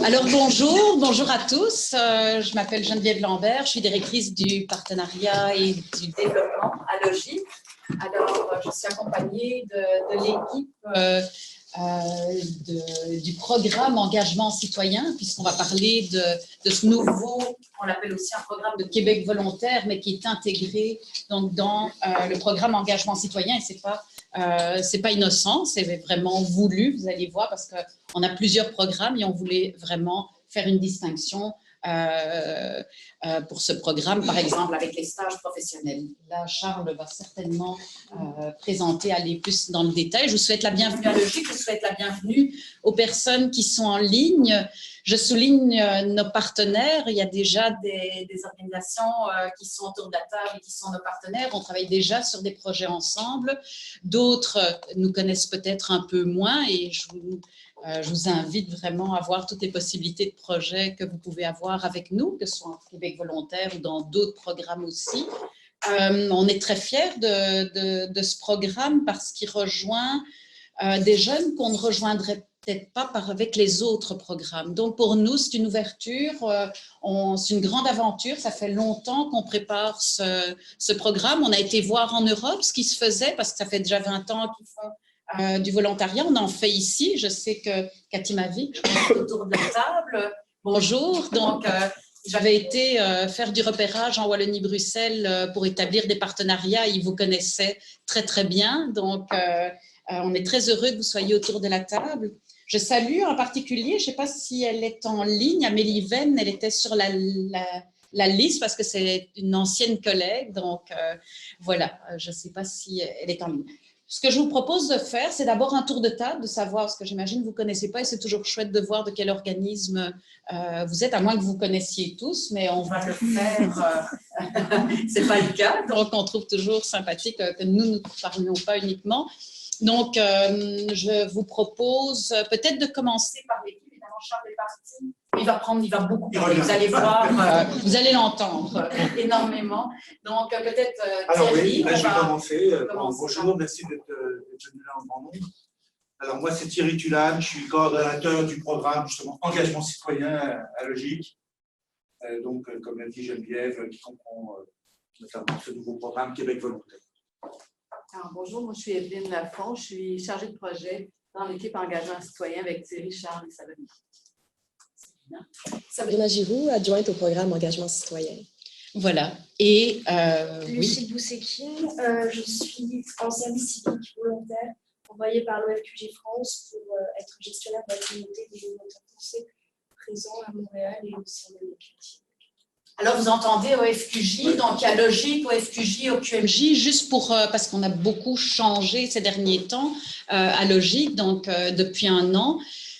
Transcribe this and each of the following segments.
Alors bonjour à tous. Je m'appelle Geneviève Lambert, je suis directrice du partenariat et du développement à Logis. Alors je suis accompagnée de l'équipe du programme engagement citoyen, puisqu'on va parler de ce nouveau, on l'appelle aussi un programme de Québec volontaire, mais qui est intégré donc, dans le programme engagement citoyen, et c'est pas innocent, c'est vraiment voulu, vous allez voir, parce qu'on a plusieurs programmes et on voulait vraiment faire une distinction pour ce programme, par exemple, avec les stages professionnels. Là, Charles va certainement présenter, aller plus dans le détail. Je vous souhaite la bienvenue à Logis, je vous souhaite la bienvenue aux personnes qui sont en ligne. Je souligne nos partenaires. Il y a déjà des organisations qui sont autour de la table et qui sont nos partenaires. On travaille déjà sur des projets ensemble. D'autres nous connaissent peut-être un peu moins et je vous invite vraiment à voir toutes les possibilités de projets que vous pouvez avoir avec nous, que ce soit en Québec volontaire ou dans d'autres programmes aussi. On est très fiers de ce programme parce qu'il rejoint des jeunes qu'on ne rejoindrait peut-être pas avec les autres programmes. Donc, pour nous, c'est une ouverture, c'est une grande aventure. Ça fait longtemps qu'on prépare ce programme. On a été voir en Europe ce qui se faisait parce que ça fait déjà 20 ans qu'ils font du volontariat. On en fait ici. Je sais que Cathy Mavic, autour de la table. Bonjour. Donc, j'avais été faire du repérage en Wallonie-Bruxelles pour établir des partenariats. Ils vous connaissaient très, très bien. Donc, on est très heureux que vous soyez autour de la table. Je salue en particulier, je ne sais pas si elle est en ligne, Amélie Venn, elle était sur la liste parce que c'est une ancienne collègue. Donc, voilà, je ne sais pas si elle est en ligne. Ce que je vous propose de faire, c'est d'abord un tour de table, de savoir, ce que j'imagine que vous ne connaissez pas, et c'est toujours chouette de voir de quel organisme vous êtes, à moins que vous connaissiez tous, mais on va le faire, ce n'est pas le cas. Donc, on trouve toujours sympathique que nous ne parlions pas uniquement. Donc, je vous propose peut-être de commencer par l'équipe. Évidemment, Charles est parti. Il va beaucoup parler. Vous allez voir, vous allez l'entendre énormément. Donc, peut-être alors Thierry. Oui, je vais commencer. Bonjour, merci d'être venu là en grand nombre. Alors, moi, c'est Thierry Tulane. Je suis coordonnateur du programme, justement, engagement citoyen à Logis. Donc, comme l'a dit Geneviève, qui comprend notamment ce nouveau programme Québec volontaire. Alors, bonjour, moi je suis Evelyne Lafont, je suis chargée de projet dans l'équipe engagement citoyen avec Thierry, Charles et Sabrina. Sabrina Giroux, adjointe au programme engagement citoyen. Voilà. Et Lucie Bousseki, je suis en service civique volontaire envoyée par l'OFQG France pour être gestionnaire de la communauté des volontaires français présents à Montréal et au sein de l'OFQG. Alors, vous entendez OFQJ, donc il y a Logique, OFQJ, OQMJ, juste pour, parce qu'on a beaucoup changé ces derniers temps à Logique, donc depuis un an.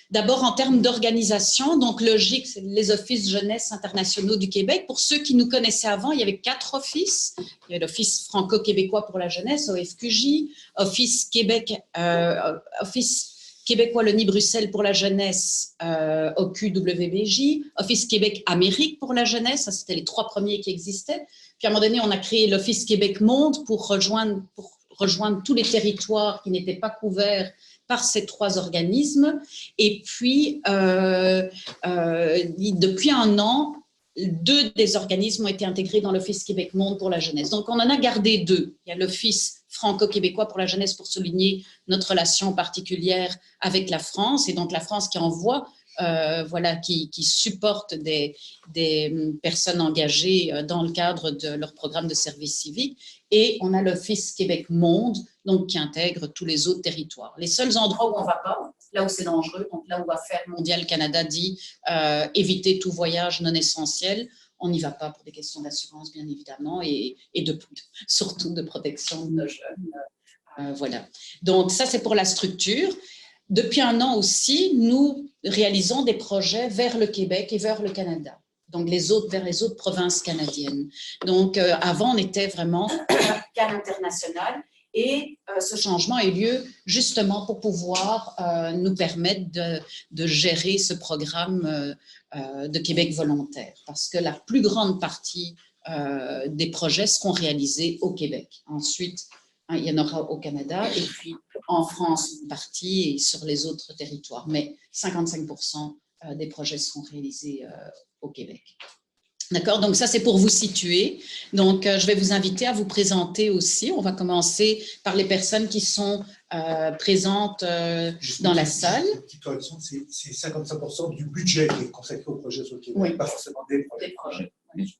D'abord, en termes d'organisation, donc Logique, c'est les offices jeunesse internationaux du Québec. Pour ceux qui nous connaissaient avant, il y avait 4 offices. Il y avait l'Office franco-québécois pour la jeunesse, OFQJ, Office Québec Wallonie-Bruxelles pour la jeunesse, OQWBJ, Office Québec-Amérique pour la jeunesse, ça c'était les 3 premiers qui existaient. Puis à un moment donné, on a créé l'Office Québec-Monde pour rejoindre tous les territoires qui n'étaient pas couverts par ces 3 organismes. Et puis, depuis un an, 2 des organismes ont été intégrés dans l'Office Québec-Monde pour la jeunesse. Donc, on en a gardé 2. Il y a l'Office franco-québécois pour la jeunesse pour souligner notre relation particulière avec la France, et donc la France qui envoie, qui supporte des personnes engagées dans le cadre de leur programme de service civique. Et on a l'Office Québec-Monde, donc qui intègre tous les autres territoires. Les seuls endroits où on ne va pas, là où c'est dangereux, donc là où va faire Mondial Canada dit éviter tout voyage non essentiel, on n'y va pas pour des questions d'assurance, bien évidemment, et surtout de protection de nos jeunes. Voilà. Donc, ça, c'est pour la structure. Depuis un an aussi, nous réalisons des projets vers le Québec et vers le Canada. Donc, vers les autres provinces canadiennes. Donc, avant, on était vraiment CAN international. Et ce changement a eu lieu justement pour pouvoir nous permettre de gérer ce programme de Québec volontaire, parce que la plus grande partie des projets seront réalisés au Québec. Ensuite, il y en aura au Canada et puis en France une partie et sur les autres territoires, mais 55% des projets seront réalisés au Québec. D'accord, donc ça c'est pour vous situer. Donc je vais vous inviter à vous présenter aussi. On va commencer par les personnes qui sont présentes dans la salle. Une petite correction, c'est 55% du budget qui est consacré au projet sur le Québec, Oui. pas forcément des projets. Des projets. Oui.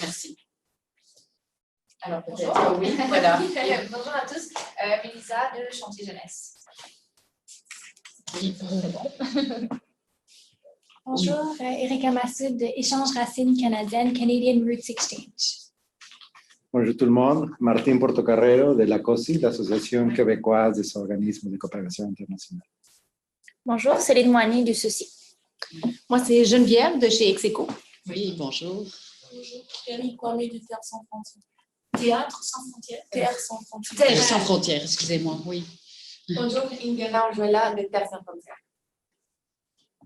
Merci. Alors Bonjour. peut-être, oui, voilà. Bonjour à tous, Mélissa de Chantier Jeunesse. Oui, Bonjour, Erika Massoud de Échange Racines Canadienne, Canadian Roots Exchange. Bonjour tout le monde, Martín Portocarrero de l'ACOSI, l'Association québécoise des organismes de coopération internationale. Bonjour, Céline Moigny du Souci. Moi, c'est Geneviève de chez Execo. oui, bonjour. Bonjour, Thierry Kwame de Terre sans frontières. Théâtre sans frontières. Terre sans frontières. Terre sans frontières, excusez-moi, oui. Bonjour, Ingela Anjuela de Terre sans frontières.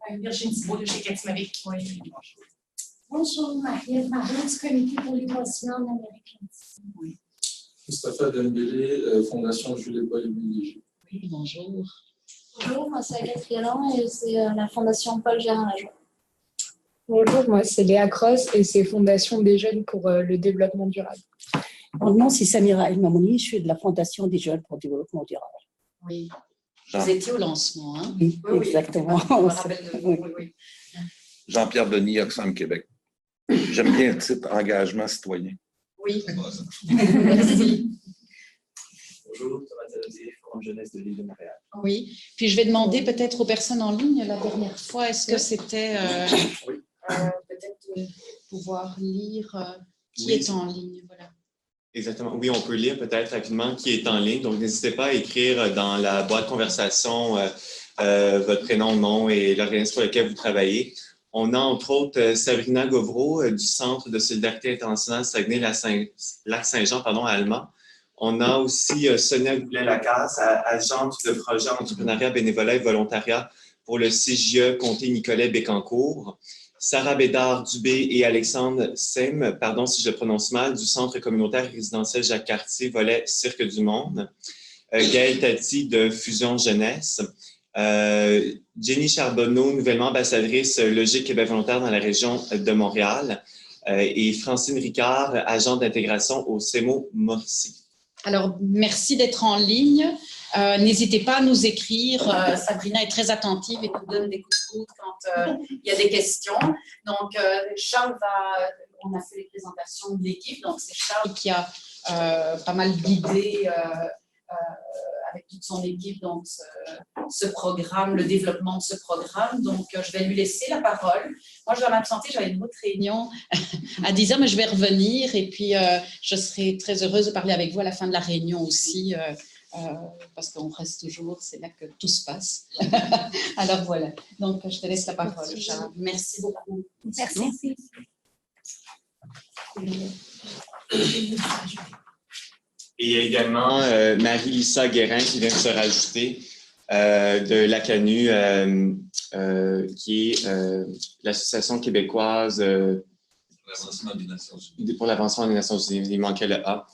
Virginie Thibault de chez Katimavik. Oui, Bonjour, Marie-Ève Marin du Comité pour l'émotion en Amérique latine. Mustapha Dembélé, Fondation Jules-Paul Léger. Oui, bonjour. Bonjour, moi c'est Agathe Galland et c'est la Fondation Paul Gérard-Lajoie. Bonjour, moi c'est Léa Cross et c'est Fondation des Jeunes pour le développement durable. Mon nom c'est Samira El Mamouni, je suis de la Fondation des Jeunes pour le développement durable. Oui. Vous étiez au lancement, hein? Oui, Oui, exactement. Je me rappelle de vous, oui, oui. Jean-Pierre Denis, Oxfam Québec. J'aime bien le titre Engagement citoyen. Oui. Merci. Bonjour, Thomas Talodier, Forum Jeunesse de l'île de Montréal. Oui. Puis je vais demander peut-être aux personnes en ligne la dernière fois, est-ce que c'était peut-être de pouvoir lire qui est en ligne, voilà. Exactement. Oui, on peut lire peut-être rapidement qui est en ligne. Donc, n'hésitez pas à écrire dans la boîte conversation votre prénom, nom et l'organisme pour lequel vous travaillez. On a entre autres Sabrina Govreau du Centre de solidarité internationale Saguenay-Lac-Saint-Jean, à Alma. On a aussi Sonia Goulet-Lacasse, agente de projet entrepreneuriat, bénévolat et volontariat pour le CJE Comté-Nicolet-Bécancour. Sarah Bédard-Dubé et Alexandre Sem, pardon si je le prononce mal, du Centre communautaire résidentiel Jacques-Cartier, volet Cirque du Monde. Gaëlle Tati de Fusion Jeunesse. Jenny Charbonneau, nouvellement ambassadrice Logique Québec volontaire dans la région de Montréal. Et Francine Ricard, agente d'intégration au CEMO Mauricie. Alors, merci d'être en ligne. N'hésitez pas à nous écrire. Sabrina est très attentive et nous donne des coups de coude quand il y a des questions. Donc, Charles on a fait les présentations de l'équipe. Donc, c'est Charles qui a pas mal guidé avec toute son équipe donc, ce programme, le développement de ce programme. Donc, je vais lui laisser la parole. Moi, je dois m'absenter. J'avais une autre réunion à 10h, mais je vais revenir. Et puis, je serai très heureuse de parler avec vous à la fin de la réunion aussi. Parce qu'on reste toujours, c'est là que tout se passe. Alors voilà, donc je te laisse la parole, Charles. Merci beaucoup. Merci. Et il y a également Marie-Lisa Guérin qui vient de se rajouter de l'ACANU, qui est l'Association québécoise pour l'avancement des Nations Unies. Il manquait le A.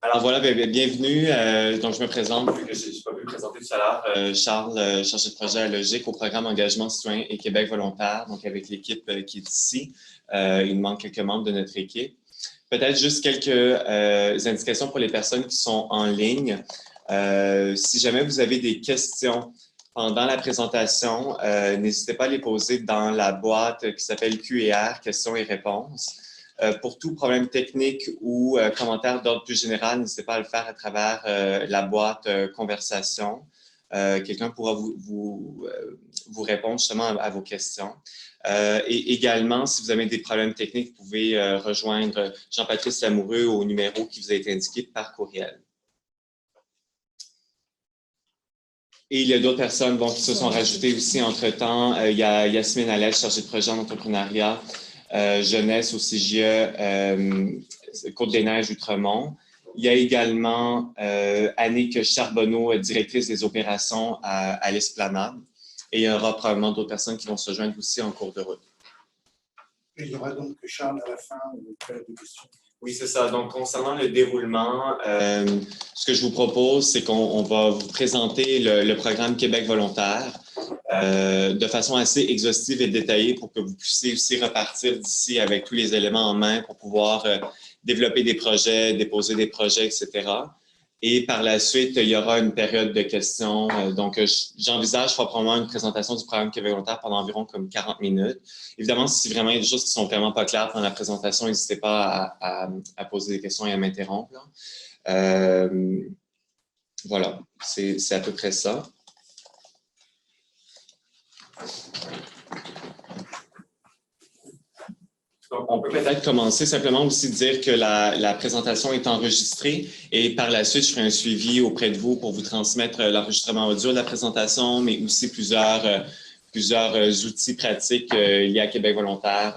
Alors voilà, bienvenue. Donc je me présente, je n'ai pas pu me présenter tout à l'heure. Charles, chargé de projet à Logique au programme Engagement citoyen et Québec volontaire, donc avec l'équipe qui est ici. Il nous manque quelques membres de notre équipe. Peut-être juste quelques indications pour les personnes qui sont en ligne. Si jamais vous avez des questions pendant la présentation, n'hésitez pas à les poser dans la boîte qui s'appelle Q&R, questions et réponses. Pour tout problème technique ou commentaire d'ordre plus général, n'hésitez pas à le faire à travers la boîte conversation. Quelqu'un pourra vous répondre justement à vos questions. Et également, si vous avez des problèmes techniques, vous pouvez rejoindre Jean-Patrice Lamoureux au numéro qui vous a été indiqué par courriel. Et il y a d'autres personnes qui se sont rajoutées aussi entre-temps. Il y a Yasmine Alès, chargée de projet en entrepreneuriat, jeunesse au CJE Côte-des-Neiges, Outremont. Il y a également Annick Charbonneau, directrice des opérations à l'Esplanade. Et il y aura probablement d'autres personnes qui vont se joindre aussi en cours de route. Et il y aura donc Charles à la fin, période de questions. Oui, c'est ça. Donc, concernant le déroulement, ce que je vous propose, c'est qu'on va vous présenter le programme Québec volontaire de façon assez exhaustive et détaillée pour que vous puissiez aussi repartir d'ici avec tous les éléments en main pour pouvoir développer des projets, déposer des projets, etc. Et par la suite, il y aura une période de questions. Donc, j'envisage probablement une présentation du programme Québec volontaire pendant environ comme 40 minutes. Évidemment, si vraiment il y a des choses qui sont vraiment pas claires dans la présentation, n'hésitez pas à poser des questions et à m'interrompre. Voilà, c'est à peu près ça. Donc, on peut peut-être commencer simplement aussi dire que la présentation est enregistrée et par la suite, je ferai un suivi auprès de vous pour vous transmettre l'enregistrement audio de la présentation, mais aussi plusieurs outils pratiques liés à Québec volontaire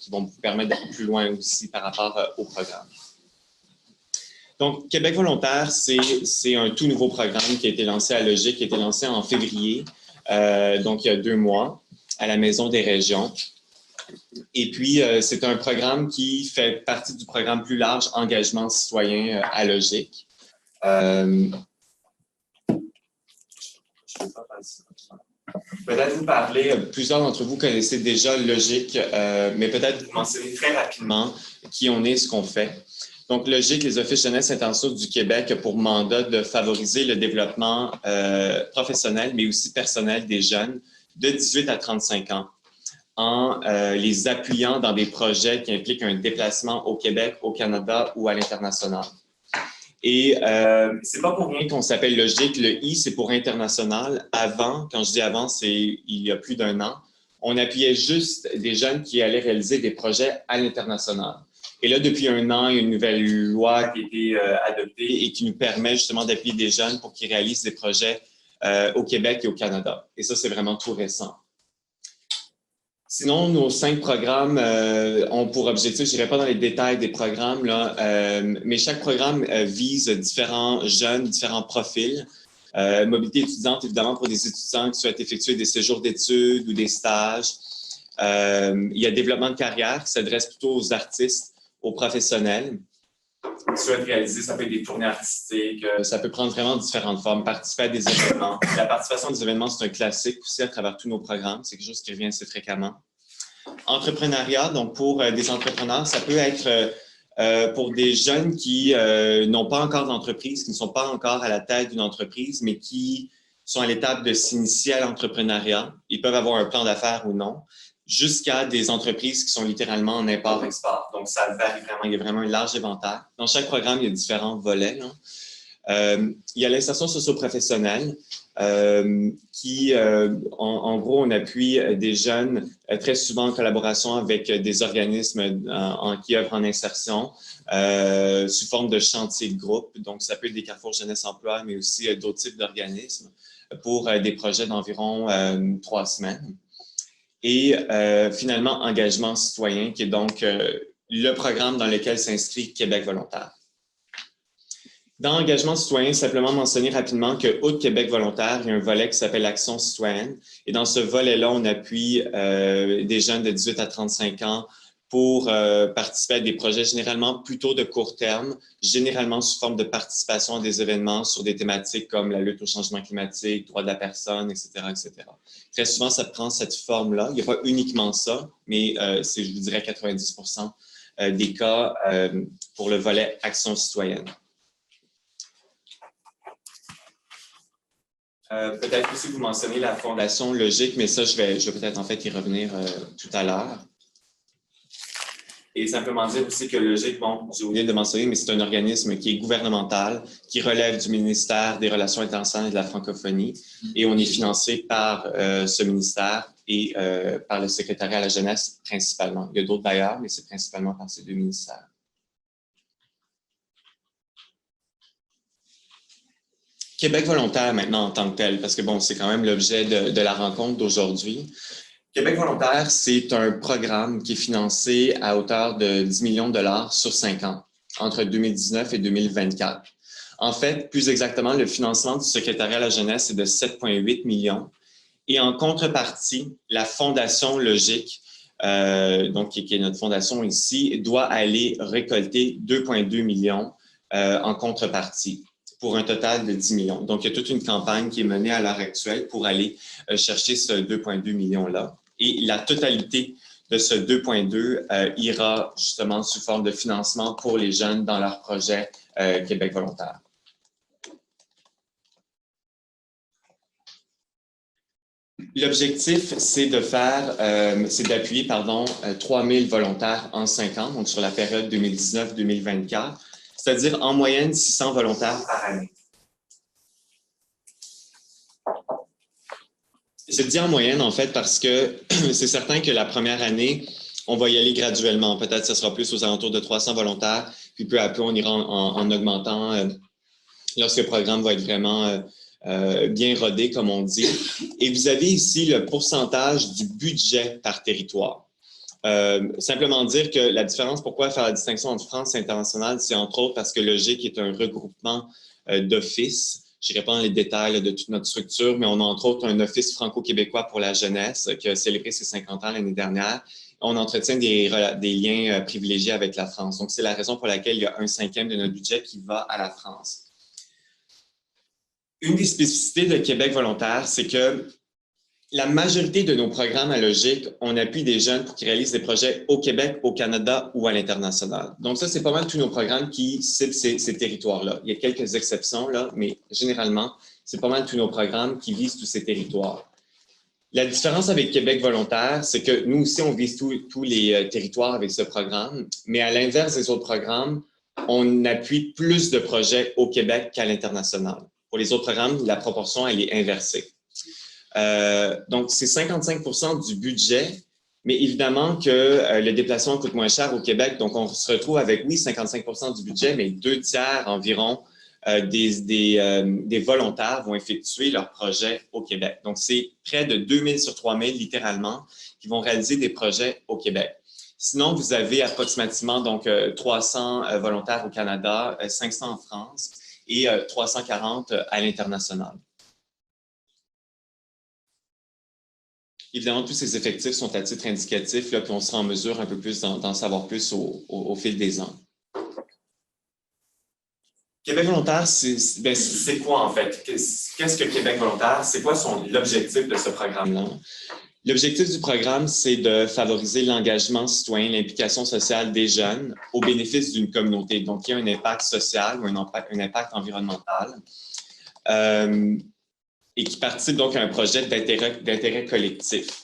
qui vont vous permettre d'aller plus loin aussi par rapport au programme. Donc, Québec volontaire, c'est un tout nouveau programme qui a été lancé à Logique, qui a été lancé en février, donc il y a 2 mois, à la Maison des régions. Et puis, c'est un programme qui fait partie du programme plus large Engagement citoyen à Logique. Peut-être vous parler, plusieurs d'entre vous connaissez déjà Logique, mais peut-être vous mentionner très rapidement qui on est, ce qu'on fait. Donc, Logique, les Offices jeunesse internationaux du Québec a pour mandat de favoriser le développement professionnel, mais aussi personnel des jeunes de 18 à 35 ans en les appuyant dans des projets qui impliquent un déplacement au Québec, au Canada ou à l'international. Et c'est pas pour rien qu'on s'appelle Logique. Le I, c'est pour international. Avant, quand je dis avant, c'est il y a plus d'1 an, on appuyait juste des jeunes qui allaient réaliser des projets à l'international. Et là, depuis 1 an, il y a une nouvelle loi qui a été adoptée et qui nous permet justement d'appuyer des jeunes pour qu'ils réalisent des projets au Québec et au Canada. Et ça, c'est vraiment tout récent. Sinon, nos 5 programmes ont pour objectif, je n'irai pas dans les détails des programmes, là, mais chaque programme vise différents jeunes, différents profils. Mobilité étudiante, évidemment, pour des étudiants qui souhaitent effectuer des séjours d'études ou des stages. Il y a développement de carrière qui s'adresse plutôt aux artistes, aux professionnels qui souhaitent réaliser, ça peut être des tournées artistiques, ça peut prendre vraiment différentes formes, participer à des événements. La participation à des événements, c'est un classique aussi à travers tous nos programmes, c'est quelque chose qui revient assez fréquemment. Entrepreneuriat, donc pour des entrepreneurs, ça peut être pour des jeunes qui n'ont pas encore d'entreprise, qui ne sont pas encore à la tête d'une entreprise, mais qui sont à l'étape de s'initier à l'entrepreneuriat. Ils peuvent avoir un plan d'affaires ou non, jusqu'à des entreprises qui sont littéralement en import-export. Donc, ça varie vraiment, il y a vraiment un large éventail. Dans chaque programme, il y a différents volets. Il y a l'insertion socio-professionnelle qui, en gros, on appuie des jeunes très souvent en collaboration avec des organismes qui œuvrent en insertion sous forme de chantier de groupe. Donc, ça peut être des carrefours jeunesse-emploi, mais aussi d'autres types d'organismes pour des projets d'environ 3 semaines. Et finalement, engagement citoyen, qui est donc le programme dans lequel s'inscrit Québec volontaire. Dans Engagement citoyen, simplement mentionner rapidement que outre Québec volontaire, il y a un volet qui s'appelle Action citoyenne. Et dans ce volet-là, on appuie des jeunes de 18 à 35 ans pour participer à des projets généralement plutôt de court terme, généralement sous forme de participation à des événements sur des thématiques comme la lutte au changement climatique, droits de la personne, etc., etc. Très souvent, ça prend cette forme-là. Il n'y a pas uniquement ça, mais c'est, je vous dirais, 90% des cas pour le volet Action citoyenne. Peut-être aussi vous mentionnez la Fondation Logique, mais ça, je vais peut-être en fait y revenir tout à l'heure. Et simplement dire aussi que Logique, bon, j'ai oublié de mentionner, mais c'est un organisme qui est gouvernemental, qui relève du ministère des Relations internationales et de la francophonie. Et on est financé par ce ministère et par le secrétariat à la jeunesse principalement. Il y a d'autres bailleurs, mais c'est principalement par ces 2 ministères. Québec volontaire maintenant en tant que tel, parce que bon, c'est quand même l'objet de la rencontre d'aujourd'hui. Québec volontaire, c'est un programme qui est financé à hauteur de 10 millions de dollars sur 5 ans, entre 2019 et 2024. En fait, plus exactement, le financement du secrétariat à la jeunesse est de 7,8 millions. Et en contrepartie, la Fondation Logique donc qui est notre fondation ici, doit aller récolter 2,2 millions en contrepartie, pour un total de 10 millions. Donc, il y a toute une campagne qui est menée à l'heure actuelle pour aller chercher ce 2,2 millions-là. Et la totalité de ce 2,2 ira justement sous forme de financement pour les jeunes dans leur projet Québec volontaire. L'objectif, c'est d'appuyer 3 000 volontaires en 5 ans, donc sur la période 2019-2024, c'est-à-dire en moyenne 600 volontaires par année. Je dis en moyenne, en fait, parce que c'est certain que la première année, on va y aller graduellement. Peut-être que ce sera plus aux alentours de 300 volontaires, puis peu à peu, on ira en augmentant lorsque le programme va être vraiment bien rodé, comme on dit. Et vous avez ici le pourcentage du budget par territoire. Simplement dire que la différence, pourquoi faire la distinction entre France et international, c'est entre autres parce que le GIC est un regroupement d'offices. Je n'irai pas dans les détails de toute notre structure, mais on a entre autres un office franco-québécois pour la jeunesse qui a célébré ses 50 ans l'année dernière. On entretient des liens privilégiés avec la France. Donc, c'est la raison pour laquelle il y a 1/5 de notre budget qui va à la France. Une des spécificités de Québec volontaire, c'est que la majorité de nos programmes à Logique, on appuie des jeunes pour qu'ils réalisent des projets au Québec, au Canada ou à l'international. Donc ça, c'est pas mal tous nos programmes qui ciblent ces territoires-là. Il y a quelques exceptions, là, mais généralement, c'est pas mal tous nos programmes qui visent tous ces territoires. La différence avec Québec volontaire, c'est que nous aussi, on vise tous les territoires avec ce programme, mais à l'inverse des autres programmes, on appuie plus de projets au Québec qu'à l'international. Pour les autres programmes, la proportion, elle est inversée. Donc, c'est 55% du budget, mais évidemment que le déplacement coûte moins cher au Québec. Donc, on se retrouve avec, oui, 55% du budget, mais 2/3 environ des volontaires vont effectuer leur projet au Québec. Donc, c'est près de 2000 sur 3000, littéralement, qui vont réaliser des projets au Québec. Sinon, vous avez approximativement donc 300 volontaires au Canada, 500 en France et 340 à l'international. Évidemment, tous ces effectifs sont à titre indicatif, là, puis on sera en mesure un peu plus d'en savoir plus au fil des ans. Québec volontaire, c'est quoi en fait? Qu'est-ce que Québec volontaire? C'est quoi l'objectif de ce programme-là? L'objectif du programme, c'est de favoriser l'engagement citoyen, l'implication sociale des jeunes au bénéfice d'une communauté. Donc, il y a un impact social ou un impact environnemental. Et qui participe donc à un projet d'intérêt collectif.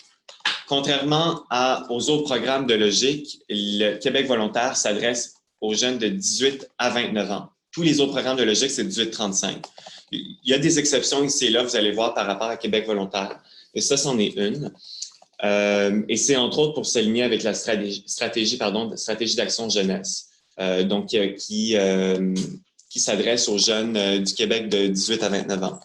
Contrairement aux autres programmes de Logique, le Québec volontaire s'adresse aux jeunes de 18 à 29 ans. Tous les autres programmes de Logique, c'est 18-35. Il y a des exceptions ici et là, vous allez voir par rapport à Québec volontaire. Et ça, c'en est une. Et c'est entre autres pour s'aligner avec la stratégie d'action jeunesse, donc qui s'adresse aux jeunes du Québec de 18 à 29 ans.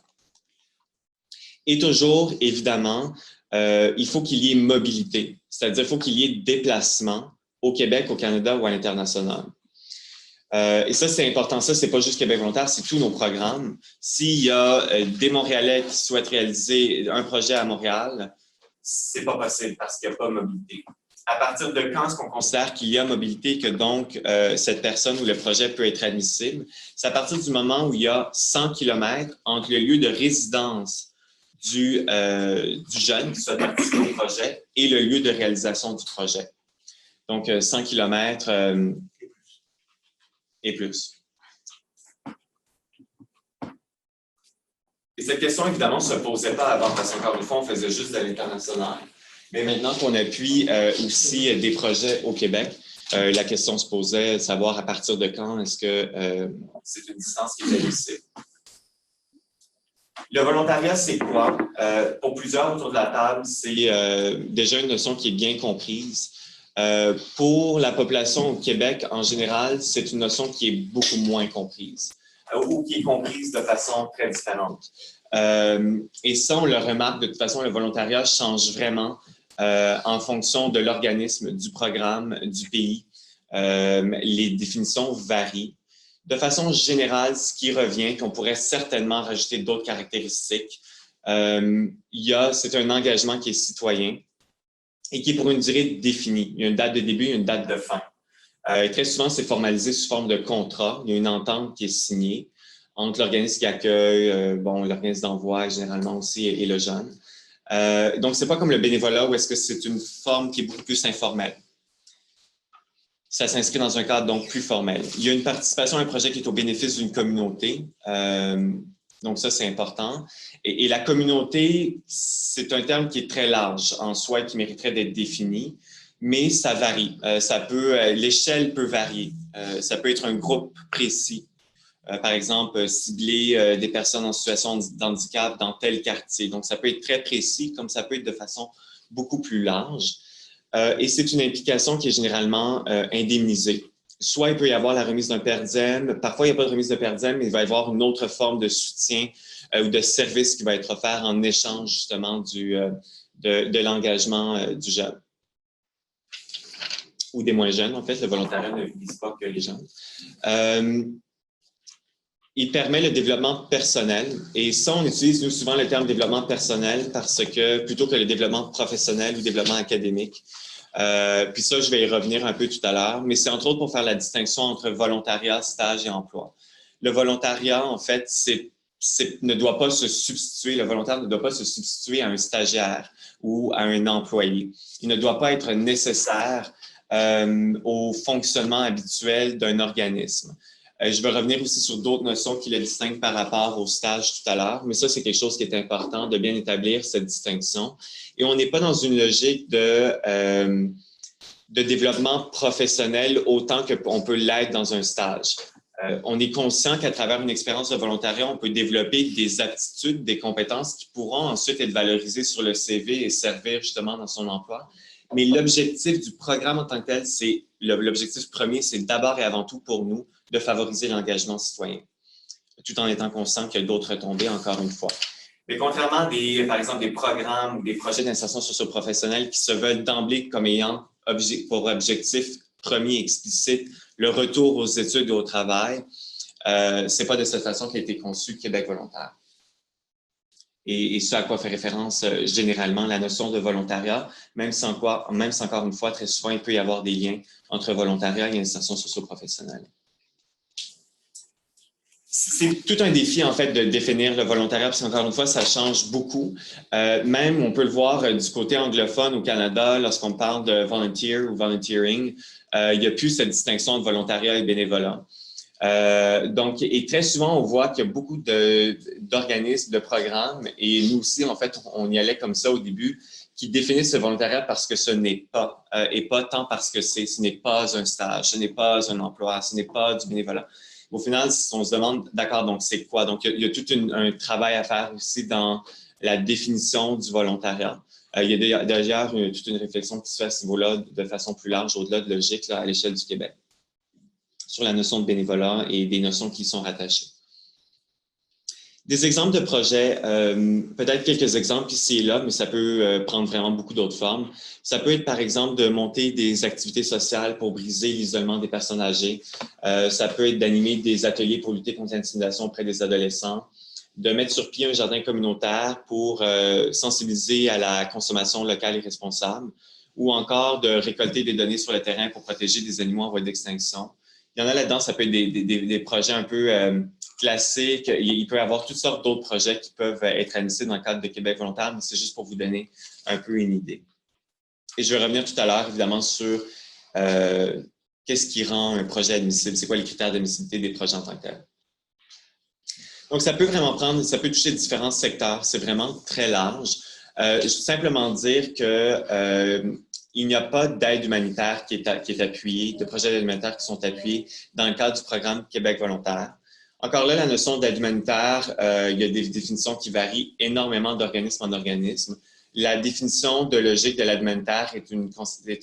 Et toujours, évidemment, il faut qu'il y ait mobilité, c'est-à-dire qu'il faut qu'il y ait déplacement au Québec, au Canada ou à l'international. Et ça, c'est important. Ça, c'est pas juste Québec volontaire, c'est tous nos programmes. S'il y a des Montréalais qui souhaitent réaliser un projet à Montréal, c'est pas possible parce qu'il n'y a pas de mobilité. À partir de quand est-ce qu'on considère qu'il y a mobilité, que donc cette personne ou le projet peut être admissible? C'est à partir du moment où il y a 100 km entre le lieu de résidence du jeune qui souhaite participer au projet et le lieu de réalisation du projet. Donc, 100 km et plus. Et cette question, évidemment, ne se posait pas avant, parce qu'encore une fois, on faisait juste de l'international. Mais maintenant qu'on appuie aussi des projets au Québec, la question se posait de savoir à partir de quand est-ce que c'est une distance qui est admissible. Le volontariat, c'est quoi? Pour plusieurs autour de la table, c'est déjà une notion qui est bien comprise. Pour la population au Québec, en général, c'est une notion qui est beaucoup moins comprise ou qui est comprise de façon très différente. Et ça, on le remarque, de toute façon, le volontariat change vraiment en fonction de l'organisme, du programme, du pays. Les définitions varient. De façon générale, ce qui revient, qu'on pourrait certainement rajouter d'autres caractéristiques, c'est un engagement qui est citoyen et qui est pour une durée définie. Il y a une date de début et une date de fin. Très souvent, c'est formalisé sous forme de contrat. Il y a une entente qui est signée entre l'organisme qui accueille, l'organisme d'envoi généralement aussi et le jeune. Donc, ce n'est pas comme le bénévolat où est-ce que c'est une forme qui est beaucoup plus informelle. Ça s'inscrit dans un cadre donc plus formel. Il y a une participation à un projet qui est au bénéfice d'une communauté. Donc ça, c'est important. Et la communauté, c'est un terme qui est très large en soi et qui mériterait d'être défini, mais ça varie. L'échelle peut varier. Ça peut être un groupe précis. Par exemple, cibler des personnes en situation d'handicap dans tel quartier. Donc, ça peut être très précis, comme ça peut être de façon beaucoup plus large. Et c'est une implication qui est généralement indemnisée. Soit il peut y avoir la remise d'un per diem, parfois il n'y a pas de remise de per diem, mais il va y avoir une autre forme de soutien ou de service qui va être offert en échange justement de l'engagement du jeune. Ou des moins jeunes, en fait, le volontariat ne vise pas que les jeunes. Il permet le développement personnel. Et ça, on utilise nous souvent le terme développement personnel parce que plutôt que le développement professionnel ou développement académique. Puis ça, je vais y revenir un peu tout à l'heure, mais c'est entre autres pour faire la distinction entre volontariat, stage et emploi. Le volontariat, en fait, ne doit pas se substituer, le volontaire ne doit pas se substituer à un stagiaire ou à un employé. Il ne doit pas être nécessaire au fonctionnement habituel d'un organisme. Je vais revenir aussi sur d'autres notions qui le distinguent par rapport au stage tout à l'heure, mais ça, c'est quelque chose qui est important de bien établir cette distinction. Et on n'est pas dans une logique de développement professionnel autant qu'on peut l'être dans un stage. On est conscient qu'à travers une expérience de volontariat, on peut développer des aptitudes, des compétences qui pourront ensuite être valorisées sur le CV et servir justement dans son emploi. Mais l'objectif du programme en tant que tel, l'objectif premier, c'est d'abord et avant tout pour nous de favoriser l'engagement citoyen, tout en étant conscient qu'il y a d'autres retombées, encore une fois. Mais contrairement par exemple, des programmes ou des projets d'insertion socio-professionnelle qui se veulent d'emblée comme ayant pour objectif premier explicite le retour aux études et au travail, ce n'est pas de cette façon qu'a été conçu Québec volontaire. Et ce à quoi fait référence généralement la notion de volontariat, même si encore une fois, très souvent, il peut y avoir des liens entre volontariat et insertion socio-professionnelle. C'est tout un défi, en fait, de définir le volontariat, parce qu'encore une fois, ça change beaucoup. Même, on peut le voir du côté anglophone au Canada, lorsqu'on parle de volunteer ou volunteering, il n'y a plus cette distinction de volontariat et bénévolat. Et très souvent, on voit qu'il y a beaucoup d'organismes, de programmes, et nous aussi, en fait, on y allait comme ça au début, qui définissent le volontariat parce que ce n'est pas, et pas tant parce que ce n'est pas un stage, ce n'est pas un emploi, ce n'est pas du bénévolat. Au final, on se demande, d'accord, donc c'est quoi? Donc, il y a tout un travail à faire aussi dans la définition du volontariat. Il y a d'ailleurs toute une réflexion qui se fait à ce niveau-là de façon plus large, au-delà de logique, là, à l'échelle du Québec, sur la notion de bénévolat et des notions qui y sont rattachées. Des exemples de projets, peut-être quelques exemples ici et là, mais ça peut prendre vraiment beaucoup d'autres formes. Ça peut être, par exemple, de monter des activités sociales pour briser l'isolement des personnes âgées. Ça peut être d'animer des ateliers pour lutter contre l'intimidation auprès des adolescents, de mettre sur pied un jardin communautaire pour sensibiliser à la consommation locale et responsable, ou encore de récolter des données sur le terrain pour protéger des animaux en voie d'extinction. Il y en a là-dedans, ça peut être des projets un peu classiques. Il peut y avoir toutes sortes d'autres projets qui peuvent être initiés dans le cadre de Québec volontaire, mais c'est juste pour vous donner un peu une idée. Et je vais revenir tout à l'heure, évidemment, sur qu'est-ce qui rend un projet admissible, c'est quoi les critères d'admissibilité des projets en tant que tels. Donc, ça peut toucher différents secteurs, c'est vraiment très large. Je veux simplement dire que il n'y a pas d'aide humanitaire qui est appuyée, de projets d'aide humanitaire qui sont appuyés dans le cadre du programme Québec volontaire. Encore là, la notion d'aide humanitaire, il y a des définitions qui varient énormément d'organisme en organisme. La définition de logique de l'aide humanitaire est une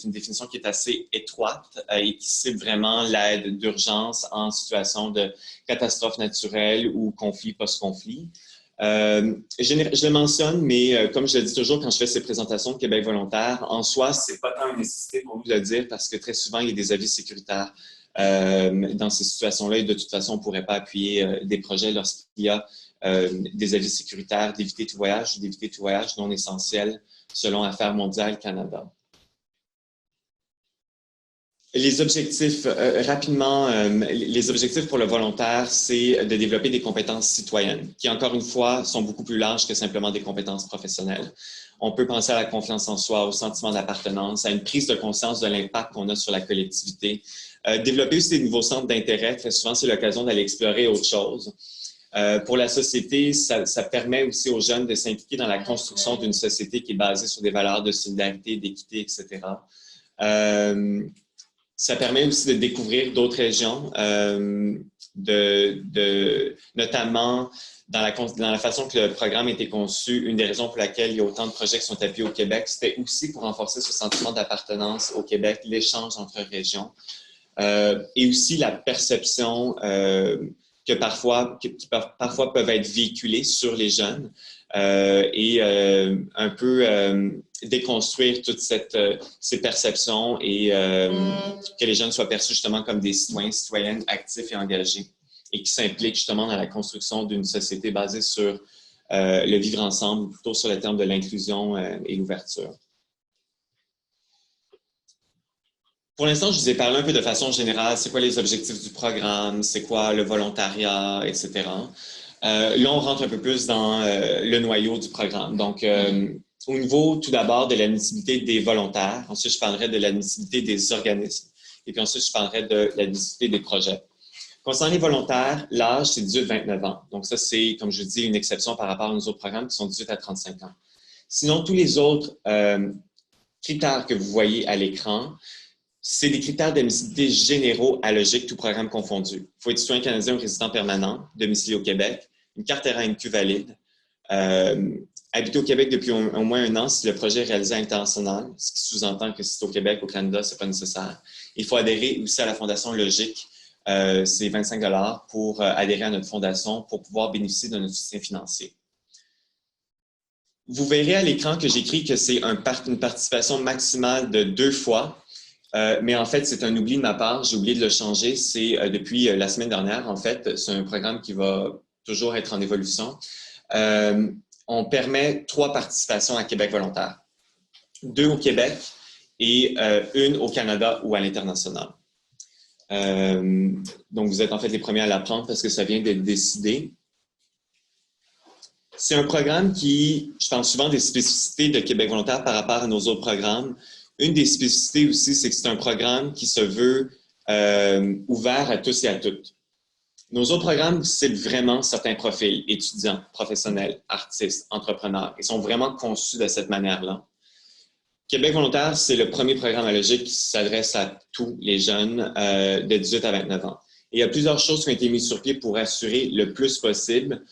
définition qui est assez étroite et qui cible vraiment l'aide d'urgence en situation de catastrophe naturelle ou conflit post-conflit. Je le mentionne, mais comme je le dis toujours quand je fais ces présentations de Québec volontaire, en soi, ce n'est pas tant une nécessité pour vous de le dire parce que très souvent, il y a des avis sécuritaires dans ces situations-là et de toute façon, on ne pourrait pas appuyer des projets lorsqu'il y a des avis sécuritaires d'éviter tout voyage ou d'éviter tout voyage non essentiel selon Affaires mondiales Canada. Les objectifs, rapidement, les objectifs pour le volontaire, c'est de développer des compétences citoyennes, qui, encore une fois, sont beaucoup plus larges que simplement des compétences professionnelles. On peut penser à la confiance en soi, au sentiment d'appartenance, à une prise de conscience de l'impact qu'on a sur la collectivité. Développer aussi des nouveaux centres d'intérêt, très souvent, c'est l'occasion d'aller explorer autre chose. Pour la société, ça permet aussi aux jeunes de s'impliquer dans la construction d'une société qui est basée sur des valeurs de solidarité, d'équité, etc. Ça permet aussi de découvrir d'autres régions, notamment dans la façon que le programme a été conçu. Une des raisons pour laquelle il y a autant de projets qui sont appuyés au Québec, c'était aussi pour renforcer ce sentiment d'appartenance au Québec, l'échange entre régions, et aussi la perception qui parfois peuvent être véhiculées sur les jeunes et un peu déconstruire toutes ces perceptions et que les jeunes soient perçus justement comme des citoyens, citoyennes actifs et engagés et qui s'impliquent justement dans la construction d'une société basée sur le vivre ensemble, ou plutôt sur le terme de l'inclusion et l'ouverture. Pour l'instant, je vous ai parlé un peu de façon générale, c'est quoi les objectifs du programme, c'est quoi le volontariat, etc. Là, on rentre un peu plus dans le noyau du programme. Donc, au niveau, tout d'abord, de l'admissibilité des volontaires. Ensuite, je parlerai de l'admissibilité des organismes. Et puis ensuite, je parlerai de l'admissibilité des projets. Concernant les volontaires, l'âge, c'est 18-29 ans. Donc, ça, c'est, comme je dis, une exception par rapport à nos autres programmes qui sont 18 à 35 ans. Sinon, tous les autres critères que vous voyez à l'écran, c'est des critères d'admissibilité généraux à logique, tout programme confondu. Il faut être citoyen canadien ou résident permanent, domicilié au Québec, une carte RAMQ valide, habiter au Québec depuis au moins 1 an si le projet est réalisé à l'international, ce qui sous-entend que si c'est au Québec, au Canada, ce n'est pas nécessaire. Il faut adhérer aussi à la Fondation Logique, c'est 25 $ pour adhérer à notre fondation pour pouvoir bénéficier de notre soutien financier. Vous verrez à l'écran que j'écris que c'est une participation maximale de 2 fois. Mais en fait, c'est un oubli de ma part. J'ai oublié de le changer. C'est depuis la semaine dernière, en fait. C'est un programme qui va toujours être en évolution. On permet 3 participations à Québec volontaire. 2 au Québec et 1 au Canada ou à l'international. Donc, vous êtes en fait les premiers à l'apprendre parce que ça vient d'être décidé. C'est un programme qui, je parle souvent des spécificités de Québec volontaire par rapport à nos autres programmes. Une des spécificités aussi, c'est que c'est un programme qui se veut ouvert à tous et à toutes. Nos autres programmes ciblent vraiment certains profils, étudiants, professionnels, artistes, entrepreneurs. Ils sont vraiment conçus de cette manière-là. Québec volontaire, c'est le premier programme à logique qui s'adresse à tous les jeunes de 18 à 29 ans. Et il y a plusieurs choses qui ont été mises sur pied pour assurer le plus possible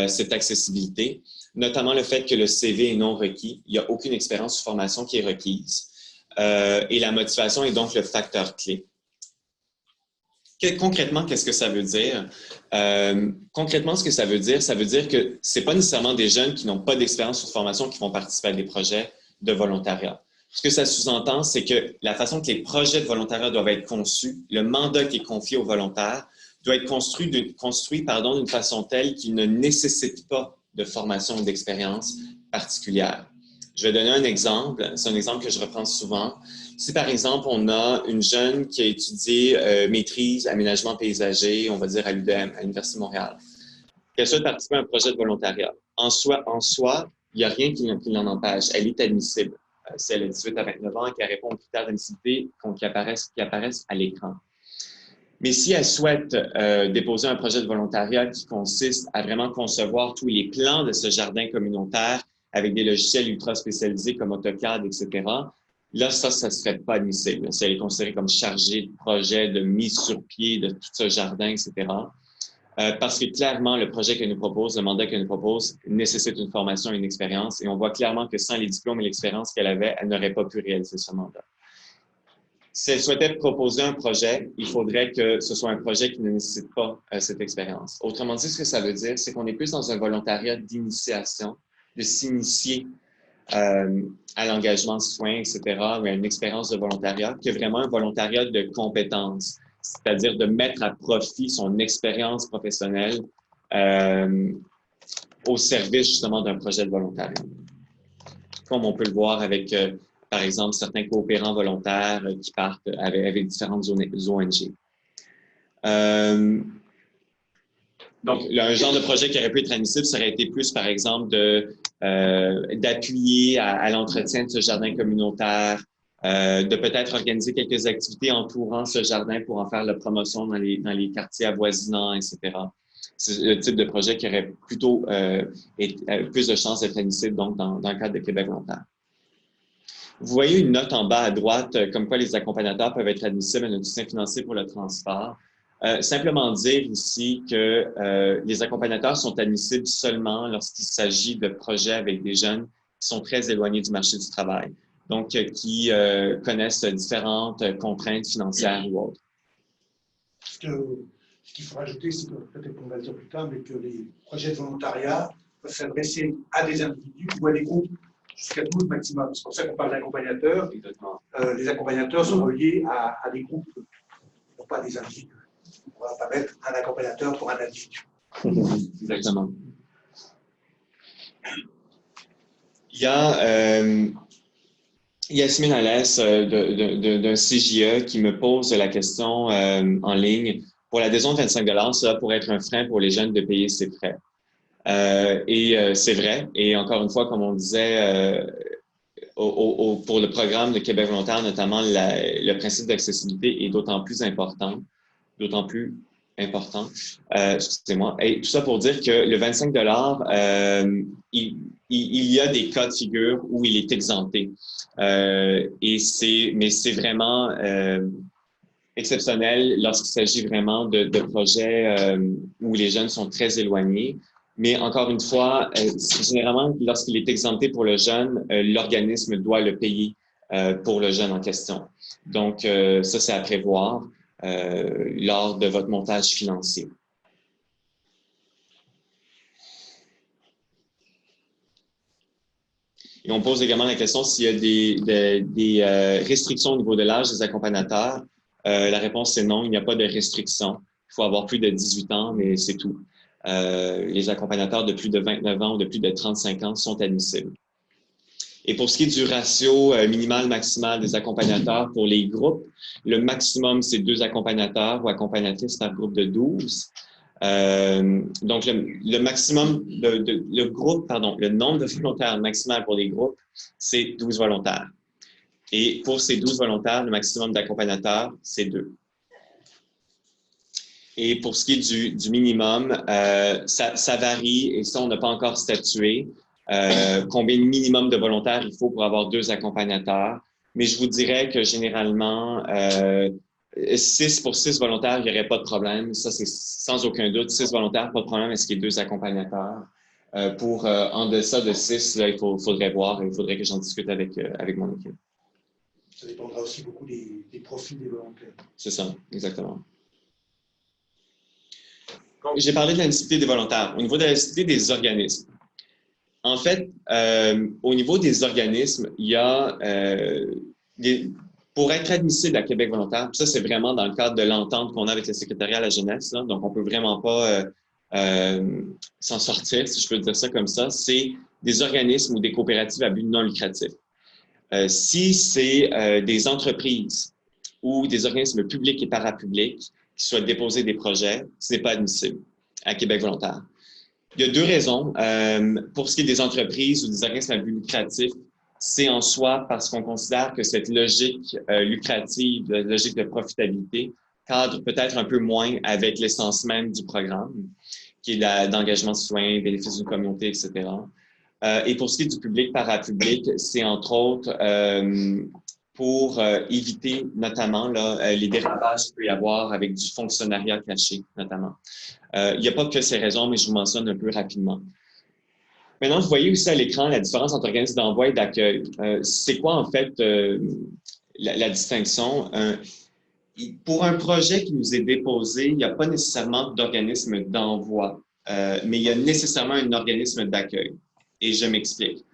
cette accessibilité, notamment le fait que le CV est non requis. Il n'y a aucune expérience ou formation qui est requise. Et la motivation est donc le facteur clé. Concrètement, qu'est-ce que ça veut dire? Concrètement, ce que ça veut dire que ce n'est pas nécessairement des jeunes qui n'ont pas d'expérience ou de formation qui vont participer à des projets de volontariat. Ce que ça sous-entend, c'est que la façon que les projets de volontariat doivent être conçus, le mandat qui est confié aux volontaires, doit être construit d'une façon telle qu'il ne nécessite pas de formation ou d'expérience particulière. Je vais donner un exemple. C'est un exemple que je reprends souvent. Si, par exemple, on a une jeune qui a étudié maîtrise, aménagement paysager, on va dire à l'UDM, à l'Université de Montréal, qu'elle souhaite participer à un projet de volontariat. En soi, il n'y a rien qui l'en empêche. Elle est admissible. Si elle a 18 à 29 ans et qu'elle répond aux critères d'admissibilité qui apparaissent à l'écran. Mais si elle souhaite déposer un projet de volontariat qui consiste à vraiment concevoir tous les plans de ce jardin communautaire avec des logiciels ultra spécialisés comme AutoCAD, etc., là, ça ne serait pas admissible. Si elle est considérée comme chargée de projet, de mise sur pied de tout ce jardin, etc., parce que clairement, le projet qu'elle nous propose, le mandat qu'elle nous propose, nécessite une formation et une expérience. Et on voit clairement que sans les diplômes et l'expérience qu'elle avait, elle n'aurait pas pu réaliser ce mandat. Si elle souhaitait proposer un projet, il faudrait que ce soit un projet qui ne nécessite pas cette expérience. Autrement dit, ce que ça veut dire, c'est qu'on est plus dans un volontariat d'initiation, de s'initier à l'engagement citoyen, etc., ou à une expérience de volontariat, que vraiment un volontariat de compétences, c'est-à-dire de mettre à profit son expérience professionnelle au service justement d'un projet de volontariat. Comme on peut le voir avec, par exemple, certains coopérants volontaires qui partent avec différentes ONG. Donc, un genre de projet qui aurait pu être admissible, ça aurait été plus, par exemple, d'appuyer à l'entretien de ce jardin communautaire, de peut-être organiser quelques activités entourant ce jardin pour en faire la promotion dans les quartiers avoisinants, etc. C'est le type de projet qui aurait plutôt plus de chances d'être admissible donc, dans le cadre de Québec volontaire. Vous voyez une note en bas à droite, comme quoi les accompagnateurs peuvent être admissibles à notre soutien financier pour le transport. Simplement dire ici que les accompagnateurs sont admissibles seulement lorsqu'il s'agit de projets avec des jeunes qui sont très éloignés du marché du travail, donc qui connaissent différentes contraintes financières ou autres. Ce qu'il faut rajouter, c'est que peut-être qu'on va le dire plus tard, mais que les projets de volontariat peuvent s'adresser à des individus ou à des groupes jusqu'à 12 maximum. C'est pour ça qu'on parle d'accompagnateurs. Les accompagnateurs sont reliés à des groupes, non pas des individus. On ne va pas mettre un accompagnateur pour un individu. Exactement. Il y a Yasmine Alès d'un CJE qui me pose la question en ligne. Pour l'adhésion de 25 $, cela pourrait être un frein pour les jeunes de payer ses frais. C'est vrai. Et encore une fois, comme on disait, pour le programme de Québec volontaire, notamment, le principe d'accessibilité est d'autant plus important. Excusez-moi. Et tout ça pour dire que le 25 $, il y a des cas de figure où il est exempté. Mais c'est vraiment exceptionnel lorsqu'il s'agit vraiment de projets où les jeunes sont très éloignés. Mais encore une fois, généralement, lorsqu'il est exempté pour le jeune, l'organisme doit le payer pour le jeune en question. Donc, ça, c'est à prévoir lors de votre montage financier. Et on pose également la question s'il y a des restrictions au niveau de l'âge des accompagnateurs. La réponse est non, il n'y a pas de restriction. Il faut avoir plus de 18 ans, mais c'est tout. Les accompagnateurs de plus de 29 ans ou de plus de 35 ans sont admissibles. Et pour ce qui est du ratio minimal-maximal des accompagnateurs pour les groupes, le maximum, c'est 2 accompagnateurs ou accompagnatrices par groupe de 12. Donc, le maximum, le nombre de volontaires maximal pour les groupes, c'est 12 volontaires. Et pour ces 12 volontaires, le maximum d'accompagnateurs, c'est 2. Et pour ce qui est du minimum, ça varie et ça, on n'a pas encore statué. Combien de minimum de volontaires il faut pour avoir 2 accompagnateurs. Mais je vous dirais que généralement, 6 pour 6 volontaires, il n'y aurait pas de problème. Ça, c'est sans aucun doute. 6 volontaires, pas de problème. Est-ce qu'il y a 2 accompagnateurs? En deçà de 6, là, il faudrait voir et il faudrait que j'en discute avec mon équipe. Ça dépendra aussi beaucoup des profils des volontaires. C'est ça, exactement. J'ai parlé de la nécessité des volontaires. Au niveau de la nécessité des organismes, en fait, au niveau des organismes, il y a pour être admissible à Québec volontaire, ça c'est vraiment dans le cadre de l'entente qu'on a avec le secrétariat à la jeunesse, là, donc on ne peut vraiment pas s'en sortir, si je peux dire ça comme ça, c'est des organismes ou des coopératives à but non lucratif. Si c'est des entreprises ou des organismes publics et parapublics qui souhaitent déposer des projets, ce n'est pas admissible à Québec volontaire. Il y a 2 raisons. Pour ce qui est des entreprises ou des organismes à but lucratif, c'est en soi parce qu'on considère que cette logique lucrative, la logique de profitabilité, cadre peut-être un peu moins avec l'essence même du programme, qui est d'engagement citoyen, bénéfice d'une communauté, etc. Et pour ce qui est du public parapublic, c'est entre autres pour éviter notamment les dérapages qu'il peut y avoir avec du fonctionnariat caché, notamment. Il n'y a pas que ces raisons, mais je vous mentionne un peu rapidement. Maintenant, vous voyez aussi à l'écran la différence entre organisme d'envoi et d'accueil. C'est quoi, en fait, la distinction? Pour un projet qui nous est déposé, il n'y a pas nécessairement d'organisme d'envoi, mais il y a nécessairement un organisme d'accueil. Et je m'explique.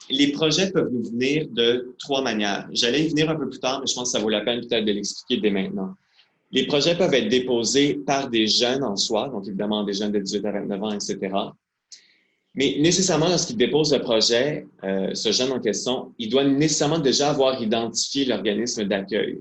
Les projets peuvent nous venir de 3 manières. J'allais y venir un peu plus tard, mais je pense que ça vaut la peine peut-être de l'expliquer dès maintenant. Les projets peuvent être déposés par des jeunes en soi, donc évidemment des jeunes de 18 à 29 ans, etc. Mais nécessairement, lorsqu'il dépose le projet, ce jeune en question, il doit nécessairement déjà avoir identifié l'organisme d'accueil.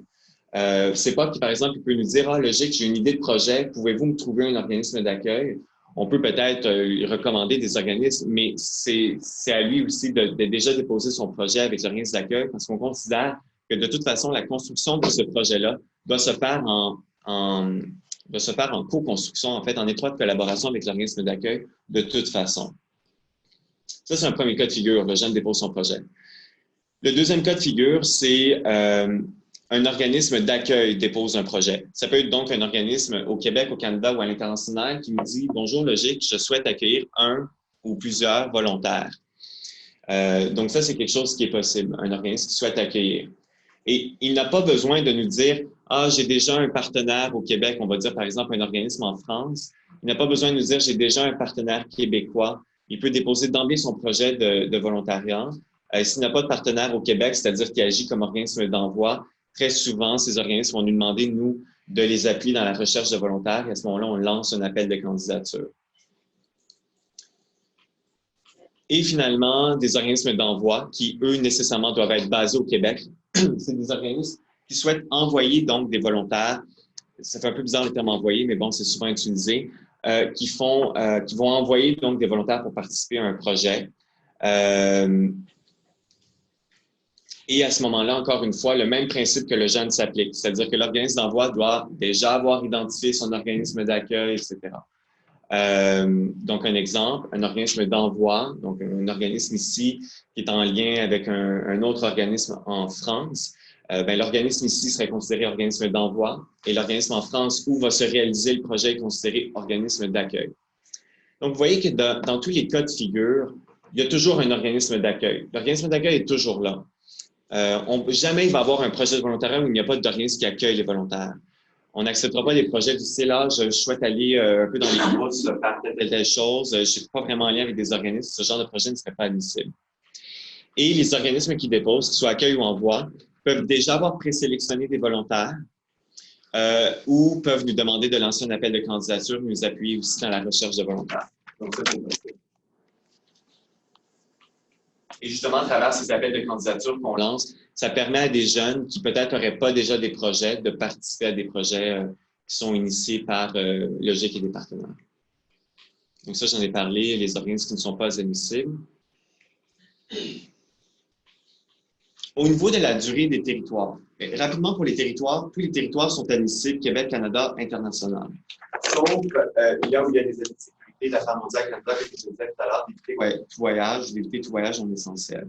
C'est pas que, par exemple, il peut nous dire « Ah, logique, j'ai une idée de projet, pouvez-vous me trouver un organisme d'accueil? » On peut peut-être recommander des organismes, mais c'est à lui aussi de déjà déposer son projet avec l'organisme d'accueil parce qu'on considère que de toute façon, la construction de ce projet-là doit se faire en co-construction, en fait, en étroite collaboration avec l'organisme d'accueil de toute façon. Ça, c'est un premier cas de figure, le jeune dépose son projet. Le deuxième cas de figure, c'est un organisme d'accueil dépose un projet. Ça peut être donc un organisme au Québec, au Canada ou à l'international qui nous dit « Bonjour, logique, je souhaite accueillir un ou plusieurs volontaires. » Donc ça, c'est quelque chose qui est possible, un organisme qui souhaite accueillir. Et il n'a pas besoin de nous dire « Ah, j'ai déjà un partenaire au Québec. » On va dire par exemple un organisme en France. Il n'a pas besoin de nous dire « J'ai déjà un partenaire québécois. » Il peut déposer d'emblée son projet de volontariat. S'il n'a pas de partenaire au Québec, c'est-à-dire qu'il agit comme organisme d'envoi, très souvent, ces organismes vont nous demander, nous, de les appuyer dans la recherche de volontaires. Et à ce moment-là, on lance un appel de candidature. Et finalement, des organismes d'envoi qui, eux, nécessairement doivent être basés au Québec. C'est des organismes qui souhaitent envoyer donc des volontaires. Ça fait un peu bizarre le terme envoyer, mais bon, c'est souvent utilisé. Qui vont envoyer donc des volontaires pour participer à un projet. Et à ce moment-là, encore une fois, le même principe que le jeune s'applique, c'est-à-dire que l'organisme d'envoi doit déjà avoir identifié son organisme d'accueil, etc. Donc, un exemple, un organisme d'envoi, donc un organisme ici qui est en lien avec un autre organisme en France, l'organisme ici serait considéré organisme d'envoi et l'organisme en France où va se réaliser le projet est considéré organisme d'accueil. Donc, vous voyez que dans tous les cas de figure, il y a toujours un organisme d'accueil. L'organisme d'accueil est toujours là. Jamais il va y avoir un projet de volontariat où il n'y a pas d'organisme qui accueille les volontaires. On n'acceptera pas des projets du style là, je souhaite aller un peu dans les bourses, faire telle chose, je ne suis pas vraiment en lien avec des organismes, ce genre de projet ne serait pas admissible. Et les organismes qui déposent, qu'ils soient accueil ou envoi, peuvent déjà avoir présélectionné des volontaires ou peuvent nous demander de lancer un appel de candidature, nous appuyer aussi dans la recherche de volontaires. Donc, ça, c'est possible. Et justement, à travers ces appels de candidature qu'on lance, ça permet à des jeunes qui peut-être n'auraient pas déjà des projets de participer à des projets qui sont initiés par Logique et des partenaires. Donc ça, j'en ai parlé, les organismes qui ne sont pas admissibles. Au niveau de la durée des territoires, rapidement pour les territoires, tous les territoires sont admissibles, Québec, Canada, international. Sauf là où il y a des admissibilités de la Femme mondiale Canada, que je disais tout à l'heure, d'éviter tout voyage en essentiel.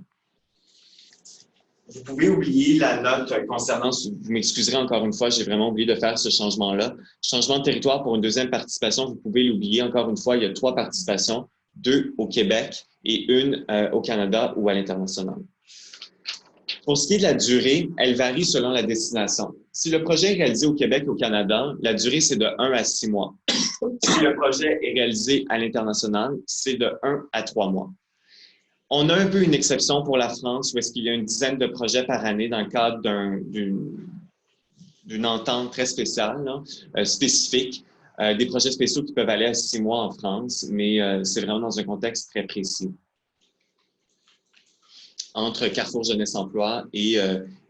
Vous pouvez oublier la note concernant, vous m'excuserez encore une fois, j'ai vraiment oublié de faire ce changement-là. Changement de territoire pour une deuxième participation, vous pouvez l'oublier. Encore une fois, il y a 3 participations, 2 au Québec et 1 au Canada ou à l'international. Pour ce qui est de la durée, elle varie selon la destination. Si le projet est réalisé au Québec et au Canada, la durée, c'est de 1 à 6 mois. Si le projet est réalisé à l'international, c'est de 1 à 3 mois. On a un peu une exception pour la France, où est-ce qu'il y a une dizaine de projets par année dans le cadre d'une entente très spéciale, là, spécifique. Des projets spéciaux qui peuvent aller à 6 mois en France, mais c'est vraiment dans un contexte très précis. Entre Carrefour Jeunesse Emploi et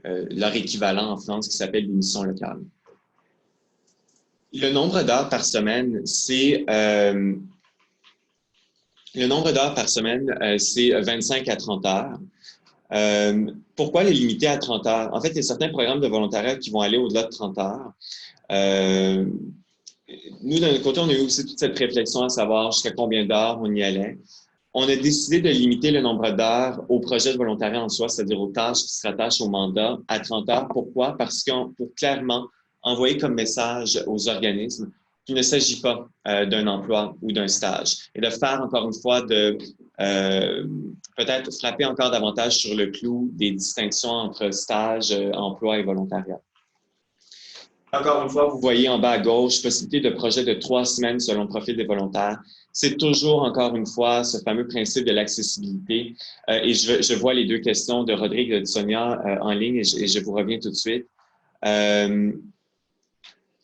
leur équivalent en France qui s'appelle l'Unisson locale. Le nombre d'heures par semaine, c'est 25 à 30 heures. Pourquoi les limiter à 30 heures? En fait, il y a certains programmes de volontariat qui vont aller au-delà de 30 heures. Nous, d'un côté, on a eu aussi toute cette réflexion à savoir jusqu'à combien d'heures on y allait. On a décidé de limiter le nombre d'heures au projet de volontariat en soi, c'est-à-dire aux tâches qui se rattachent au mandat, à 30 heures. Pourquoi? Parce que pour clairement envoyer comme message aux organismes qu'il ne s'agit pas d'un emploi ou d'un stage. Et de faire, encore une fois, peut-être frapper encore davantage sur le clou des distinctions entre stage, emploi et volontariat. Encore une fois, vous voyez en bas à gauche, possibilité de projet de 3 semaines selon le profil des volontaires. C'est toujours, encore une fois, ce fameux principe de l'accessibilité. Et je vois les 2 questions de Rodrigue et de Sonia en ligne et je vous reviens tout de suite.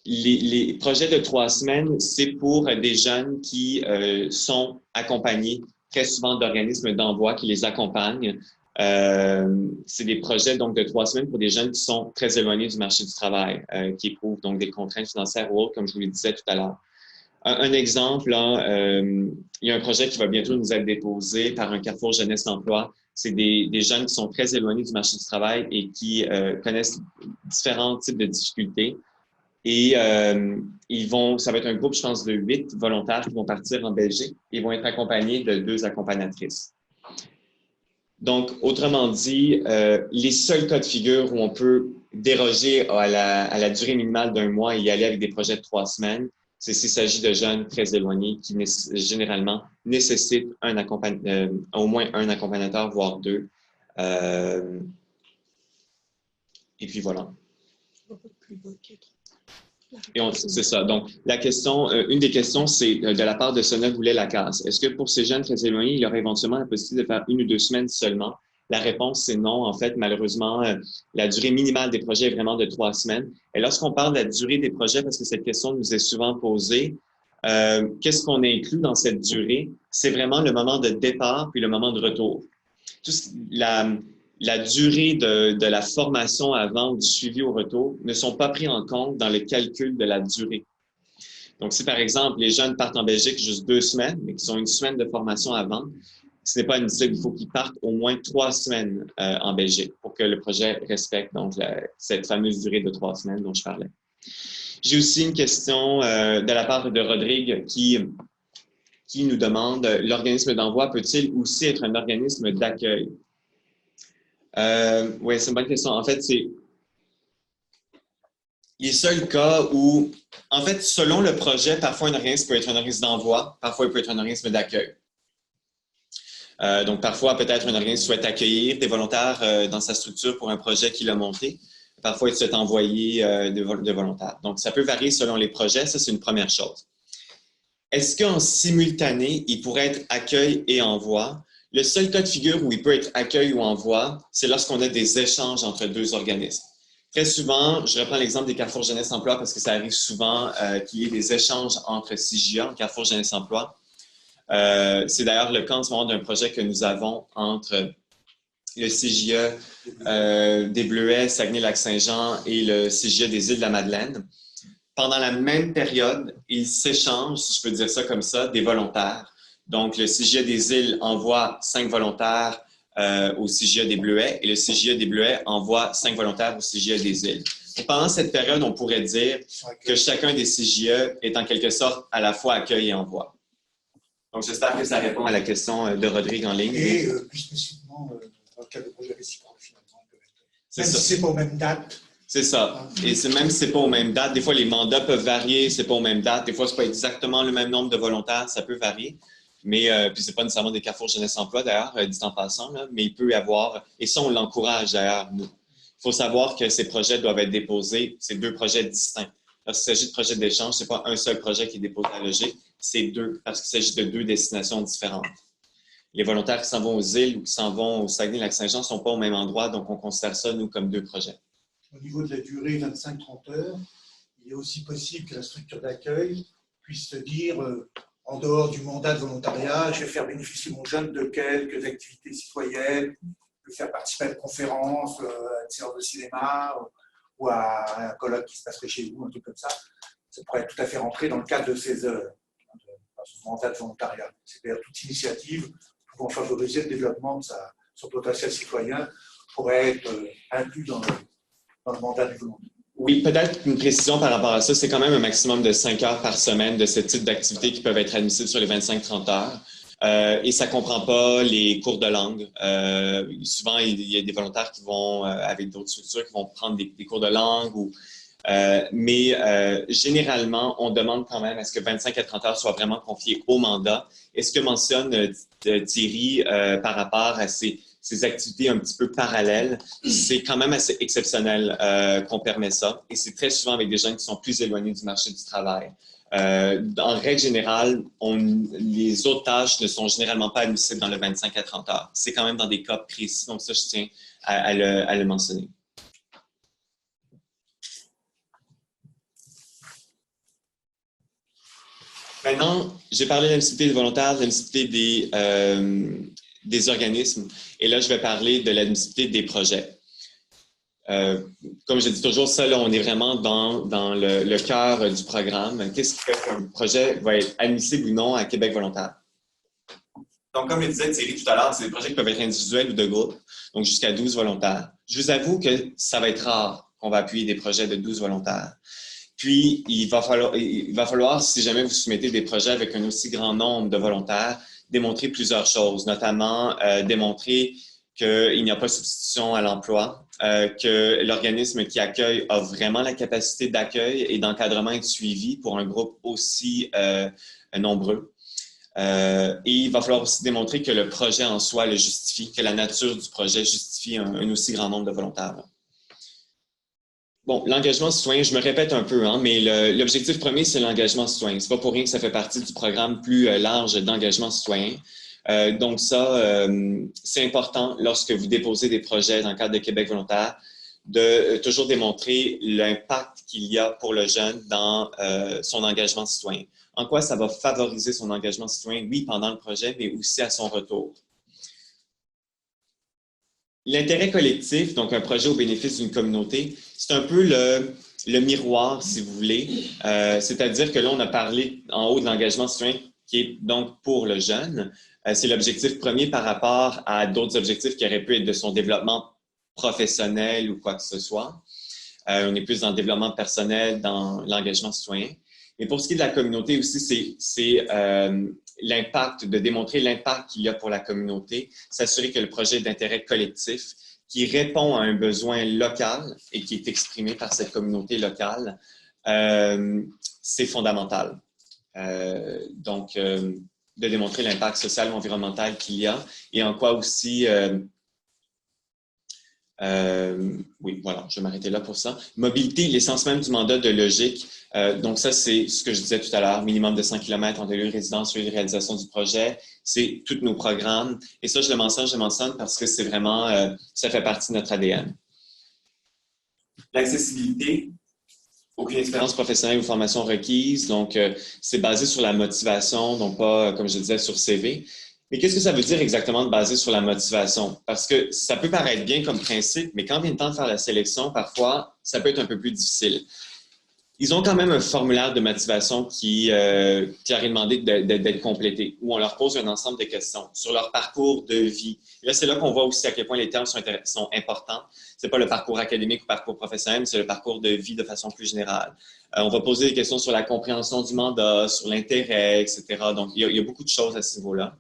Les projets de 3 semaines, c'est pour des jeunes qui sont accompagnés très souvent d'organismes d'envoi qui les accompagnent. C'est des projets donc de 3 semaines pour des jeunes qui sont très éloignés du marché du travail, qui éprouvent donc des contraintes financières ou autres, comme je vous le disais tout à l'heure. Un exemple, là, il y a un projet qui va bientôt nous être déposé par un Carrefour Jeunesse Emploi. C'est des jeunes qui sont très éloignés du marché du travail et qui connaissent différents types de difficultés. Et ça va être un groupe, je pense, de 8 volontaires qui vont partir en Belgique. Ils vont être accompagnés de 2 accompagnatrices. Donc, autrement dit, les seuls cas de figure où on peut déroger à la durée minimale d'1 mois et y aller avec des projets de 3 semaines, c'est s'il s'agit de jeunes très éloignés qui généralement nécessitent au moins un accompagnateur, voire 2. Et puis voilà. Et c'est ça. Donc, la question, une des questions, c'est de la part de Sonia Goulet-Lacasse. Est-ce que pour ces jeunes très éloignés, il y aurait éventuellement la possibilité de faire 1 ou 2 semaines seulement? La réponse, c'est non. En fait, malheureusement, la durée minimale des projets est vraiment de 3 semaines. Et lorsqu'on parle de la durée des projets, parce que cette question nous est souvent posée, qu'est-ce qu'on inclut dans cette durée? C'est vraiment le moment de départ puis le moment de retour. La durée de la formation avant ou du suivi au retour ne sont pas pris en compte dans le calcul de la durée. Donc, si par exemple, les jeunes partent en Belgique juste 2 semaines, mais qu'ils ont 1 semaine de formation avant, ce n'est pas inutile, il faut qu'ils partent au moins 3 semaines en Belgique pour que le projet respecte donc cette fameuse durée de 3 semaines dont je parlais. J'ai aussi une question de la part de Rodrigue qui nous demande « L'organisme d'envoi peut-il aussi être un organisme d'accueil? » Oui, c'est une bonne question. En fait, c'est les seuls cas où, en fait, selon le projet, parfois un organisme peut être un organisme d'envoi, parfois il peut être un organisme d'accueil. Donc, parfois, peut-être un organisme souhaite accueillir des volontaires dans sa structure pour un projet qu'il a monté. Parfois, il souhaite envoyer des volontaires. Donc, ça peut varier selon les projets. Ça, c'est une première chose. Est-ce qu'en simultané, il pourrait être accueil et envoi? Le seul cas de figure où il peut être accueil ou envoi, c'est lorsqu'on a des échanges entre 2 organismes. Très souvent, je reprends l'exemple des Carrefour Jeunesse Emploi parce que ça arrive souvent qu'il y ait des échanges entre CJA, Carrefour Jeunesse Emploi. C'est d'ailleurs le cas en ce moment d'un projet que nous avons entre le CJA des Bleuets, Saguenay-Lac-Saint-Jean et le CJA des Îles-de-la-Madeleine. Pendant la même période, ils s'échangent, si je peux dire ça comme ça, des volontaires. Donc, le CJA des Îles envoie 5 volontaires au CJA des Bleuets et le CJA des Bleuets envoie 5 volontaires au CJA des Îles. Et pendant cette période, on pourrait dire que chacun des CJA est en quelque sorte à la fois accueil et envoi. Donc, j'espère que ça répond à la question de Rodrigue en ligne. Et plus spécifiquement, dans le cas de projets réciproques, finalement. Même si ce n'est pas aux mêmes dates. C'est ça. Et même si ce n'est pas aux mêmes dates, des fois, les mandats peuvent varier, ce n'est pas aux mêmes dates. Des fois, ce n'est pas exactement le même nombre de volontaires, ça peut varier. Mais, puis ce n'est pas nécessairement des Carrefour Jeunesse Emploi, d'ailleurs, dit en passant, là, mais il peut y avoir, et ça, on l'encourage d'ailleurs, nous. Il faut savoir que ces projets doivent être déposés, c'est 2 projets distincts. Lorsqu'il s'agit de projets d'échange, ce n'est pas un seul projet qui est déposé à la logique, c'est 2, parce qu'il s'agit de 2 destinations différentes. Les volontaires qui s'en vont aux îles ou qui s'en vont au Saguenay-Lac-Saint-Jean ne sont pas au même endroit, donc on considère ça, nous, comme 2 projets. Au niveau de la durée, 25-30 heures, il est aussi possible que la structure d'accueil puisse se dire, en dehors du mandat de volontariat, je vais faire bénéficier mon jeune de quelques activités citoyennes, je vais faire participer à une conférence, à une séance de cinéma, ou à un colloque qui se passerait chez vous, un truc comme ça. Ça pourrait tout à fait rentrer dans le cadre de ces heures, dans son mandat de volontariat. C'est-à-dire toute initiative pouvant favoriser le développement de son potentiel citoyen pourrait être inclus dans le mandat du volontaire. Oui, peut-être une précision par rapport à ça. C'est quand même un maximum de 5 heures par semaine de ce type d'activités qui peuvent être admissibles sur les 25-30 heures. Et ça ne comprend pas les cours de langue. Souvent, il y a des volontaires qui vont, avec d'autres structures, qui vont prendre des cours de langue. Mais généralement, on demande quand même à ce que 25 à 30 heures soient vraiment confiées au mandat. Et ce que mentionne Thierry par rapport à ces activités un petit peu parallèles, c'est quand même assez exceptionnel qu'on permet ça. Et c'est très souvent avec des jeunes qui sont plus éloignés du marché du travail. En règle générale, les autres tâches ne sont généralement pas admissibles dans le 25 à 30 heures. C'est quand même dans des cas précis, donc ça, je tiens à le mentionner. Maintenant, j'ai parlé de l'admissibilité des volontaires, de l'admissibilité des organismes, et là, je vais parler de l'admissibilité des projets. Comme je dis toujours, ça, là, on est vraiment dans le cœur du programme. Qu'est-ce qui fait qu'un projet va être admissible ou non à Québec volontaire? Donc, comme je disais Thierry tout à l'heure, c'est des projets qui peuvent être individuels ou de groupe, donc jusqu'à 12 volontaires. Je vous avoue que ça va être rare qu'on va appuyer des projets de 12 volontaires. Puis, il va falloir, si jamais vous soumettez des projets avec un aussi grand nombre de volontaires, démontrer plusieurs choses, notamment démontrer qu'il n'y a pas de substitution à l'emploi, que l'organisme qui accueille a vraiment la capacité d'accueil et d'encadrement et de suivi pour un groupe aussi nombreux. Et il va falloir aussi démontrer que le projet en soi le justifie, que la nature du projet justifie un aussi grand nombre de volontaires. Bon, l'engagement citoyen, je me répète un peu, hein, mais l'objectif premier, c'est l'engagement citoyen. Ce n'est pas pour rien que ça fait partie du programme plus large d'engagement citoyen. Donc ça, c'est important lorsque vous déposez des projets dans le cadre de Québec volontaire, de toujours démontrer l'impact qu'il y a pour le jeune dans son engagement citoyen. En quoi ça va favoriser son engagement citoyen, oui, pendant le projet, mais aussi à son retour. L'intérêt collectif, donc un projet au bénéfice d'une communauté, c'est un peu le miroir, si vous voulez. C'est-à-dire que là, on a parlé en haut de l'engagement citoyen qui est donc pour le jeune. C'est l'objectif premier par rapport à d'autres objectifs qui auraient pu être de son développement professionnel ou quoi que ce soit. On est plus dans le développement personnel, dans l'engagement citoyen. Et pour ce qui est de la communauté aussi, c'est l'impact, de démontrer l'impact qu'il y a pour la communauté, s'assurer que le projet est d'intérêt collectif, qui répond à un besoin local et qui est exprimé par cette communauté locale, c'est fondamental. Donc, de démontrer l'impact social ou environnemental qu'il y a et en quoi aussi... oui, voilà, je vais m'arrêter là pour ça. Mobilité, l'essence même du mandat de logique. Donc ça, c'est ce que je disais tout à l'heure, minimum de 100 km entre lieu de résidence et lieu de réalisation du projet. C'est tous nos programmes. Et ça, je le mentionne parce que c'est vraiment, ça fait partie de notre ADN. L'accessibilité, aucune expérience professionnelle ou formation requise. Donc, c'est basé sur la motivation, donc pas, comme je disais, sur CV. Mais qu'est-ce que ça veut dire exactement de baser sur la motivation? Parce que ça peut paraître bien comme principe, mais quand vient le temps de faire la sélection, parfois, ça peut être un peu plus difficile. Ils ont quand même un formulaire de motivation qui leur est demandé d'être complété, où on leur pose un ensemble de questions sur leur parcours de vie. Et là, c'est là qu'on voit aussi à quel point les termes sont importants. Ce n'est pas le parcours académique ou parcours professionnel, mais c'est le parcours de vie de façon plus générale. On va poser des questions sur la compréhension du mandat, sur l'intérêt, etc. Donc, il y a beaucoup de choses à ce niveau-là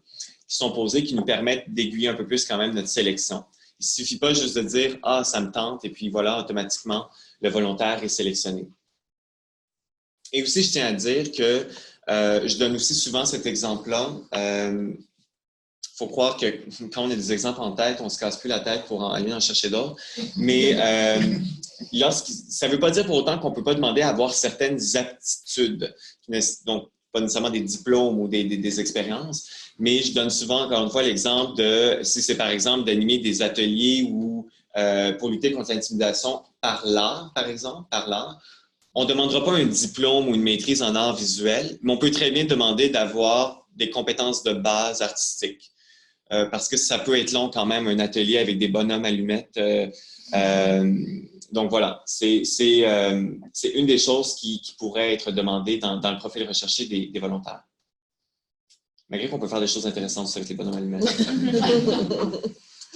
qui sont posées, qui nous permettent d'aiguiller un peu plus quand même notre sélection. Il ne suffit pas juste de dire « Ah, ça me tente » et puis voilà, automatiquement, le volontaire est sélectionné. Et aussi, je tiens à dire que je donne aussi souvent cet exemple-là. Il faut croire que quand on a des exemples en tête, on ne se casse plus la tête pour aller en chercher d'autres. Mais ça ne veut pas dire pour autant qu'on ne peut pas demander à avoir certaines aptitudes. Donc, pas nécessairement des diplômes ou des expériences, mais je donne souvent, encore une fois, l'exemple de, si c'est par exemple d'animer des ateliers ou pour lutter contre l'intimidation par l'art, par exemple, par l'art, on ne demandera pas un diplôme ou une maîtrise en art visuel, mais on peut très bien demander d'avoir des compétences de base artistiques. Parce que ça peut être long quand même, un atelier avec des bonhommes allumettes. Donc voilà, c'est une des choses qui pourrait être demandée dans le profil recherché des volontaires. Malgré qu'on peut faire des choses intéressantes avec les bonhommes allumettes.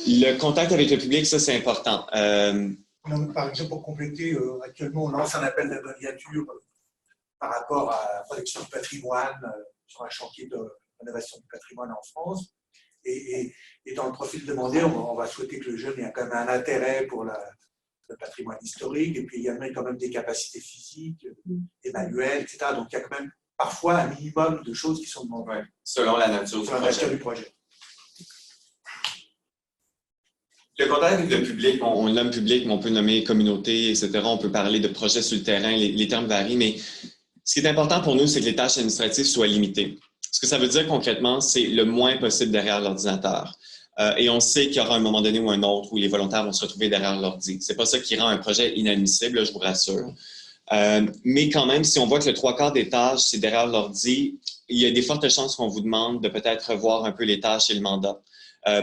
Le contact avec le public, ça c'est important. Par exemple, pour compléter, actuellement, on lance un appel de candidature par rapport à la protection du patrimoine sur un chantier de rénovation du patrimoine en France. Et dans le profil demandé, on va souhaiter que le jeune ait quand même un intérêt pour le patrimoine historique et puis également quand même des capacités physiques, et manuelles, etc. Donc, il y a quand même parfois un minimum de choses qui sont demandées. Ouais, selon la nature du projet. Le contact avec le public, on nomme public, mais on peut nommer communauté, etc. On peut parler de projets sur le terrain, les termes varient, mais ce qui est important pour nous, c'est que les tâches administratives soient limitées. Ce que ça veut dire concrètement, c'est le moins possible derrière l'ordinateur. Et on sait qu'il y aura un moment donné ou un autre où les volontaires vont se retrouver derrière l'ordi. C'est pas ça qui rend un projet inadmissible, là, je vous rassure. Mais quand même, si on voit que le 3/4 des tâches, c'est derrière l'ordi, il y a des fortes chances qu'on vous demande de peut-être revoir un peu les tâches et le mandat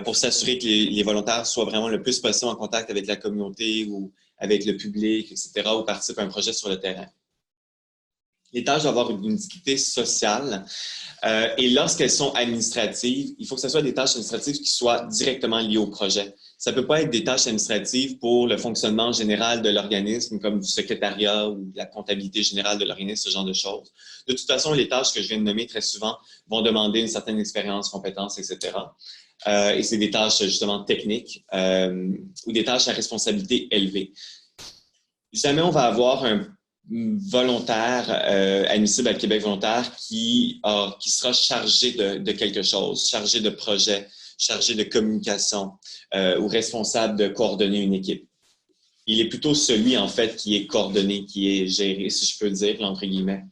pour s'assurer que les volontaires soient vraiment le plus possible en contact avec la communauté ou avec le public, etc., ou participent à un projet sur le terrain. Les tâches doivent avoir une utilité sociale et lorsqu'elles sont administratives, il faut que ce soit des tâches administratives qui soient directement liées au projet. Ça ne peut pas être des tâches administratives pour le fonctionnement général de l'organisme, comme du secrétariat ou de la comptabilité générale de l'organisme, ce genre de choses. De toute façon, les tâches que je viens de nommer très souvent vont demander une certaine expérience, compétence, etc. Et c'est des tâches justement techniques ou des tâches à responsabilité élevée. Jamais on va avoir un volontaire admissible à Québec volontaire qui sera chargé de quelque chose, chargé de projet, chargé de communication ou responsable de coordonner une équipe. Il est plutôt celui, en fait, qui est coordonné, qui est géré, si je peux dire, entre guillemets.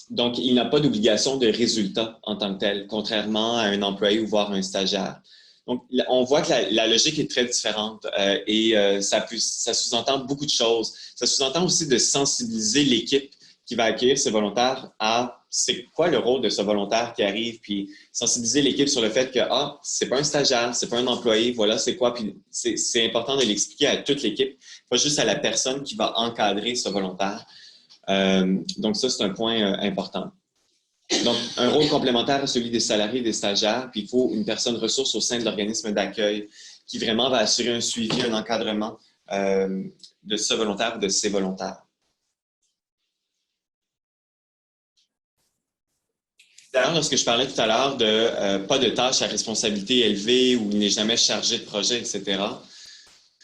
Donc, il n'a pas d'obligation de résultat en tant que tel, contrairement à un employé ou voire un stagiaire. Donc, on voit que la logique est très différente et ça sous-entend beaucoup de choses. Ça sous-entend aussi de sensibiliser l'équipe qui va accueillir ces volontaires à c'est quoi le rôle de ce volontaire qui arrive, puis sensibiliser l'équipe sur le fait que c'est pas un stagiaire, c'est pas un employé, voilà c'est quoi, puis c'est important de l'expliquer à toute l'équipe, pas juste à la personne qui va encadrer ce volontaire. Donc ça, c'est un point important. Donc, un rôle complémentaire à celui des salariés et des stagiaires, puis il faut une personne ressource au sein de l'organisme d'accueil qui vraiment va assurer un suivi, un encadrement de ce volontaire ou de ces volontaires. D'ailleurs, lorsque je parlais tout à l'heure de pas de tâches à responsabilité élevée ou il n'est jamais chargé de projet, etc.,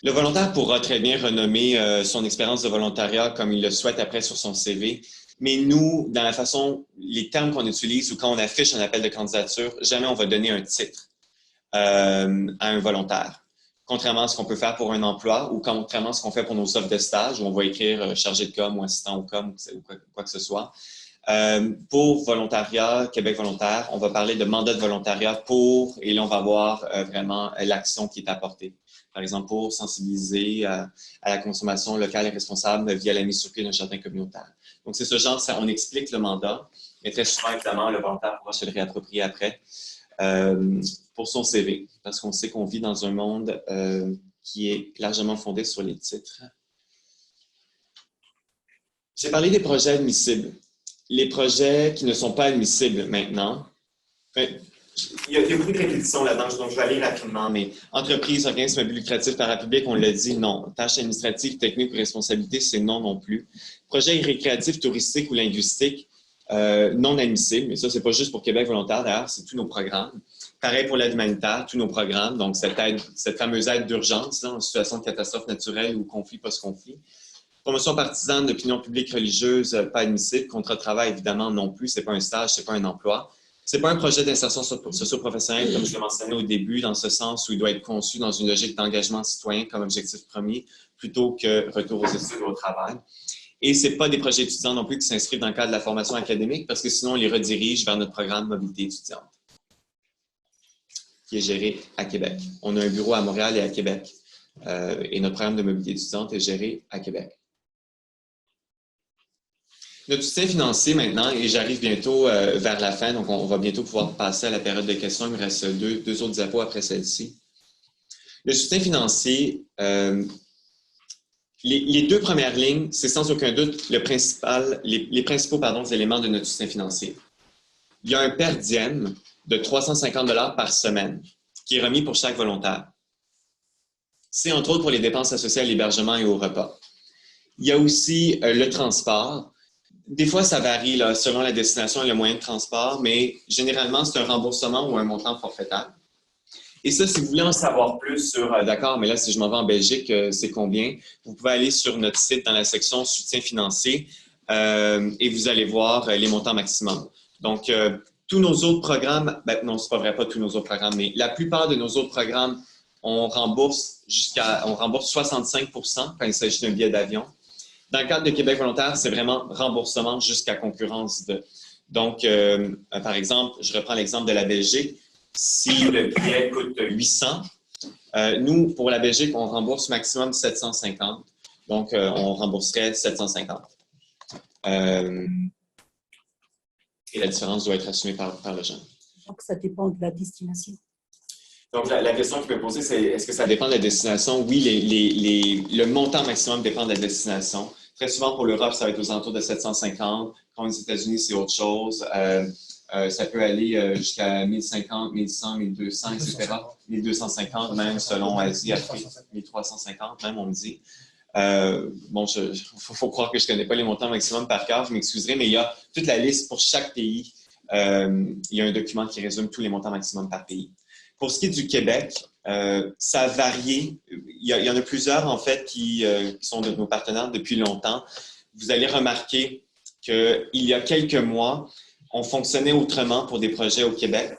le volontaire pourra très bien renommer son expérience de volontariat comme il le souhaite après sur son CV. Mais nous, dans la façon, les termes qu'on utilise ou quand on affiche un appel de candidature, jamais on va donner un titre à un volontaire. Contrairement à ce qu'on peut faire pour un emploi ou contrairement à ce qu'on fait pour nos offres de stage où on va écrire chargé de com ou assistant au com ou quoi que ce soit. Pour volontariat, Québec volontaire, on va parler de mandat de volontariat pour, et là on va voir vraiment l'action qui est apportée. Par exemple, pour sensibiliser à la consommation locale et responsable via la mise sur pied d'un jardin communautaire. Donc, c'est ce genre, on explique le mandat, mais très souvent, évidemment, le volontaire pourra se le réapproprier après pour son CV, parce qu'on sait qu'on vit dans un monde qui est largement fondé sur les titres. J'ai parlé des projets admissibles. Les projets qui ne sont pas admissibles maintenant, il y a beaucoup de répétitions là-dedans, donc je vais aller rapidement, mais entreprise, organisme à but lucratif, parapublic, on l'a dit, non. Tâches administratives, techniques ou responsabilités, c'est non plus. Projets récréatifs, touristiques ou linguistiques, non admissibles, mais ça, c'est pas juste pour Québec volontaire, d'ailleurs, c'est tous nos programmes. Pareil pour l'aide humanitaire, tous nos programmes, donc cette fameuse aide d'urgence en situation de catastrophe naturelle ou conflit post-conflit. Promotion partisane d'opinion publique religieuse, pas admissible. Contrat de travail, évidemment, non plus. C'est pas un stage, c'est pas un emploi. C'est pas un projet d'insertion socio-professionnelle, comme je l'ai mentionné au début, dans ce sens où il doit être conçu dans une logique d'engagement citoyen comme objectif premier, plutôt que retour aux études ou au travail. Et c'est pas des projets étudiants non plus qui s'inscrivent dans le cadre de la formation académique, parce que sinon, on les redirige vers notre programme mobilité étudiante, qui est géré à Québec. On a un bureau à Montréal et à Québec. Et notre programme de mobilité étudiante est géré à Québec. Notre soutien financier maintenant, et j'arrive bientôt vers la fin, donc on va bientôt pouvoir passer à la période de questions. Il me reste deux autres diapos après celle-ci. Le soutien financier, les deux premières lignes, c'est sans aucun doute les principaux éléments de notre soutien financier. Il y a un per diem de 350 $ par semaine qui est remis pour chaque volontaire. C'est entre autres pour les dépenses associées à l'hébergement et au repas. Il y a aussi le transport. Des fois, ça varie là, selon la destination et le moyen de transport, mais généralement, c'est un remboursement ou un montant forfaitaire. Et ça, si vous voulez en savoir plus sur, d'accord, mais là, si je m'en vais en Belgique, c'est combien? Vous pouvez aller sur notre site dans la section soutien financier et vous allez voir les montants maximum. Donc, tous nos autres programmes, non, c'est pas vrai, pas tous nos autres programmes, mais la plupart de nos autres programmes, on rembourse 65 % quand il s'agit d'un billet d'avion. Dans le cadre de Québec volontaire, c'est vraiment remboursement jusqu'à concurrence de. Donc, par exemple, je reprends l'exemple de la Belgique. Si le billet coûte 800, nous, pour la Belgique, on rembourse maximum 750. Donc, on rembourserait 750. et la différence doit être assumée par le jeune. Donc, ça dépend de la destination. Donc, la question qui peut poser, c'est est-ce que ça dépend de la destination? Oui, le montant maximum dépend de la destination. Très souvent, pour l'Europe, ça va être aux alentours de 750. Quand aux États-Unis, c'est autre chose. Ça peut aller jusqu'à 1050, 1100, 1200, etc. 1250 même selon Asie, Afrique, 1350 même, on me dit. Bon, faut croire que je ne connais pas les montants maximum par cœur, je m'excuserai, mais il y a toute la liste pour chaque pays. Il y a un document qui résume tous les montants maximum par pays. Pour ce qui est du Québec, ça a varié. Il y en a plusieurs, en fait, qui sont de nos partenaires depuis longtemps. Vous allez remarquer qu'il y a quelques mois, on fonctionnait autrement pour des projets au Québec.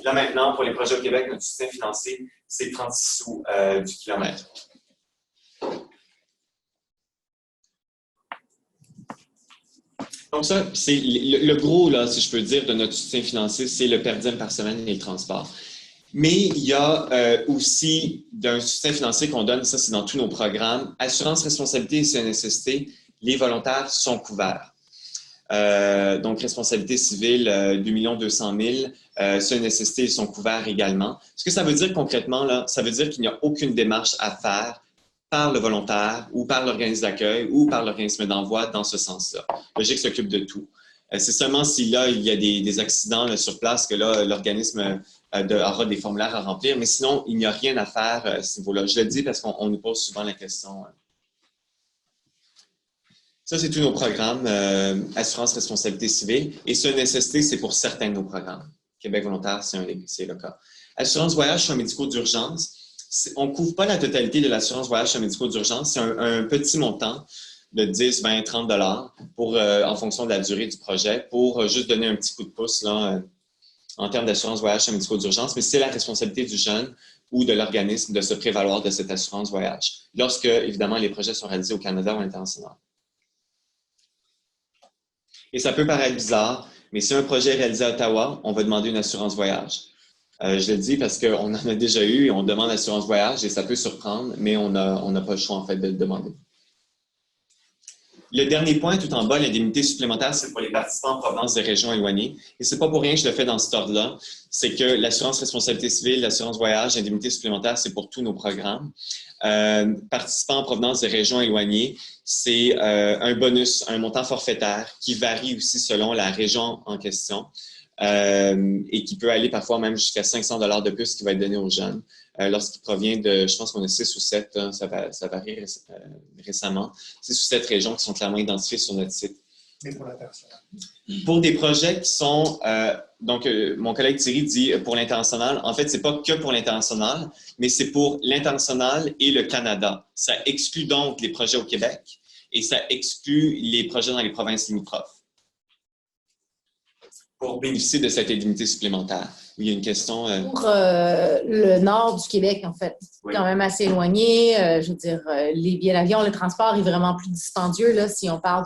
Là, maintenant, pour les projets au Québec, notre soutien financier, c'est 36 sous du kilomètre. Donc ça, c'est le gros, là, si je peux dire, de notre soutien financier, c'est le per diem par semaine et le transport. Mais il y a aussi d'un soutien financier qu'on donne, ça c'est dans tous nos programmes, assurance responsabilité et CNSST, les volontaires sont couverts. Donc, responsabilité civile, 2 200 000 CNSST, ils sont couverts également. Ce que ça veut dire concrètement, là, ça veut dire qu'il n'y a aucune démarche à faire par le volontaire ou par l'organisme d'accueil ou par l'organisme d'envoi dans ce sens-là. Le GIC s'occupe de tout. C'est seulement si là, il y a des accidents là, sur place que là, l'organisme aura des formulaires à remplir, mais sinon, il n'y a rien à faire à ce niveau-là. Je le dis parce qu'on nous pose souvent la question. Ça, c'est tous nos programmes, assurance responsabilité civile. Et ce NSST, c'est pour certains de nos programmes. Québec volontaire, c'est le cas. Assurance voyage soins médicaux d'urgence. On ne couvre pas la totalité de l'assurance voyage soins médicaux d'urgence. C'est un petit montant de 10, 20, 30 $ en fonction de la durée du projet pour juste donner un petit coup de pouce là, en termes d'assurance voyage soins médicaux d'urgence. Mais c'est la responsabilité du jeune ou de l'organisme de se prévaloir de cette assurance voyage lorsque, évidemment, les projets sont réalisés au Canada ou à l'international. Et ça peut paraître bizarre, mais si un projet est réalisé à Ottawa, on va demander une assurance voyage. Je le dis parce qu'on en a déjà eu et on demande l'assurance voyage et ça peut surprendre, mais on n'a pas le choix en fait de le demander. Le dernier point, tout en bas, l'indemnité supplémentaire, c'est pour les participants en provenance des régions éloignées. Et ce n'est pas pour rien que je le fais dans cet ordre-là. C'est que l'assurance responsabilité civile, l'assurance voyage, l'indemnité supplémentaire, c'est pour tous nos programmes. Participants en provenance des régions éloignées, c'est un bonus, un montant forfaitaire qui varie aussi selon la région en question et qui peut aller parfois même jusqu'à 500 $ de plus qui va être donné aux jeunes. Lorsqu'il provient de, je pense qu'on a 6 ou 7, hein, ça varie récemment, 6 ou 7 régions qui sont clairement identifiées sur notre site. Mais pour l'international. Pour des projets qui sont, donc mon collègue Thierry dit pour l'international, en fait, ce n'est pas que pour l'international, mais c'est pour l'international et le Canada. Ça exclut donc les projets au Québec et ça exclut les projets dans les provinces limitrophes pour bénéficier de cette indemnité supplémentaire. Il y a une question. Pour le nord du Québec, en fait, oui. Quand même assez éloigné. Je veux dire, les billets d'avion, le transport est vraiment plus dispendieux là, si on parle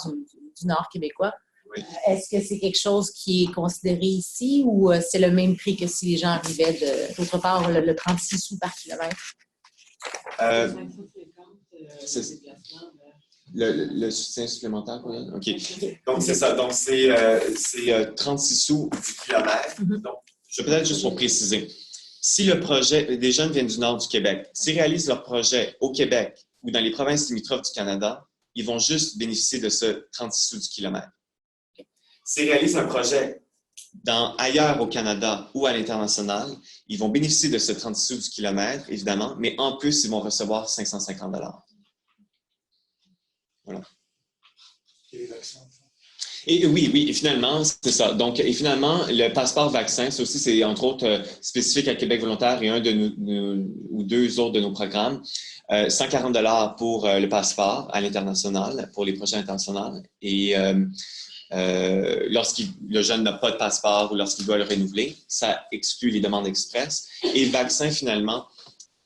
du nord québécois. Oui. Est-ce que c'est quelque chose qui est considéré ici ou c'est le même prix que si les gens arrivaient d'autre part, le 36 sous par kilomètre? Le soutien supplémentaire, quoi? OK. Donc, c'est ça. Donc, c'est 36 sous du kilomètre. Donc, je vais peut-être juste pour préciser. Si le projet, des jeunes viennent du nord du Québec, s'ils réalisent leur projet au Québec ou dans les provinces limitrophes du Canada, ils vont juste bénéficier de ce 36 sous du kilomètre. S'ils réalisent un projet ailleurs au Canada ou à l'international, ils vont bénéficier de ce 36 sous du kilomètre, évidemment, mais en plus, ils vont recevoir 550 $. Voilà. Et oui, et finalement, c'est ça. Donc, et finalement, le passeport vaccin, ça aussi, c'est entre autres spécifique à Québec volontaire et un de ou deux autres de nos programmes. 140 $ pour le passeport à l'international, pour les projets internationaux. Et lorsque le jeune n'a pas de passeport ou lorsqu'il doit le renouveler, ça exclut les demandes express. Et vaccin, finalement,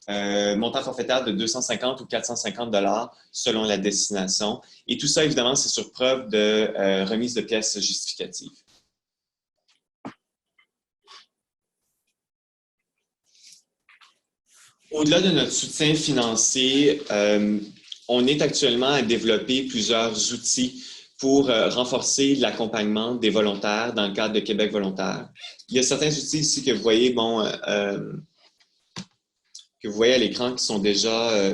montant forfaitaire de 250 ou 450 $ selon la destination. Et tout ça, évidemment, c'est sur preuve de remise de pièces justificatives. Au-delà de notre soutien financier, on est actuellement à développer plusieurs outils pour renforcer l'accompagnement des volontaires dans le cadre de Québec volontaire. Il y a certains outils ici que vous voyez, que vous voyez à l'écran qui sont déjà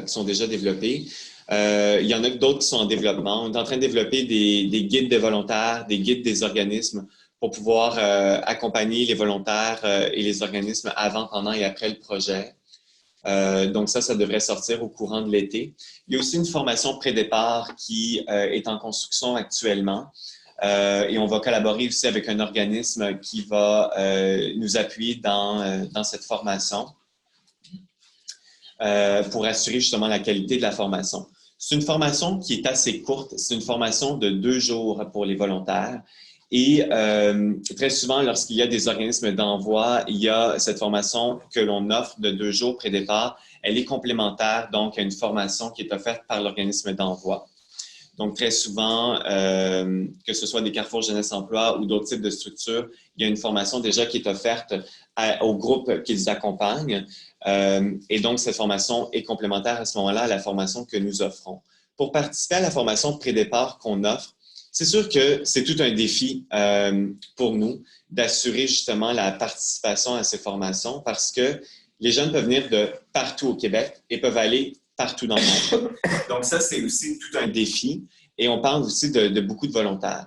développés. Il y en a d'autres qui sont en développement. On est en train de développer des guides des volontaires, des guides des organismes pour pouvoir accompagner les volontaires et les organismes avant, pendant et après le projet. Donc ça devrait sortir au courant de l'été. Il y a aussi une formation pré-départ qui est en construction actuellement et on va collaborer aussi avec un organisme qui va nous appuyer dans cette formation pour assurer justement la qualité de la formation. C'est une formation qui est assez courte, c'est une formation de 2 jours pour les volontaires. Et très souvent, lorsqu'il y a des organismes d'envoi, il y a cette formation que l'on offre de 2 jours pré-départ. Elle est complémentaire donc à une formation qui est offerte par l'organisme d'envoi. Donc, très souvent, que ce soit des Carrefour Jeunesse Emploi ou d'autres types de structures, il y a une formation déjà qui est offerte au groupe qu'ils accompagnent. Et donc, cette formation est complémentaire à ce moment-là à la formation que nous offrons. Pour participer à la formation pré-départ qu'on offre, c'est sûr que c'est tout un défi pour nous d'assurer justement la participation à ces formations parce que les jeunes peuvent venir de partout au Québec et peuvent aller partout dans le monde. Donc ça, c'est aussi tout un défi et on parle aussi de beaucoup de volontaires.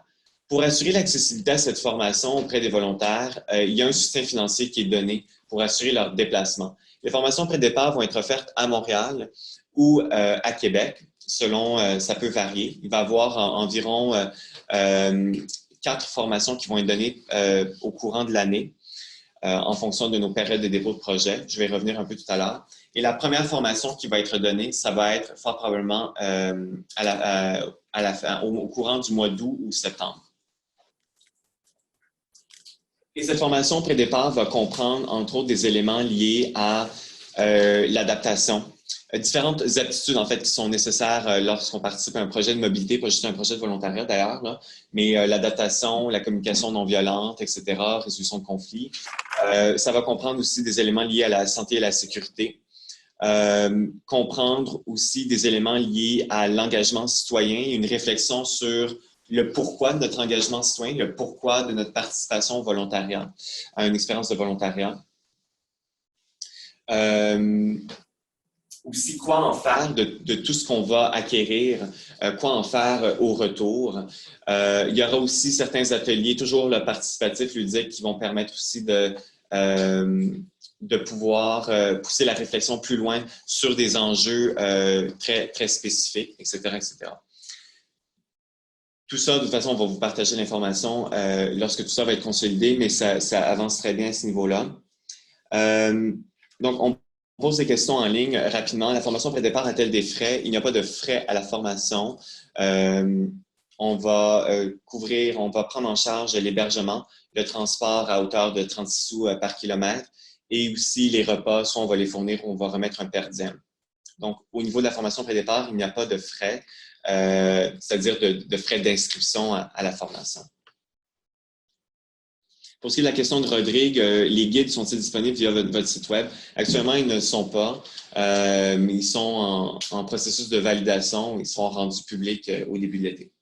Pour assurer l'accessibilité à cette formation auprès des volontaires, il y a un soutien financier qui est donné pour assurer leur déplacement. Les formations pré-départ vont être offertes à Montréal ou à Québec. Selon, ça peut varier. Il va y avoir environ 4 formations qui vont être données au courant de l'année en fonction de nos périodes de dépôt de projet. Je vais revenir un peu tout à l'heure. Et la première formation qui va être donnée, ça va être fort probablement au courant du mois d'août ou septembre. Et cette formation pré-départ va comprendre, entre autres, des éléments liés à l'adaptation. Différentes aptitudes, en fait, qui sont nécessaires lorsqu'on participe à un projet de mobilité, pas juste un projet de volontariat d'ailleurs, mais l'adaptation, la communication non violente, etc., résolution de conflits. Ça va comprendre aussi des éléments liés à la santé et la sécurité. Comprendre aussi des éléments liés à l'engagement citoyen et une réflexion sur le pourquoi de notre engagement citoyen, le pourquoi de notre participation au volontariat, à une expérience de volontariat. Aussi, quoi en faire de tout ce qu'on va acquérir, quoi en faire au retour. Il y aura aussi certains ateliers, toujours le participatif ludique, qui vont permettre aussi de pouvoir pousser la réflexion plus loin sur des enjeux très, très spécifiques, etc., etc. Tout ça, de toute façon, on va vous partager l'information lorsque tout ça va être consolidé, mais ça avance très bien à ce niveau-là. Donc, on pose des questions en ligne rapidement. La formation pré-départ a-t-elle des frais? Il n'y a pas de frais à la formation. On va prendre en charge l'hébergement, le transport à hauteur de 36 sous par kilomètre et aussi les repas, soit on va les fournir ou on va remettre un per diem. Donc, au niveau de la formation pré-départ, il n'y a pas de frais, c'est-à-dire de frais d'inscription à la formation. Pour ce qui est de la question de Rodrigue, les guides sont-ils disponibles via votre site web? Actuellement, ils ne le sont pas. Ils sont en processus de validation. Ils seront rendus publics au début de l'été.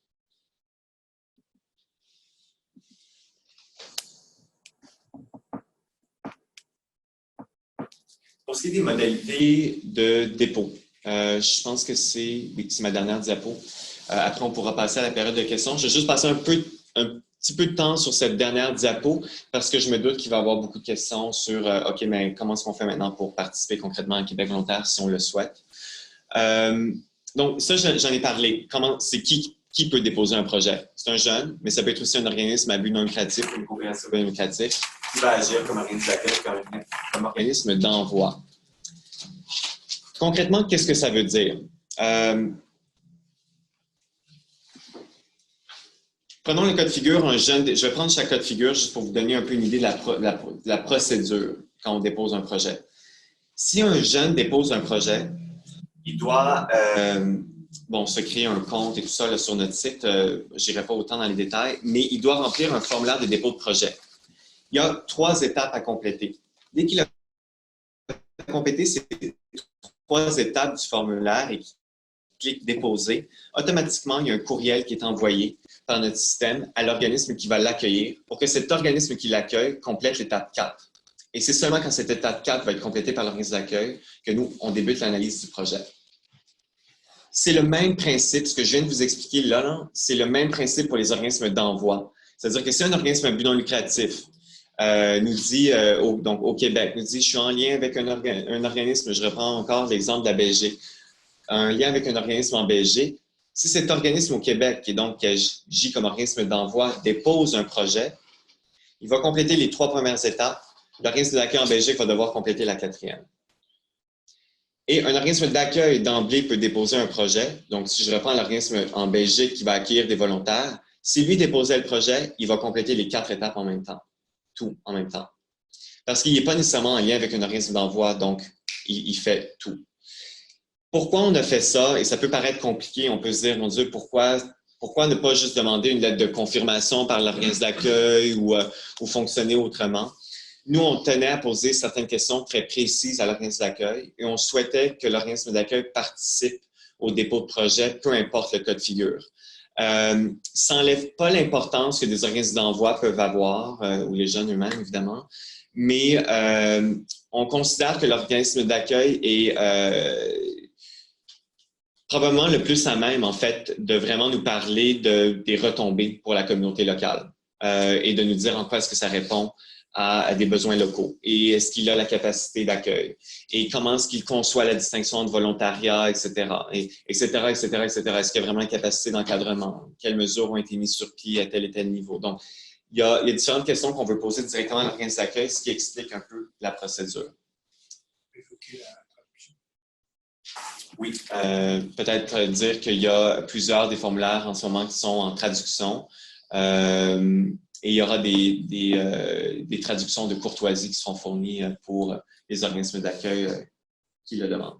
Pour ce qui est des modalités de dépôt, je pense que c'est ma dernière diapo. Après, on pourra passer à la période de questions. Je vais juste passer un petit peu de temps sur cette dernière diapo parce que je me doute qu'il va y avoir beaucoup de questions sur OK, mais comment est-ce qu'on fait maintenant pour participer concrètement à Québec volontaire si on le souhaite. Donc, ça, j'en ai parlé. C'est qui peut déposer un projet? C'est un jeune, mais ça peut être aussi un organisme à but non lucratif ou une coopérative non lucratif qui va agir comme organisateur, comme organisme d'envoi. Concrètement, qu'est-ce que ça veut dire? Prenons le cas de figure, un jeune, je vais prendre chaque cas de figure juste pour vous donner un peu une idée de la procédure quand on dépose un projet. Si un jeune dépose un projet, il doit se créer un compte et tout ça là, sur notre site. Je n'irai pas autant dans les détails, mais il doit remplir un formulaire de dépôt de projet. Il y a 3 étapes à compléter. Dès qu'il a complété ces 3 étapes du formulaire et clique « Déposer », automatiquement, il y a un courriel qui est envoyé par notre système à l'organisme qui va l'accueillir pour que cet organisme qui l'accueille complète l'étape 4. Et c'est seulement quand cette étape 4 va être complétée par l'organisme d'accueil que nous, on débute l'analyse du projet. C'est le même principe, ce que je viens de vous expliquer là, c'est le même principe pour les organismes d'envoi. C'est-à-dire que si un organisme à but non lucratif nous dit, donc au Québec, nous dit « Je suis en lien avec un organisme », je reprends encore l'exemple de la Belgique, un lien avec un organisme en Belgique. Si cet organisme au Québec, qui est donc qui agit comme organisme d'envoi, dépose un projet, il va compléter les 3 premières étapes. L'organisme d'accueil en Belgique va devoir compléter la 4e. Et un organisme d'accueil d'emblée peut déposer un projet. Donc, si je reprends l'organisme en Belgique qui va accueillir des volontaires, si lui déposait le projet, il va compléter les 4 étapes en même temps. Tout en même temps. Parce qu'il n'est pas nécessairement en lien avec un organisme d'envoi, donc il fait tout. Pourquoi on a fait ça? Et ça peut paraître compliqué, on peut se dire, mon Dieu, pourquoi ne pas juste demander une lettre de confirmation par l'organisme d'accueil ou fonctionner autrement? Nous, on tenait à poser certaines questions très précises à l'organisme d'accueil et on souhaitait que l'organisme d'accueil participe au dépôt de projet, peu importe le cas de figure. Ça n'enlève pas l'importance que des organismes d'envoi peuvent avoir, ou les jeunes eux-mêmes, évidemment, mais on considère que l'organisme d'accueil est probablement le plus à même, en fait, de vraiment nous parler des retombées pour la communauté locale et de nous dire en quoi est-ce que ça répond à des besoins locaux et est-ce qu'il a la capacité d'accueil et comment est-ce qu'il conçoit la distinction entre volontariat, etc., etc. Est-ce qu'il y a vraiment une capacité d'encadrement? Quelles mesures ont été mises sur pied à tel et tel niveau? Donc, il y a différentes questions qu'on veut poser directement à l'organisme d'accueil, ce qui explique un peu la procédure. Oui, peut-être dire qu'il y a plusieurs des formulaires en ce moment qui sont en traduction. Et il y aura des traductions de courtoisie qui seront fournies pour les organismes d'accueil qui le demandent.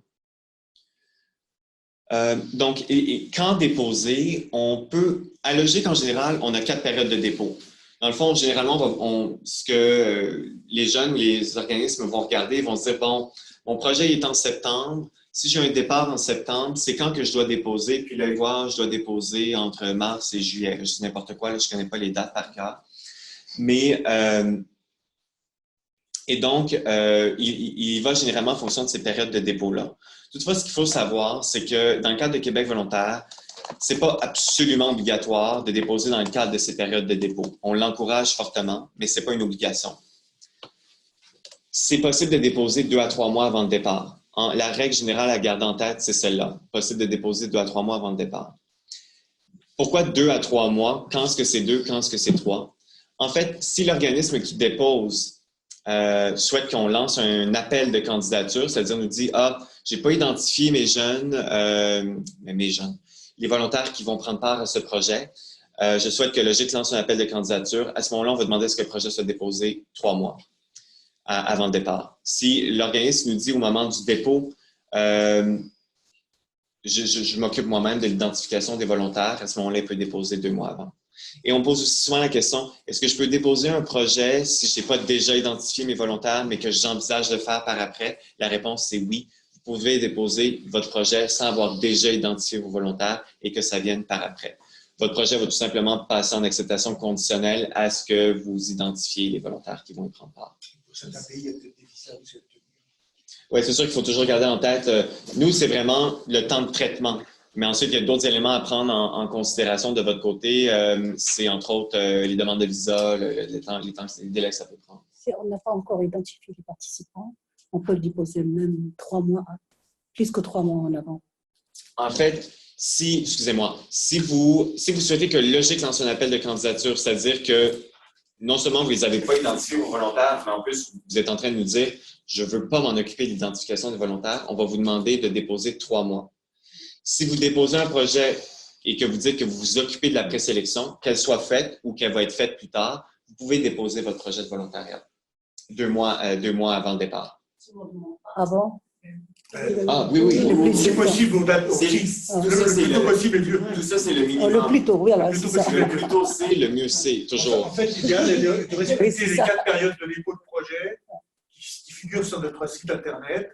Donc, quand déposer, on peut, à logique en général, on a 4 périodes de dépôt. Dans le fond, généralement, ce que les jeunes, les organismes vont regarder, ils vont se dire, bon, mon projet est en septembre. Si j'ai un départ en septembre, c'est quand que je dois déposer? Puis là, ils voient, je dois déposer entre mars et juillet. Je dis n'importe quoi, là, je ne connais pas les dates par cœur. Mais, et donc, il va généralement en fonction de ces périodes de dépôt-là. Toutefois, ce qu'il faut savoir, c'est que dans le cadre de Québec volontaire, ce n'est pas absolument obligatoire de déposer dans le cadre de ces périodes de dépôt. On l'encourage fortement, mais ce n'est pas une obligation. C'est possible de déposer 2 à 3 mois avant le départ. La règle générale à garder en tête, c'est celle-là. Possible de déposer 2 à 3 mois avant le départ. Pourquoi 2 à 3 mois? Quand est-ce que c'est 2? Quand est-ce que c'est 3? En fait, si l'organisme qui dépose souhaite qu'on lance un appel de candidature, c'est-à-dire nous dit « Ah, je n'ai pas identifié mes jeunes, les volontaires qui vont prendre part à ce projet. Je souhaite que Logique lance un appel de candidature. » À ce moment-là, on va demander est-ce que le projet soit déposé 3 mois avant le départ. Si l'organisme nous dit au moment du dépôt, je m'occupe moi-même de l'identification des volontaires, à ce moment-là, il peut déposer 2 mois avant. Et on pose aussi souvent la question, est-ce que je peux déposer un projet si je n'ai pas déjà identifié mes volontaires, mais que j'envisage de faire par après? La réponse, c'est oui. Vous pouvez déposer votre projet sans avoir déjà identifié vos volontaires et que ça vienne par après. Votre projet va tout simplement passer en acceptation conditionnelle à ce que vous identifiez les volontaires qui vont y prendre part. Oui, c'est sûr qu'il faut toujours garder en tête, nous, c'est vraiment le temps de traitement. Mais ensuite, il y a d'autres éléments à prendre en considération de votre côté. C'est entre autres les demandes de visa, les délais que ça peut prendre. Si on n'a pas encore identifié les participants, on peut le déposer même 3 mois, plus que 3 mois en avant. En fait, si vous souhaitez que Logique lance un appel de candidature, c'est-à-dire que non seulement vous ne les avez pas identifiés vos volontaires, mais en plus, vous êtes en train de nous dire « je ne veux pas m'en occuper de l'identification des volontaires », on va vous demander de déposer 3 mois. Si vous déposez un projet et que vous dites que vous vous occupez de la présélection, qu'elle soit faite ou qu'elle va être faite plus tard, vous pouvez déposer votre projet de volontariat 2 mois avant le départ. Avant? Ah oui. Si possible, au date. Tout ça, c'est le minimum. Le plus tôt, oui, alors c'est ça. Le plus tôt, c'est, le mieux, c'est toujours. En fait, l'idéal est de respecter les 4 périodes de dépôt de projet qui figurent sur notre site Internet.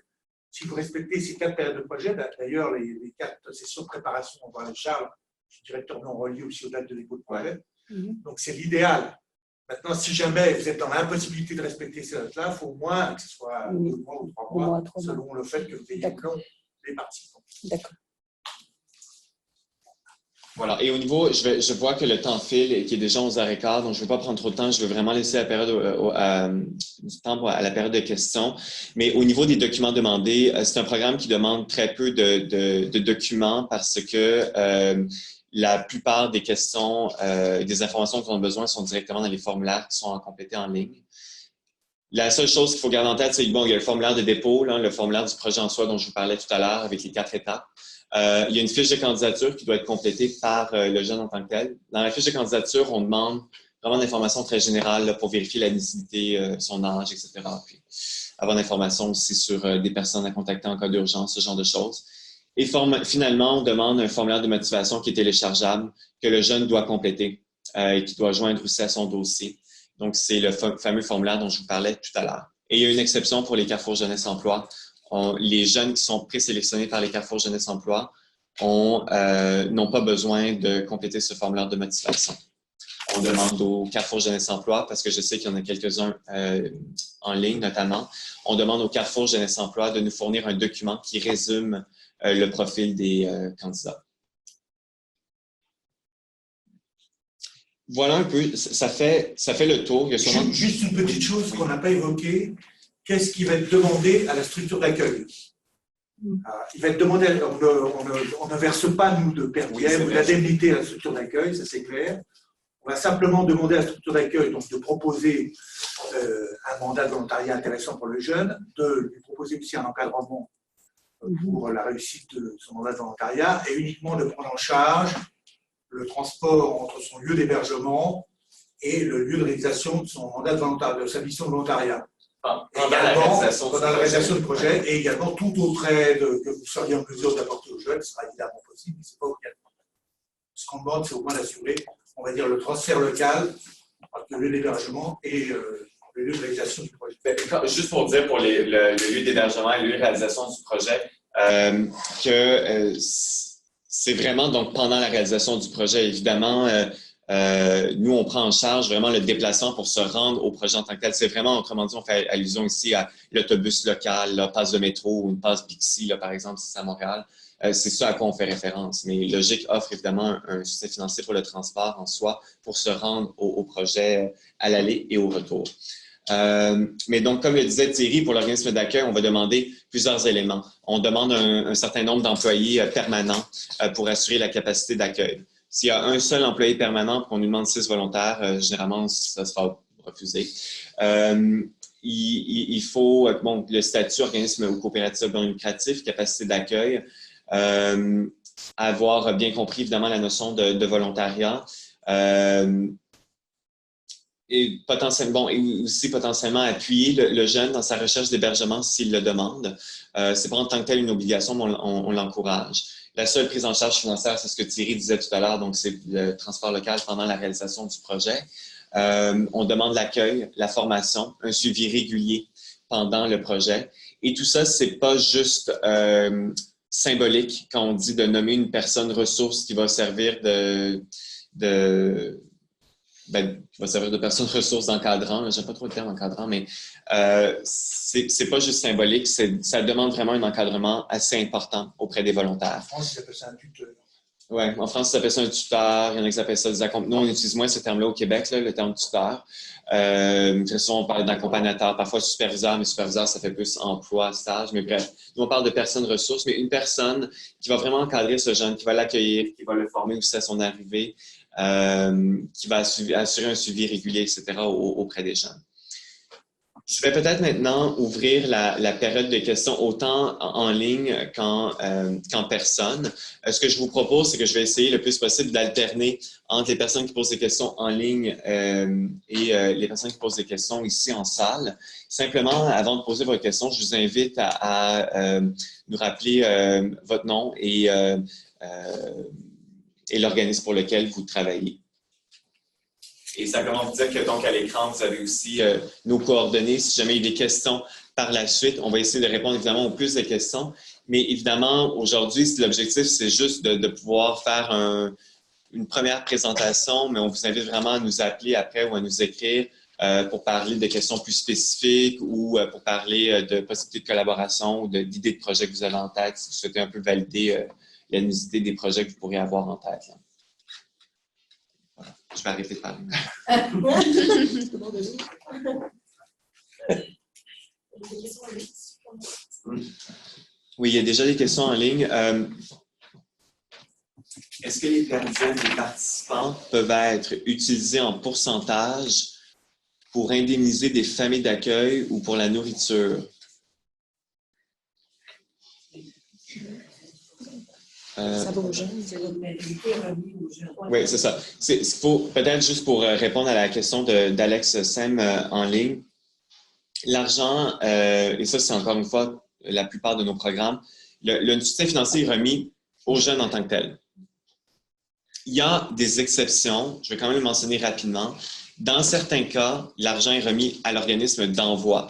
si vous respectez ces 4 périodes de projet, d'ailleurs, les 4 sessions de préparation, on va les Charles, je suis directeur non relié aussi aux dates de dépôt de projet. Donc, c'est l'idéal. Maintenant, si jamais vous êtes dans l'impossibilité de respecter ces dates-là, il faut au moins que ce soit 2 mois ou 3 mois, selon le fait que vous ayez les participants. D'accord. Voilà. Et au niveau, je vois que le temps file et qu'il est déjà 11h15, donc je ne vais pas prendre trop de temps. Je vais vraiment laisser la période du temps à la période de questions. Mais au niveau des documents demandés, c'est un programme qui demande très peu de documents parce que la plupart des questions, des informations dont on a besoin sont directement dans les formulaires qui sont complétés en ligne. La seule chose qu'il faut garder en tête, c'est bon, il y a le formulaire de dépôt, là, le formulaire du projet en soi dont je vous parlais tout à l'heure avec les 4 étapes. Il y a une fiche de candidature qui doit être complétée par le jeune en tant que tel. Dans la fiche de candidature, on demande vraiment d'informations très générales là, pour vérifier l'admissibilité, son âge, etc. Puis avoir d'informations aussi sur des personnes à contacter en cas d'urgence, ce genre de choses. Et finalement, on demande un formulaire de motivation qui est téléchargeable, que le jeune doit compléter et qui doit joindre aussi à son dossier. Donc, c'est le fameux formulaire dont je vous parlais tout à l'heure. Et il y a une exception pour les Carrefour Jeunesse Emploi. Les jeunes qui sont présélectionnés par les Carrefour Jeunesse Emploi n'ont pas besoin de compléter ce formulaire de motivation. On demande au Carrefour Jeunesse Emploi, parce que je sais qu'il y en a quelques-uns en ligne notamment, on demande au Carrefour Jeunesse Emploi de nous fournir un document qui résume le profil des candidats. Voilà un peu, ça fait le tour. Il y a sûrement... Juste une petite chose qu'on n'a pas évoquée. Qu'est-ce qui va être demandé à la structure d'accueil? Il va être demandé, on ne verse pas, nous, de PERDIEM ou d'indemnité à la structure d'accueil, ça c'est clair. On va simplement demander à la structure d'accueil de proposer un mandat de volontariat intéressant pour le jeune, de lui proposer aussi un encadrement pour la réussite de son mandat de volontariat et uniquement de prendre en charge le transport entre son lieu d'hébergement et le lieu de réalisation de son mandat de volontariat, de sa mission de volontariat. Pendant la réalisation du projet et également tout autre aide que vous seriez en mesure d'apporter aux jeunes sera évidemment possible, mais ce n'est pas obligatoire. Ce qu'on demande, c'est au moins d'assurer, on va dire, le transfert local entre le lieu d'hébergement et le lieu de réalisation du projet. Juste pour dire pour le lieu d'hébergement et le lieu de réalisation du projet, que c'est vraiment donc pendant la réalisation du projet, évidemment, nous, on prend en charge vraiment le déplacement pour se rendre au projet en tant que tel. C'est vraiment, autrement dit, on fait allusion ici à l'autobus local, la passe de métro ou une passe Bixi, là, par exemple, si c'est à Montréal. C'est ça à quoi on fait référence. Mais Logique offre évidemment un soutien financier pour le transport en soi pour se rendre au projet à l'aller et au retour. Mais donc, comme le disait Thierry, pour l'organisme d'accueil, on va demander plusieurs éléments. On demande un certain nombre d'employés permanents pour assurer la capacité d'accueil. S'il y a un seul employé permanent, qu'on nous demande 6 volontaires, généralement, ça sera refusé. Il faut le statut organisme ou coopérative non lucratif, capacité d'accueil, avoir bien compris évidemment la notion de volontariat et aussi potentiellement appuyer le jeune dans sa recherche d'hébergement s'il le demande. C'est pas en tant que tel une obligation, mais on l'encourage. La seule prise en charge financière, c'est ce que Thierry disait tout à l'heure, donc c'est le transport local pendant la réalisation du projet. On demande l'accueil, la formation, un suivi régulier pendant le projet. Et tout ça, c'est pas juste symbolique quand on dit de nommer une personne ressource qui va servir qui va servir de personne ressource d'encadrant. J'aime pas trop le terme encadrant, mais c'est pas juste symbolique, ça demande vraiment un encadrement assez important auprès des volontaires. En France, ils appellent ça un tuteur. Oui, en France, ils appellent ça un tuteur, il y en a qui appellent ça des accompagnateurs. Nous, on utilise moins ce terme-là au Québec, là, le terme tuteur. Très souvent, on parle d'accompagnateur, parfois superviseur, mais superviseur, ça fait plus emploi, stage. Mais bref, nous, on parle de personnes ressources, mais une personne qui va vraiment encadrer ce jeune, qui va l'accueillir, qui va le former aussi à son arrivée, qui va assurer un suivi régulier, etc., auprès des jeunes. Je vais peut-être maintenant ouvrir la période de questions autant en ligne qu'en personne. Ce que je vous propose, c'est que je vais essayer le plus possible d'alterner entre les personnes qui posent des questions en ligne et les personnes qui posent des questions ici en salle. Simplement, avant de poser votre question, je vous invite à nous rappeler votre nom et l'organisme pour lequel vous travaillez. Et simplement vous dire que donc à l'écran, vous avez aussi nos coordonnées. Si jamais il y a des questions par la suite, on va essayer de répondre évidemment aux plus de questions. Mais évidemment, aujourd'hui, l'objectif, c'est juste de pouvoir faire une première présentation, mais on vous invite vraiment à nous appeler après ou à nous écrire pour parler de questions plus spécifiques ou pour parler de possibilités de collaboration ou d'idées de projets que vous avez en tête, si vous souhaitez un peu valider l'animosité des projets que vous pourriez avoir en tête. Là. Voilà. Je vais arrêter de parler. Oui, il y a déjà des questions en ligne. Est-ce que les perdièmes des participants peuvent être utilisés en pourcentage pour indemniser des familles d'accueil ou pour la nourriture? Ça va aux jeunes. Oui, c'est ça. Peut-être juste pour répondre à la question d'Alex Sem en ligne, l'argent, et ça c'est encore une fois la plupart de nos programmes, le soutien financier est remis aux jeunes en tant que tel. Il y a des exceptions, je vais quand même le mentionner rapidement. Dans certains cas, l'argent est remis à l'organisme d'envoi.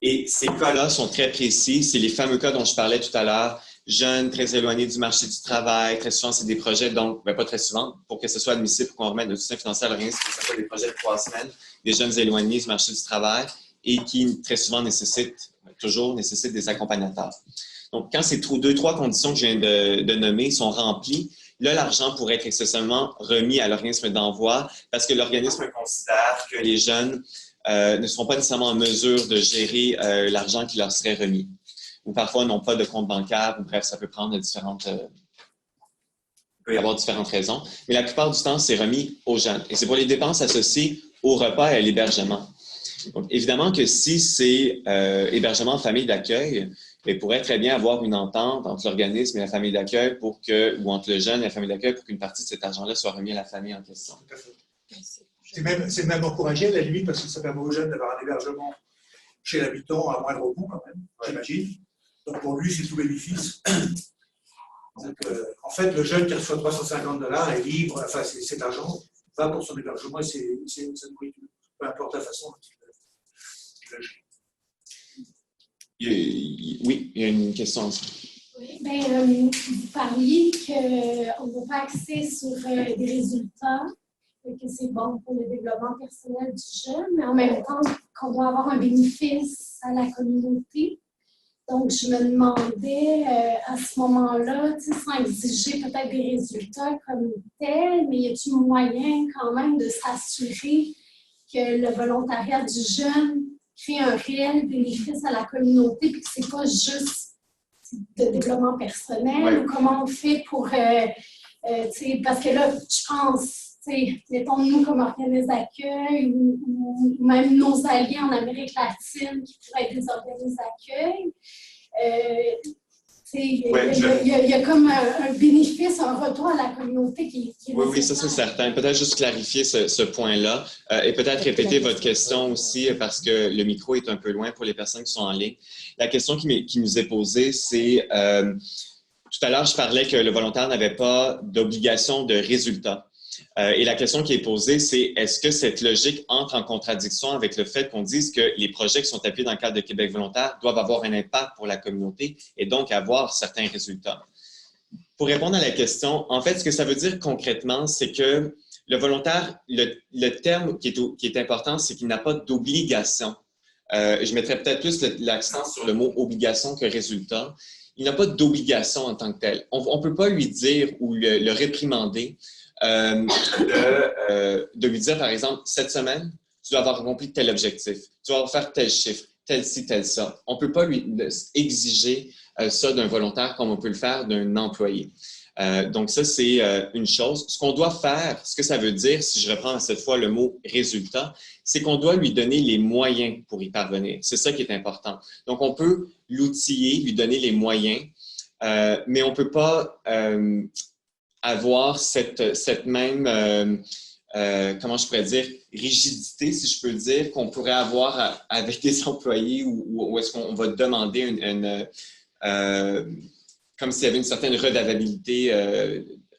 Et ces cas-là sont très précis. C'est les fameux cas dont je parlais tout à l'heure. Jeunes très éloignés du marché du travail. Très souvent, c'est des projets, donc, pas très souvent, pour que ce soit admissible, pour qu'on remette le soutien financier à l'organisme, que ce soit des projets de 3 semaines, des jeunes éloignés du marché du travail et qui, très souvent, toujours nécessitent des accompagnateurs. Donc, quand ces 2-3 conditions que je viens de nommer sont remplies, là, l'argent pourrait être excessivement remis à l'organisme d'envoi parce que l'organisme considère que les jeunes ne seront pas nécessairement en mesure de gérer l'argent qui leur serait remis. Ou parfois n'ont pas de compte bancaire, ou bref, ça peut prendre il peut y avoir différentes raisons. Mais la plupart du temps, c'est remis aux jeunes. Et c'est pour les dépenses associées au repas et à l'hébergement. Donc, évidemment que si c'est hébergement en famille d'accueil, il pourrait très bien avoir une entente entre l'organisme et la famille d'accueil ou entre le jeune et la famille d'accueil pour qu'une partie de cet argent-là soit remis à la famille en question. C'est même encouragé à la limite parce que ça permet aux jeunes d'avoir un hébergement chez l'habitant à moindre coût quand même, j'imagine. Donc pour lui, c'est tout bénéfice. Donc, en fait, le jeune qui reçoit $350 est libre, enfin cet argent va pour son hébergement et sa nourriture, peu importe la façon dont il agit. Oui, il y a une question. Oui, vous parliez qu'on n'a pas accès sur des résultats, que c'est bon pour le développement personnel du jeune, mais en même temps qu'on doit avoir un bénéfice à la communauté. Donc, je me demandais à ce moment-là, sans exiger peut-être des résultats comme tels, mais y a-t-il moyen quand même de s'assurer que le volontariat du jeune crée un réel bénéfice à la communauté, puis que ce n'est pas juste de développement personnel, ou comment on fait pour... parce que là, je pense, mettons nous comme organismes d'accueil ou même nos alliés en Amérique latine qui pourraient être des organismes d'accueil, il y a comme un bénéfice, un retour à la communauté qui est nécessaire. Oui, ça c'est certain. Peut-être juste clarifier ce point-là et peut-être répéter votre question aussi parce que le micro est un peu loin pour les personnes qui sont en ligne. La question qui nous est posée, c'est tout à l'heure, je parlais que le volontaire n'avait pas d'obligation de résultat. Et la question qui est posée, c'est est-ce que cette logique entre en contradiction avec le fait qu'on dise que les projets qui sont appuyés dans le cadre de Québec volontaire doivent avoir un impact pour la communauté et donc avoir certains résultats? Pour répondre à la question, en fait, ce que ça veut dire concrètement, c'est que le volontaire, le terme qui est important, c'est qu'il n'a pas d'obligation. Je mettrais peut-être plus l'accent sur le mot obligation que résultat. Il n'a pas d'obligation en tant que tel. On ne peut pas lui dire ou le réprimander de lui dire, par exemple, cette semaine, tu dois avoir accompli tel objectif, tu dois faire tel chiffre, tel ci, tel ça. On ne peut pas lui exiger ça d'un volontaire comme on peut le faire d'un employé. Donc ça, c'est une chose. Ce qu'on doit faire, ce que ça veut dire, si je reprends cette fois le mot « résultat », c'est qu'on doit lui donner les moyens pour y parvenir. C'est ça qui est important. Donc, on peut l'outiller, lui donner les moyens, mais on ne peut pas avoir cette même, comment je pourrais dire, rigidité, si je peux dire, qu'on pourrait avoir avec des employés où est-ce qu'on va demander comme s'il y avait une certaine redevabilité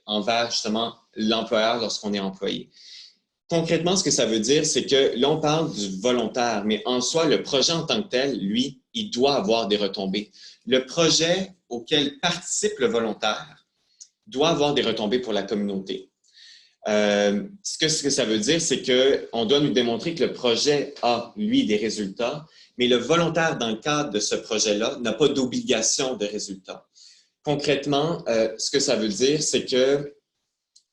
envers justement l'employeur lorsqu'on est employé. concrètement, ce que ça veut dire, c'est que là, on parle du volontaire, mais en soi, le projet en tant que tel, lui, il doit avoir des retombées. Le projet auquel participe le volontaire doit avoir des retombées pour la communauté. Ce que ça veut dire, c'est qu'on doit nous démontrer que le projet a, lui, des résultats, mais le volontaire, dans le cadre de ce projet-là, n'a pas d'obligation de résultats. Concrètement, ce que ça veut dire, c'est que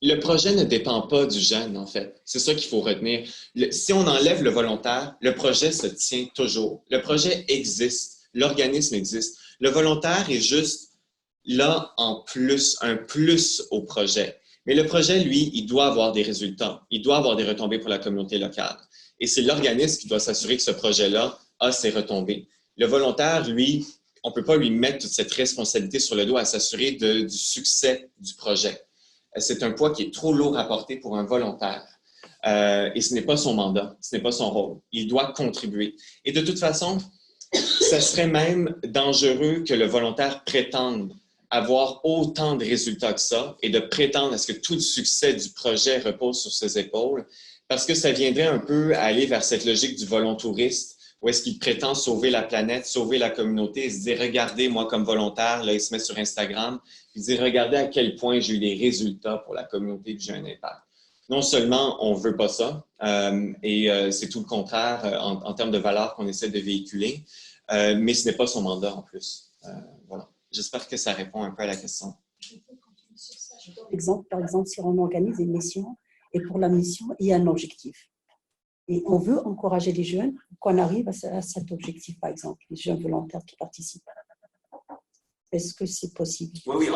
le projet ne dépend pas du jeune, en fait. C'est ça qu'il faut retenir. Si on enlève le volontaire, le projet se tient toujours. Le projet existe, l'organisme existe. Le volontaire est juste là en plus, un plus au projet. Mais le projet, lui, il doit avoir des résultats. Il doit avoir des retombées pour la communauté locale. Et c'est l'organisme qui doit s'assurer que ce projet-là a ses retombées. Le volontaire, lui, on ne peut pas lui mettre toute cette responsabilité sur le dos à s'assurer du succès du projet. C'est un poids qui est trop lourd à porter pour un volontaire. Et ce n'est pas son mandat, ce n'est pas son rôle. Il doit contribuer. Et de toute façon, ça serait même dangereux que le volontaire prétende avoir autant de résultats que ça et de prétendre à ce que tout le succès du projet repose sur ses épaules, parce que ça viendrait un peu à aller vers cette logique du volontouriste, où est-ce qu'il prétend sauver la planète, sauver la communauté et se dire « Regardez, moi comme volontaire », là, il se met sur Instagram, il dit « Regardez à quel point j'ai eu des résultats pour la communauté et que j'ai un impact ». Non seulement on ne veut pas ça, et c'est tout le contraire en termes de valeurs qu'on essaie de véhiculer, mais ce n'est pas son mandat en plus. Voilà. J'espère que ça répond un peu à la question. Par exemple, si on organise une mission, et pour la mission, il y a un objectif. Et on veut encourager les jeunes qu'on arrive à cet objectif, par exemple, les jeunes volontaires qui participent. Est-ce que c'est possible? Oui,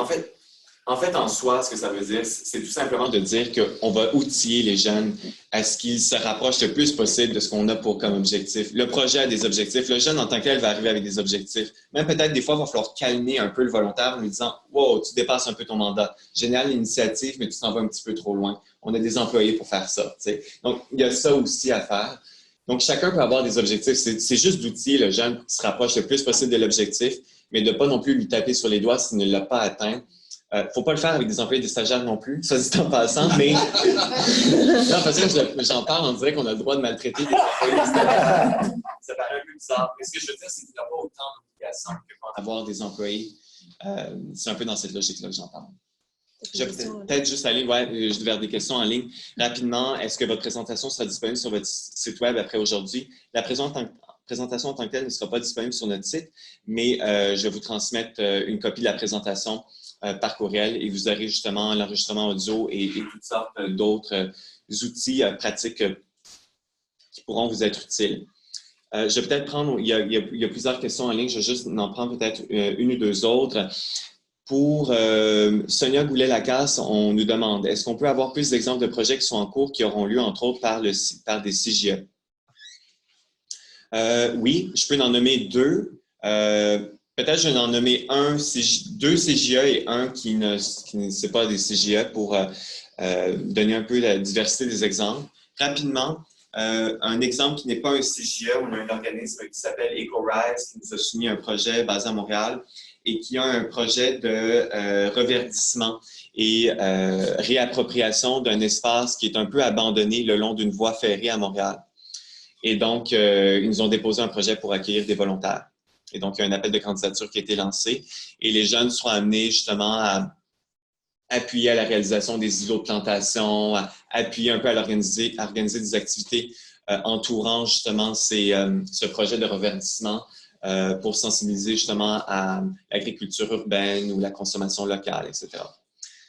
en soi, ce que ça veut dire, c'est tout simplement de dire qu'on va outiller les jeunes à ce qu'ils se rapprochent le plus possible de ce qu'on a comme objectif. Le projet a des objectifs. Le jeune, en tant que tel, va arriver avec des objectifs. Même peut-être, des fois, il va falloir calmer un peu le volontaire en lui disant « Wow, tu dépasses un peu ton mandat. Génial l'initiative, mais tu t'en vas un petit peu trop loin. On a des employés pour faire ça. » Donc, il y a ça aussi à faire. Donc, chacun peut avoir des objectifs. C'est juste d'outiller le jeune qui se rapproche le plus possible de l'objectif, mais de ne pas non plus lui taper sur les doigts s'il ne l'a pas atteint. Il ne faut pas le faire avec des employés, des stagiaires non plus, ça dit en passant, mais non, parce que j'en parle, on dirait qu'on a le droit de maltraiter des employés, des stagiaires. Ça paraît un peu bizarre. Mais ce que je veux dire, c'est qu'il n'y a pas autant d'obligations que pour avoir des employés. C'est un peu dans cette logique-là que j'en parle. Je vais peut-être juste aller vers des questions en ligne. Rapidement, est-ce que votre présentation sera disponible sur votre site web après aujourd'hui? La présentation en tant que telle ne sera pas disponible sur notre site, mais je vais vous transmettre une copie de la présentation par courriel et vous aurez justement l'enregistrement audio et toutes sortes d'autres outils pratiques qui pourront vous être utiles. Je vais peut-être prendre, il y a plusieurs questions en ligne, je vais juste en prendre peut-être une ou deux autres. Pour Sonia Goulet-Lacasse, on nous demande, est-ce qu'on peut avoir plus d'exemples de projets qui sont en cours qui auront lieu, entre autres, par des CJE? Oui, je peux en nommer deux. Peut-être je vais en nommer deux CJE et un qui ne c'est pas des CJE pour donner un peu la diversité des exemples. Rapidement, un exemple qui n'est pas un CJE, on a un organisme qui s'appelle EcoRise qui nous a soumis un projet basé à Montréal et qui a un projet de reverdissement et réappropriation d'un espace qui est un peu abandonné le long d'une voie ferrée à Montréal. Et donc, ils nous ont déposé un projet pour accueillir des volontaires. Et donc, il y a un appel de candidature qui a été lancé et les jeunes seront amenés justement à appuyer à la réalisation des îlots de plantation, à appuyer un peu à organiser des activités entourant justement ce projet de reverdissement pour sensibiliser justement à l'agriculture urbaine ou la consommation locale, etc.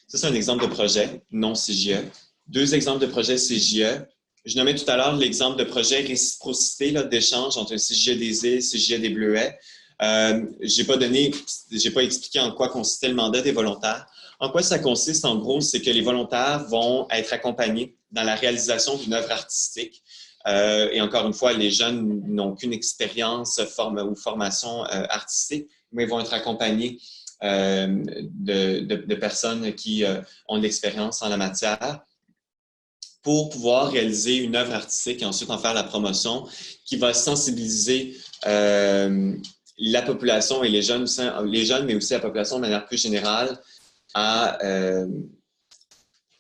Ça, c'est un exemple de projet non CJE. Deux exemples de projets CJE. Je nommais tout à l'heure l'exemple de projet réciprocité d'échange entre un CJE des Îles et CJE des Bleuets. Je n'ai pas expliqué en quoi consistait le mandat des volontaires. En quoi ça consiste, en gros, c'est que les volontaires vont être accompagnés dans la réalisation d'une œuvre artistique. Et encore une fois, les jeunes n'ont qu'une expérience ou formation artistique, mais vont être accompagnés de personnes qui ont de l'expérience en la matière pour pouvoir réaliser une œuvre artistique et ensuite en faire la promotion qui va sensibiliser la population et les jeunes, mais aussi la population de manière plus générale à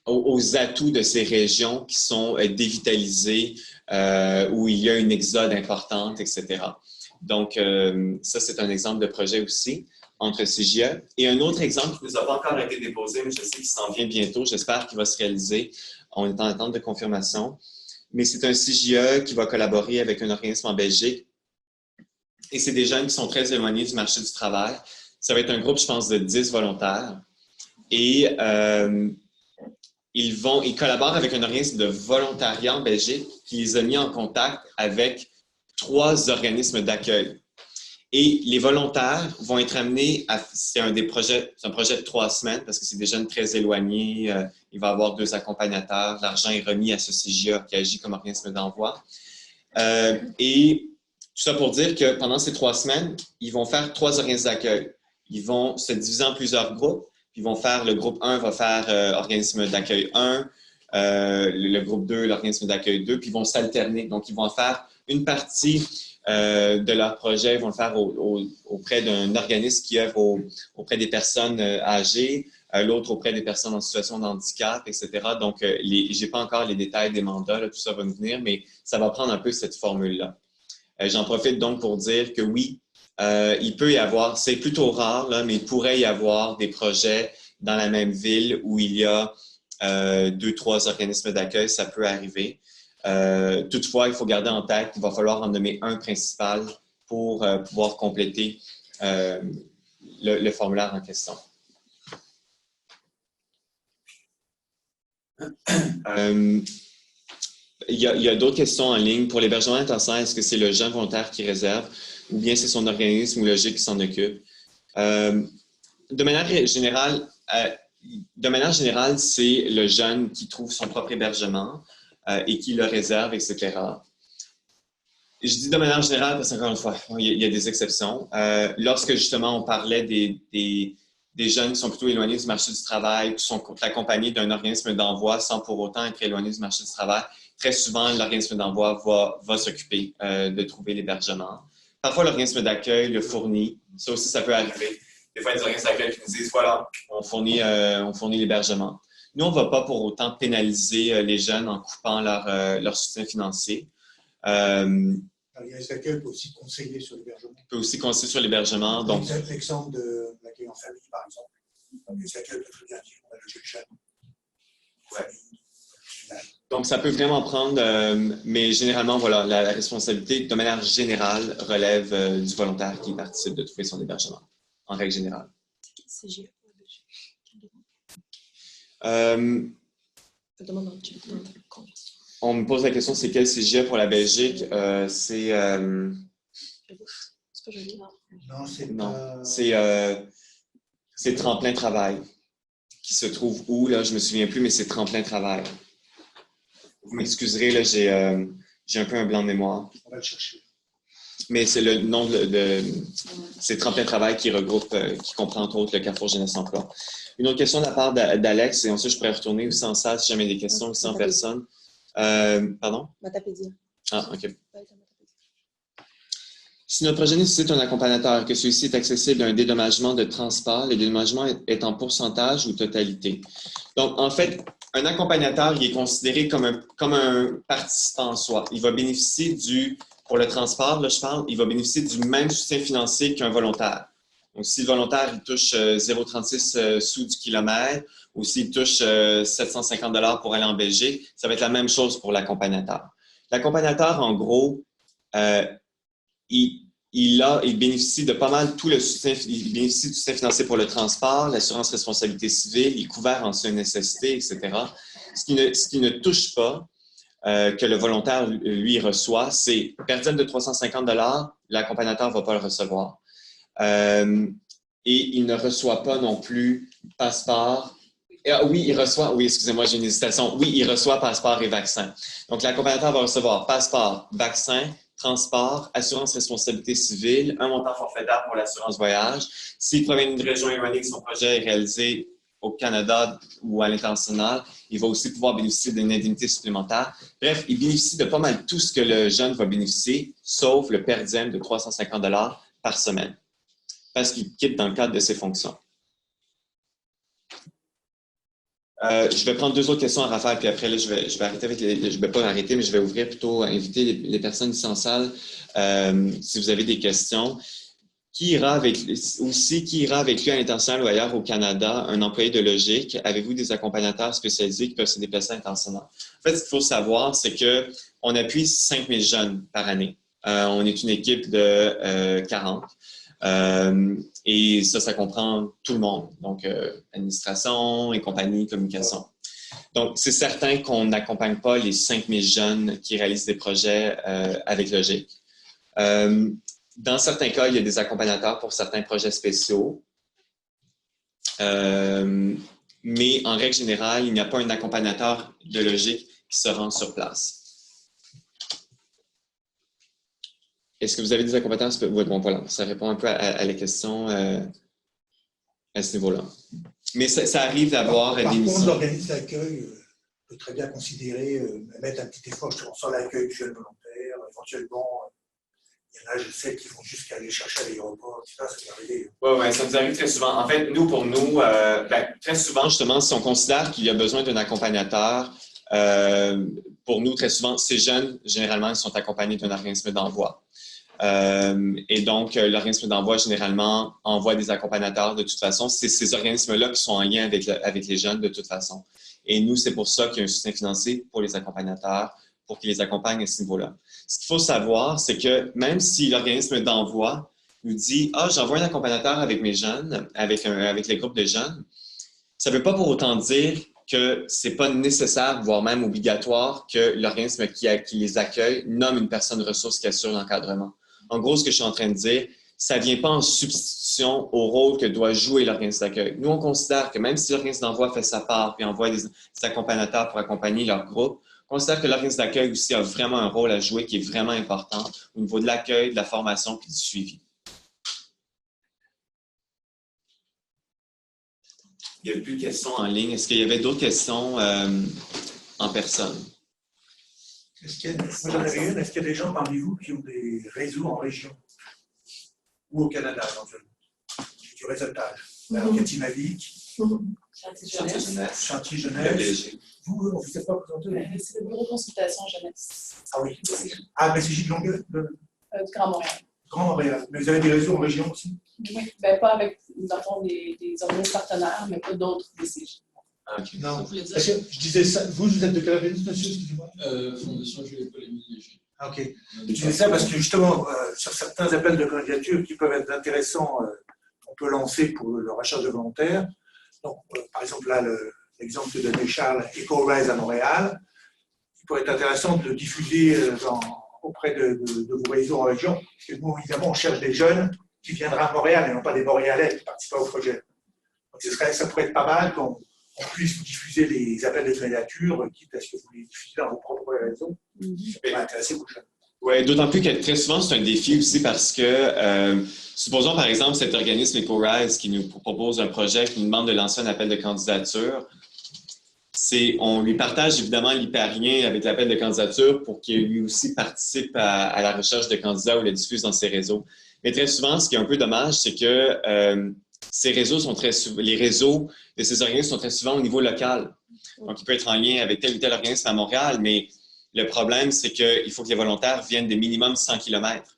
aux atouts de ces régions qui sont dévitalisées, où il y a une exode importante, etc. Donc, ça, c'est un exemple de projet aussi entre CGE. Et un autre exemple qui ne nous a pas encore été déposé, mais je sais qu'il s'en vient bientôt, j'espère qu'il va se réaliser. On est en attente de confirmation. Mais c'est un CGE qui va collaborer avec un organisme en Belgique. Et c'est des jeunes qui sont très éloignés du marché du travail. Ça va être un groupe, je pense, de 10 volontaires. Et ils collaborent avec un organisme de volontariat en Belgique qui les a mis en contact avec 3 organismes d'accueil. Et les volontaires vont être amenés à... C'est un projet de 3 semaines parce que c'est des jeunes très éloignés. Il va y avoir 2 accompagnateurs. L'argent est remis à ce CGA qui agit comme organisme d'envoi. Et tout ça pour dire que pendant ces 3 semaines, ils vont faire 3 organismes d'accueil. Ils vont se diviser en plusieurs groupes. Ils vont faire, le groupe 1 va faire organisme d'accueil 1, le groupe 2, l'organisme d'accueil 2, puis ils vont s'alterner. Donc, ils vont faire une partie de leur projet, ils vont le faire auprès d'un organisme qui œuvre auprès des personnes âgées, l'autre auprès des personnes en situation de handicap, etc. Donc, je n'ai pas encore les détails des mandats, là, tout ça va nous venir, mais ça va prendre un peu cette formule-là. J'en profite donc pour dire que oui, il peut y avoir, c'est plutôt rare, là, mais il pourrait y avoir des projets dans la même ville où il y a 2-3 organismes d'accueil, ça peut arriver. Toutefois, il faut garder en tête qu'il va falloir en nommer un principal pour pouvoir compléter le formulaire en question. Il y a d'autres questions en ligne. Pour l'hébergement intensif, est-ce que c'est le jeune volontaire qui réserve ou bien c'est son organisme ou logique qui s'en occupe? De manière générale, c'est le jeune qui trouve son propre hébergement et qui le réserve, etc. Je dis de manière générale parce qu'encore une fois, il y a des exceptions. Lorsque justement on parlait des jeunes qui sont plutôt éloignés du marché du travail, qui sont accompagnés d'un organisme d'envoi sans pour autant être éloignés du marché du travail, très souvent l'organisme d'envoi va s'occuper de trouver l'hébergement. Parfois, l'organisme d'accueil le fournit. Ça aussi, ça peut arriver. Des fois, il y a des organismes d'accueil qui nous disent, voilà, on fournit l'hébergement. Nous, on ne va pas pour autant pénaliser les jeunes en coupant leur soutien financier. L'organisme d'accueil peut aussi conseiller sur l'hébergement. Peut aussi conseiller sur l'hébergement. Donc, l'exemple de l'accueil en famille, par exemple. L'organisme d'accueil peut très bien dire, on va loger le jeune. Ouais. Donc, ça peut vraiment prendre, mais généralement, voilà, la responsabilité, de manière générale, relève du volontaire qui participe de trouver son hébergement, en règle générale. On me pose la question, c'est quel CGE pour la Belgique? C'est Tremplin Travail, qui se trouve où, là, je ne me souviens plus, mais c'est Tremplin Travail. Vous m'excuserez, là, j'ai un peu un blanc de mémoire. On va le chercher. Mais c'est le nom c'est Tremplin Travail qui regroupe, qui comprend entre autres le Carrefour Jeunesse Emploi. Une autre question de la part d'Alex, et ensuite je pourrais retourner aussi en salle si jamais il y a des questions aussi en personne. Pardon? Matapédia. Ah, OK. Si notre projet nécessite un accompagnateur, que celui-ci est accessible à un dédommagement de transport, le dédommagement est en pourcentage ou totalité. Donc, en fait, un accompagnateur, il est considéré comme un participant en soi. Il va bénéficier pour le transport, là, je parle, il va bénéficier du même soutien financier qu'un volontaire. Donc, si le volontaire, il touche 0,36 sous du kilomètre ou s'il touche 750 $ pour aller en Belgique, ça va être la même chose pour l'accompagnateur. L'accompagnateur, en gros, il bénéficie de pas mal tout le soutien. Il bénéficie du soutien financier pour le transport, l'assurance responsabilité civile, il est couvert en soins de nécessité, etc. Ce qui ne touche pas, que le volontaire, lui, reçoit, c'est per diem de 350 $, l'accompagnateur ne va pas le recevoir. Et il ne reçoit pas non plus passeport. Oui, il reçoit, oui, excusez-moi, j'ai une hésitation. Oui, il reçoit passeport et vaccin. Donc, l'accompagnateur va recevoir passeport, vaccin, transport, assurance responsabilité civile, un montant forfaitaire pour l'assurance voyage. S'il provient d'une région éloignée que son projet est réalisé au Canada ou à l'international, il va aussi pouvoir bénéficier d'une indemnité supplémentaire. Bref, il bénéficie de pas mal tout ce que le jeune va bénéficier, sauf le per diem de 350 $ par semaine, parce qu'il quitte dans le cadre de ses fonctions. Je vais prendre 2 autres questions à Raphaël, puis après, là, je vais arrêter avec je ne vais pas arrêter, mais je vais ouvrir plutôt, inviter les personnes ici en salle, si vous avez des questions. Qui ira avec lui à l'international ou ailleurs au Canada, un employé de Logique? Avez-vous des accompagnateurs spécialisés qui peuvent se déplacer à l'international? En fait, ce qu'il faut savoir, c'est qu'on appuie 5000 jeunes par année. On est une équipe de 40. Et ça comprend tout le monde. Donc, administration et compagnie, communication. Donc, c'est certain qu'on n'accompagne pas les 5000 jeunes qui réalisent des projets avec Logique. Dans certains cas, il y a des accompagnateurs pour certains projets spéciaux. Mais en règle générale, il n'y a pas un accompagnateur de Logique qui se rend sur place. Est-ce que vous avez des accompagnateurs? Oui, bon, voilà, ça répond un peu à la question à ce niveau-là. Mais ça arrive d'avoir des missions. Par contre, l'organisme d'accueil peut très bien considérer, mettre un petit effort sur l'accueil du jeune volontaire, éventuellement. Il y en a, je sais, qui vont jusqu'à aller chercher à l'aéroport, ça peut arriver. Oui, ça nous arrive très souvent. En fait, pour nous, très souvent, justement, si on considère qu'il y a besoin d'un accompagnateur, pour nous, très souvent, ces jeunes, généralement, ils sont accompagnés d'un organisme d'envoi. Et donc, l'organisme d'envoi, généralement, envoie des accompagnateurs de toute façon. C'est ces organismes-là qui sont en lien avec les jeunes de toute façon. Et nous, c'est pour ça qu'il y a un soutien financier pour les accompagnateurs, pour qu'ils les accompagnent à ce niveau-là. Ce qu'il faut savoir, c'est que même si l'organisme d'envoi nous dit « Ah, j'envoie un accompagnateur avec mes jeunes, avec les groupes de jeunes », ça ne veut pas pour autant dire que ce n'est pas nécessaire, voire même obligatoire, que l'organisme qui les accueille nomme une personne ressource qui assure l'encadrement. En gros, ce que je suis en train de dire, ça ne vient pas en substitution au rôle que doit jouer l'organisme d'accueil. Nous, on considère que même si l'organisme d'envoi fait sa part et envoie des accompagnateurs pour accompagner leur groupe, on considère que l'organisme d'accueil aussi a vraiment un rôle à jouer qui est vraiment important au niveau de l'accueil, de la formation et du suivi. Il n'y a plus de questions en ligne. Est-ce qu'il y avait d'autres questions en personne? Est-ce qu'il y a des gens parmi vous qui ont des réseaux en région ou au Canada, éventuellement, du réseautage? Alors, Katimavik, Chantilly-Jeunesse. Vous ne êtes pas présenté? C'est le bureau de consultation jeunesse. Ah oui. Ah, mais c'est Gilles Longueuil de Grand Montréal. Grand Montréal. Mais vous avez des réseaux en région aussi? Oui, pas avec, dans le fond, des organismes partenaires, mais pas d'autres DCJ. Okay. Non, je disais ça. Vous êtes de quel organisme, monsieur? Excusez-moi. Fondation Jules-Paul Émile. Ah, ok. Je disais ça parce que justement, sur certains appels de candidature qui peuvent être intéressants, on peut lancer pour la recherche de volontaires. Donc, par exemple, là, l'exemple que donnait Charles, EcoRise à Montréal, il pourrait être intéressant de diffuser auprès de vos réseaux en région, parce que nous, évidemment, on cherche des jeunes qui viendraient à Montréal et non pas des Montréalais qui ne participent pas au projet. Donc, ça pourrait être pas mal qu'on puisse vous diffuser les appels de candidature, quitte à ce que vous les diffusez dans vos propres réseaux. Ça peut intéresser vos jeunes. Oui, d'autant plus que très souvent, c'est un défi aussi parce que, supposons par exemple cet organisme EcoRise qui nous propose un projet, qui nous demande de lancer un appel de candidature. On lui partage évidemment l'hyperlien avec l'appel de candidature pour qu'il lui aussi participe à la recherche de candidats ou le diffuse dans ses réseaux. Mais très souvent, ce qui est un peu dommage, c'est que ces réseaux sont les réseaux de ces organismes sont très souvent au niveau local. Donc, il peut être en lien avec tel ou tel organisme à Montréal, mais le problème, c'est qu'il faut que les volontaires viennent de minimum 100 km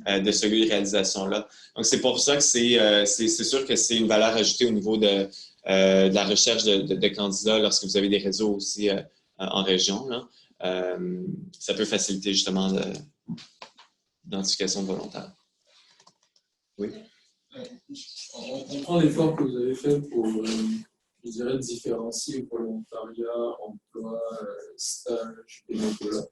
de ce lieu de réalisation-là. Donc, c'est pour ça que c'est sûr que c'est une valeur ajoutée au niveau de la recherche de candidats lorsque vous avez des réseaux aussi en région. Là. Ça peut faciliter justement l'identification de volontaires. Oui? On comprend l'effort que vous avez fait pour, je dirais, différencier volontariat, emploi, stage, bénévolat.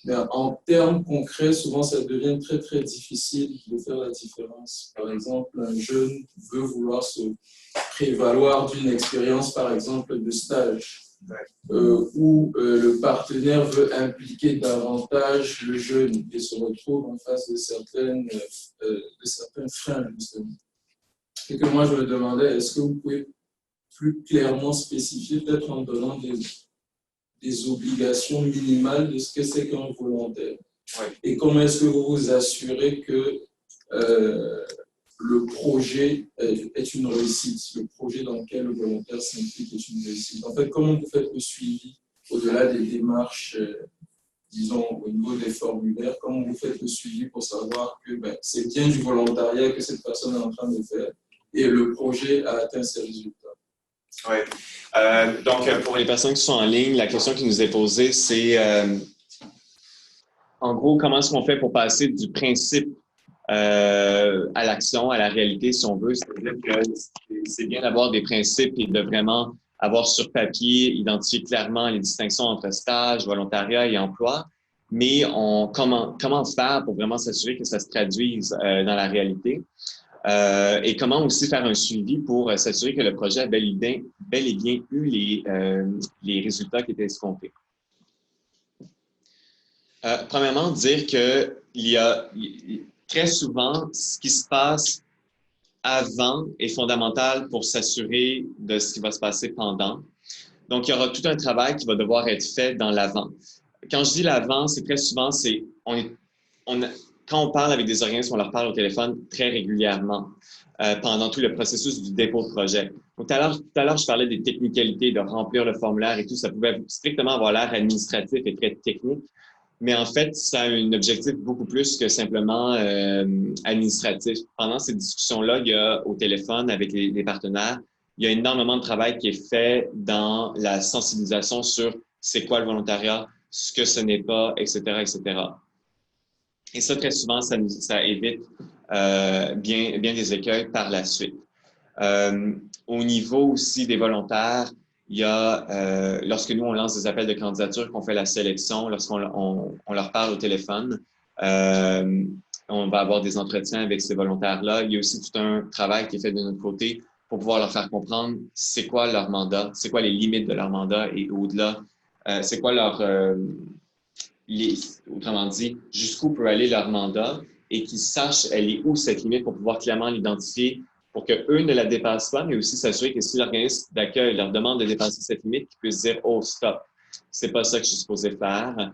Mais en termes concrets, souvent, ça devient très, très difficile de faire la différence. Par exemple, un jeune veut vouloir se prévaloir d'une expérience, par exemple, de stage, où le partenaire veut impliquer davantage le jeune et se retrouve en face de certains freins, justement. Et que moi, je me demandais, est-ce que vous pouvez plus clairement spécifier, peut-être en donnant des obligations minimales de ce que c'est qu'un volontaire? Ouais. Et comment est-ce que vous vous assurez que le projet est une réussite, le projet dans lequel le volontaire s'implique est une réussite. En fait, comment vous faites le suivi au-delà des démarches, disons, au niveau des formulaires, comment vous faites le suivi pour savoir que c'est bien du volontariat que cette personne est en train de faire et le projet a atteint ses résultats? Oui. Donc, pour les personnes qui sont en ligne, la question qui nous est posée, c'est en gros, comment est-ce qu'on fait pour passer du principe à l'action, à la réalité, si on veut. C'est-à-dire que c'est bien d'avoir des principes et de vraiment avoir sur papier, identifier clairement les distinctions entre stage, volontariat et emploi, mais comment faire pour vraiment s'assurer que ça se traduise dans la réalité et comment aussi faire un suivi pour s'assurer que le projet a bel et bien eu les résultats qui étaient escomptés. Premièrement, dire qu'il y a très souvent, ce qui se passe avant est fondamental pour s'assurer de ce qui va se passer pendant. Donc, il y aura tout un travail qui va devoir être fait dans l'avant. Quand je dis l'avant, c'est très souvent, quand on parle avec des organismes, on leur parle au téléphone très régulièrement pendant tout le processus du dépôt de projet. Donc, tout à l'heure, je parlais des technicalités, de remplir le formulaire et tout. Ça pouvait strictement avoir l'air administratif et très technique. Mais en fait, ça a un objectif beaucoup plus que simplement administratif. Pendant ces discussions-là, il y a au téléphone avec les partenaires, il y a énormément de travail qui est fait dans la sensibilisation sur c'est quoi le volontariat, ce que ce n'est pas, etc., etc. Et ça, très souvent, ça évite bien des écueils par la suite. Au niveau aussi des volontaires, il y a, lorsque nous, on lance des appels de candidature, qu'on fait la sélection, lorsqu'on leur parle au téléphone, on va avoir des entretiens avec ces volontaires-là. Il y a aussi tout un travail qui est fait de notre côté pour pouvoir leur faire comprendre c'est quoi leur mandat, c'est quoi les limites de leur mandat et au-delà, c'est quoi autrement dit, jusqu'où peut aller leur mandat et qu'ils sachent elle est où cette limite pour pouvoir clairement l'identifier pour qu'eux ne la dépassent pas, mais aussi s'assurer que si l'organisme d'accueil leur demande de dépasser cette limite, qu'ils puissent dire « Oh, stop, c'est pas ça que je suis supposé faire.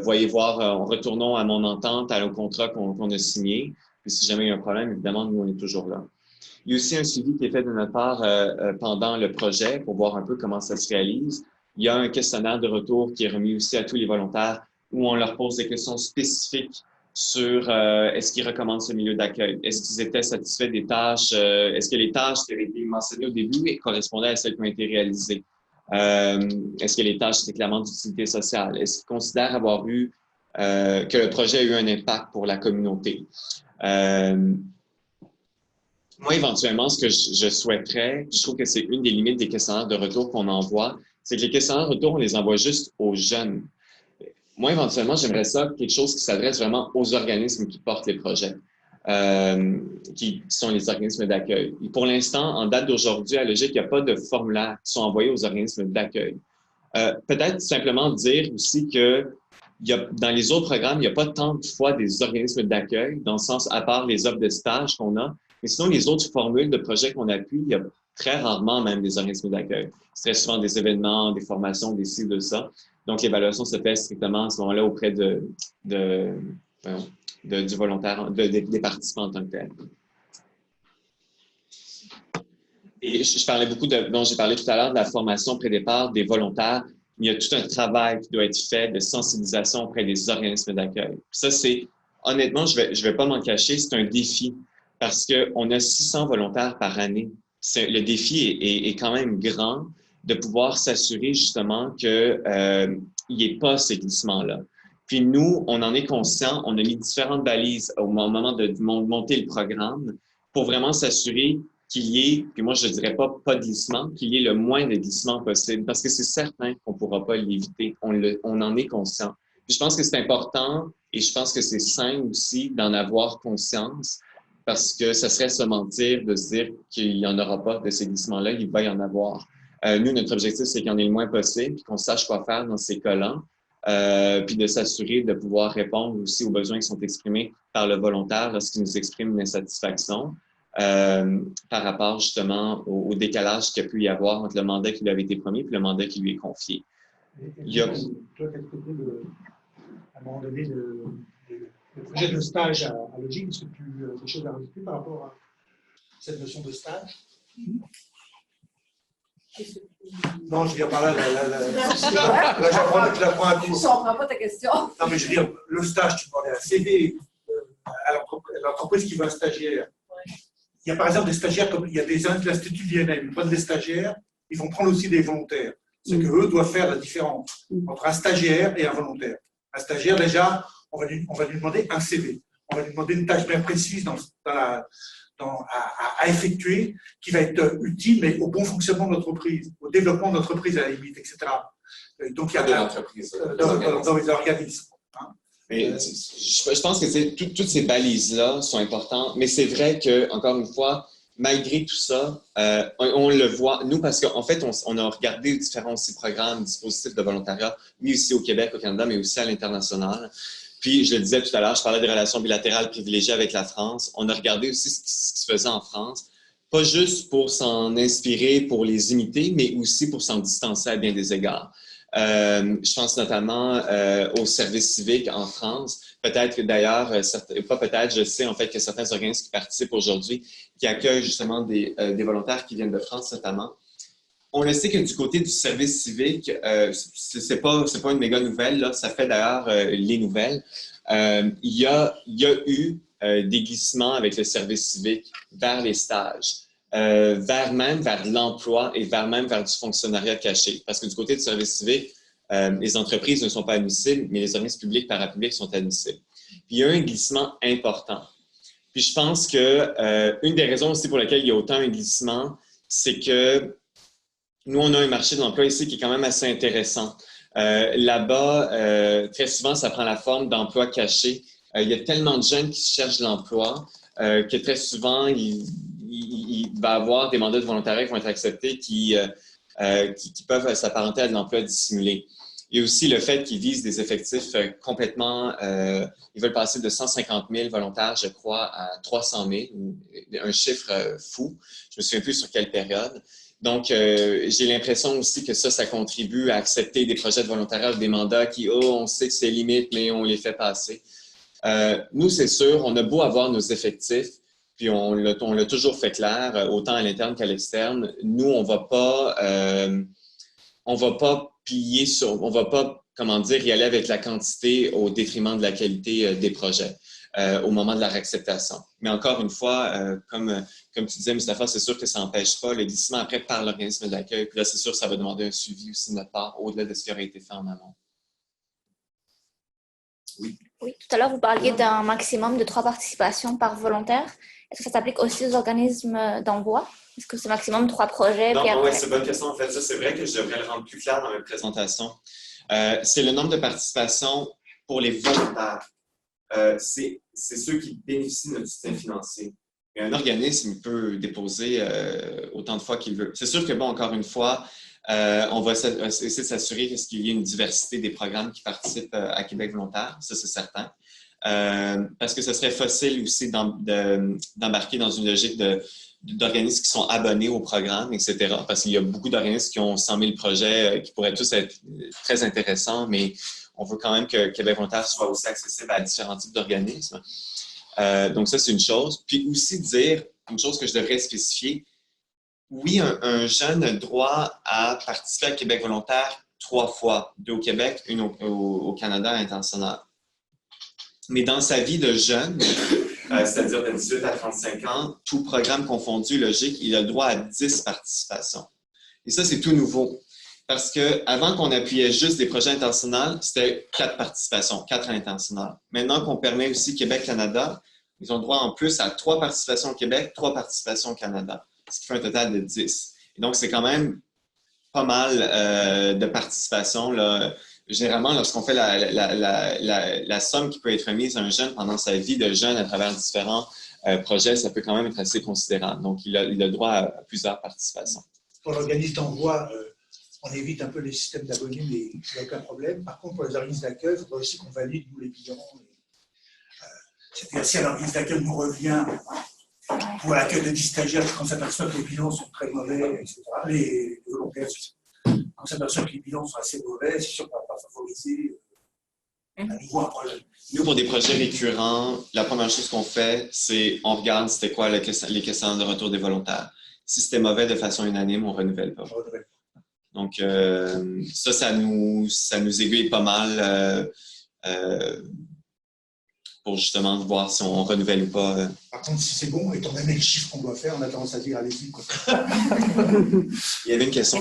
Voyez voir, retournons à mon entente, à nos contrats qu'on a signés. Puis si jamais il y a un problème, évidemment, nous, on est toujours là. » Il y a aussi un suivi qui est fait de notre part pendant le projet pour voir un peu comment ça se réalise. Il y a un questionnaire de retour qui est remis aussi à tous les volontaires où on leur pose des questions spécifiques sur est-ce qu'ils recommandent ce milieu d'accueil? Est-ce qu'ils étaient satisfaits des tâches? Est-ce que les tâches qui avaient été mentionnées au début correspondaient à celles qui ont été réalisées? Est-ce que les tâches étaient clairement d'utilité sociale? Est-ce qu'ils considèrent avoir eu que le projet a eu un impact pour la communauté? Moi, éventuellement, ce que je souhaiterais, je trouve que c'est une des limites des questionnaires de retour qu'on envoie, c'est que les questionnaires de retour, on les envoie juste aux jeunes. Moi, éventuellement, j'aimerais ça quelque chose qui s'adresse vraiment aux organismes qui portent les projets, qui sont les organismes d'accueil. Pour l'instant, en date d'aujourd'hui, à Logique, il n'y a pas de formulaires qui sont envoyés aux organismes d'accueil. Peut-être simplement dire aussi que dans les autres programmes, il n'y a pas tant de fois des organismes d'accueil, dans le sens, à part les offres de stage qu'on a, mais sinon, les autres formules de projets qu'on appuie, il y a très rarement même des organismes d'accueil. C'est très souvent des événements, des formations, des ci, de ça. Donc, l'évaluation se fait strictement à ce moment-là auprès du volontaire, des participants en tant que tels. Et je parlais beaucoup dont j'ai parlé tout à l'heure de la formation pré-départ des volontaires. Il y a tout un travail qui doit être fait de sensibilisation auprès des organismes d'accueil. Ça, c'est, honnêtement, je vais pas m'en cacher, c'est un défi parce qu'on a 600 volontaires par année. Le défi est quand même grand de pouvoir s'assurer justement qu'il n'y ait pas ces glissements-là. Puis nous, on en est conscient, on a mis différentes balises au moment de monter le programme pour vraiment s'assurer qu'il y ait, puis moi je ne dirais pas de glissement, qu'il y ait le moins de glissement possible, parce que c'est certain qu'on ne pourra pas l'éviter, on en est conscient. Puis je pense que c'est important et je pense que c'est sain aussi d'en avoir conscience, parce que ça serait se mentir de se dire qu'il n'y en aura pas de ces glissements-là, il va y en avoir. Nous, notre objectif, c'est qu'il y en ait le moins possible, puis qu'on sache quoi faire dans ces cas-là, puis de s'assurer de pouvoir répondre aussi aux besoins qui sont exprimés par le volontaire lorsqu'il nous exprime une insatisfaction par rapport justement au décalage qu'il y a pu y avoir entre le mandat qui lui avait été promis et le mandat qui lui est confié. Toi, tu as traité à un moment donné le projet de stage à Logique. Est-ce que tu as des choses à rajouter par rapport à cette notion de stage? Non, je veux dire par là, je la prends à court. Je ne comprends pas ta question. Non, mais je veux dire, le stage, tu demandais un CV à l'entreprise qui veut un stagiaire. Il y a par exemple des stagiaires, comme il y a des instituts de l'INM, ils prennent des stagiaires, ils vont prendre aussi des volontaires. C'est qu'eux doivent faire la différence entre un stagiaire et un volontaire. Un stagiaire, déjà, on va lui demander un CV. On va lui demander une tâche bien précise à effectuer qui va être utile, mais au bon fonctionnement de l'entreprise, au développement de l'entreprise à la limite, etc. Donc, il y a dans les organismes. Mais je pense que toutes ces balises-là sont importantes, mais c'est vrai que, encore une fois, malgré tout ça, on le voit, nous, parce qu'en fait, on a regardé différents programmes, dispositifs de volontariat, oui, aussi au Québec, au Canada, mais aussi à l'international. Puis, je le disais tout à l'heure, je parlais des relations bilatérales privilégiées avec la France. On a regardé aussi ce qui se faisait en France, pas juste pour s'en inspirer, pour les imiter, mais aussi pour s'en distancer à bien des égards. Je pense notamment au service civique en France. Peut-être que d'ailleurs, pas peut-être, je sais en fait que certains organismes qui participent aujourd'hui, qui accueillent justement des volontaires qui viennent de France notamment. On le sait que du côté du service civique, c'est pas une méga nouvelle, là, ça fait d'ailleurs les nouvelles. Il y a eu des glissements avec le service civique vers les stages. Vers l'emploi et vers du fonctionnariat caché. Parce que du côté du service civique, les entreprises ne sont pas admissibles, mais les organismes publics parapublics sont admissibles. Puis il y a un glissement important. Puis je pense que une des raisons aussi pour lesquelles il y a autant un glissement, c'est que nous, on a un marché de l'emploi ici qui est quand même assez intéressant. Là-bas, très souvent, ça prend la forme d'emplois cachés. Il y a tellement de jeunes qui cherchent de l'emploi que très souvent, il va y avoir des mandats de volontariat qui vont être acceptés qui peuvent s'apparenter à de l'emploi dissimulé. Il y a aussi le fait qu'ils visent des effectifs complètement... ils veulent passer de 150 000 volontaires, je crois, à 300 000, un chiffre fou. Je me souviens plus sur quelle période. Donc, j'ai l'impression aussi que ça contribue à accepter des projets de volontariat, des mandats qui, on sait que c'est limite, mais on les fait passer. Nous, c'est sûr, on a beau avoir nos effectifs, puis on l'a toujours fait clair, autant à l'interne qu'à l'externe. Nous, on va pas plier sur, on va pas, y aller avec la quantité au détriment de la qualité des projets au moment de leur acceptation. Mais encore une fois, comme tu disais, Mustapha, c'est sûr que ça n'empêche pas le glissement après par l'organisme d'accueil. Puis là, c'est sûr que ça va demander un suivi aussi de notre part, au-delà de ce qui aurait été fait en amont. Oui. Oui, tout à l'heure, vous parliez d'un maximum de 3 participations par volontaire. Est-ce que ça s'applique aussi aux organismes d'envoi? Est-ce que c'est maximum 3 projets? Non, oui, c'est une bonne question. En fait, ça, c'est vrai que je devrais le rendre plus clair dans ma présentation. C'est le nombre de participations pour les volontaires. C'est ceux qui bénéficient de notre soutien financier. Et un organisme peut déposer autant de fois qu'il veut. C'est sûr que, bon, encore une fois, on va essayer de s'assurer qu'il y ait une diversité des programmes qui participent à Québec volontaire, ça c'est certain. Parce que ce serait facile aussi d'embarquer dans une logique d'organismes qui sont abonnés au programme, etc. Parce qu'il y a beaucoup d'organismes qui ont 100 000 projets qui pourraient tous être très intéressants, mais on veut quand même que Québec volontaire soit aussi accessible à différents types d'organismes. Donc ça, c'est une chose. Puis aussi dire, une chose que je devrais spécifier, oui, un jeune a le droit à participer à Québec volontaire 3 fois, 2 au Québec, 1 au Canada à l'international. Mais dans sa vie de jeune, c'est-à-dire de 18 à 35 ans, tout programme confondu, logique, il a le droit à 10 participations. Et ça, c'est tout nouveau. Parce qu'avant qu'on appuyait juste des projets internationaux, c'était 4 participations, 4 à l'international. Maintenant qu'on permet aussi Québec-Canada, ils ont le droit en plus à 3 participations au Québec, 3 participations au Canada, ce qui fait un total de 10. Et donc, c'est quand même pas mal de participation, là. Généralement, lorsqu'on fait la somme qui peut être remise à un jeune pendant sa vie de jeune à travers différents projets, ça peut quand même être assez considérable. Donc, il a le droit à plusieurs participations. Pour l'organisme d'envoi, on évite un peu les systèmes d'abonnés, mais il n'y a aucun problème. Par contre, pour les organismes d'accueil, il faudra aussi qu'on valide, nous, les bilans. C'est-à-dire, si un organisme d'accueil nous revient pour l'accueil de 10 stagiaires, quand on s'aperçoit que les bilans sont très mauvais, etc., les volontaires, quand on s'aperçoit que les bilans sont assez mauvais, c'est sûr qu'on ne va pas favoriser un nouveau projet. Nous, pour des projets récurrents, la première chose qu'on fait, c'est on regarde c'était quoi les questionnaires de retour des volontaires. Si c'était mauvais de façon unanime, on ne renouvelle pas. Donc, ça nous aiguille pas mal pour justement voir si on renouvelle ou pas. Par contre, si c'est bon, étant donné le chiffre qu'on doit faire, on a tendance à dire allez-y. Il y avait une question.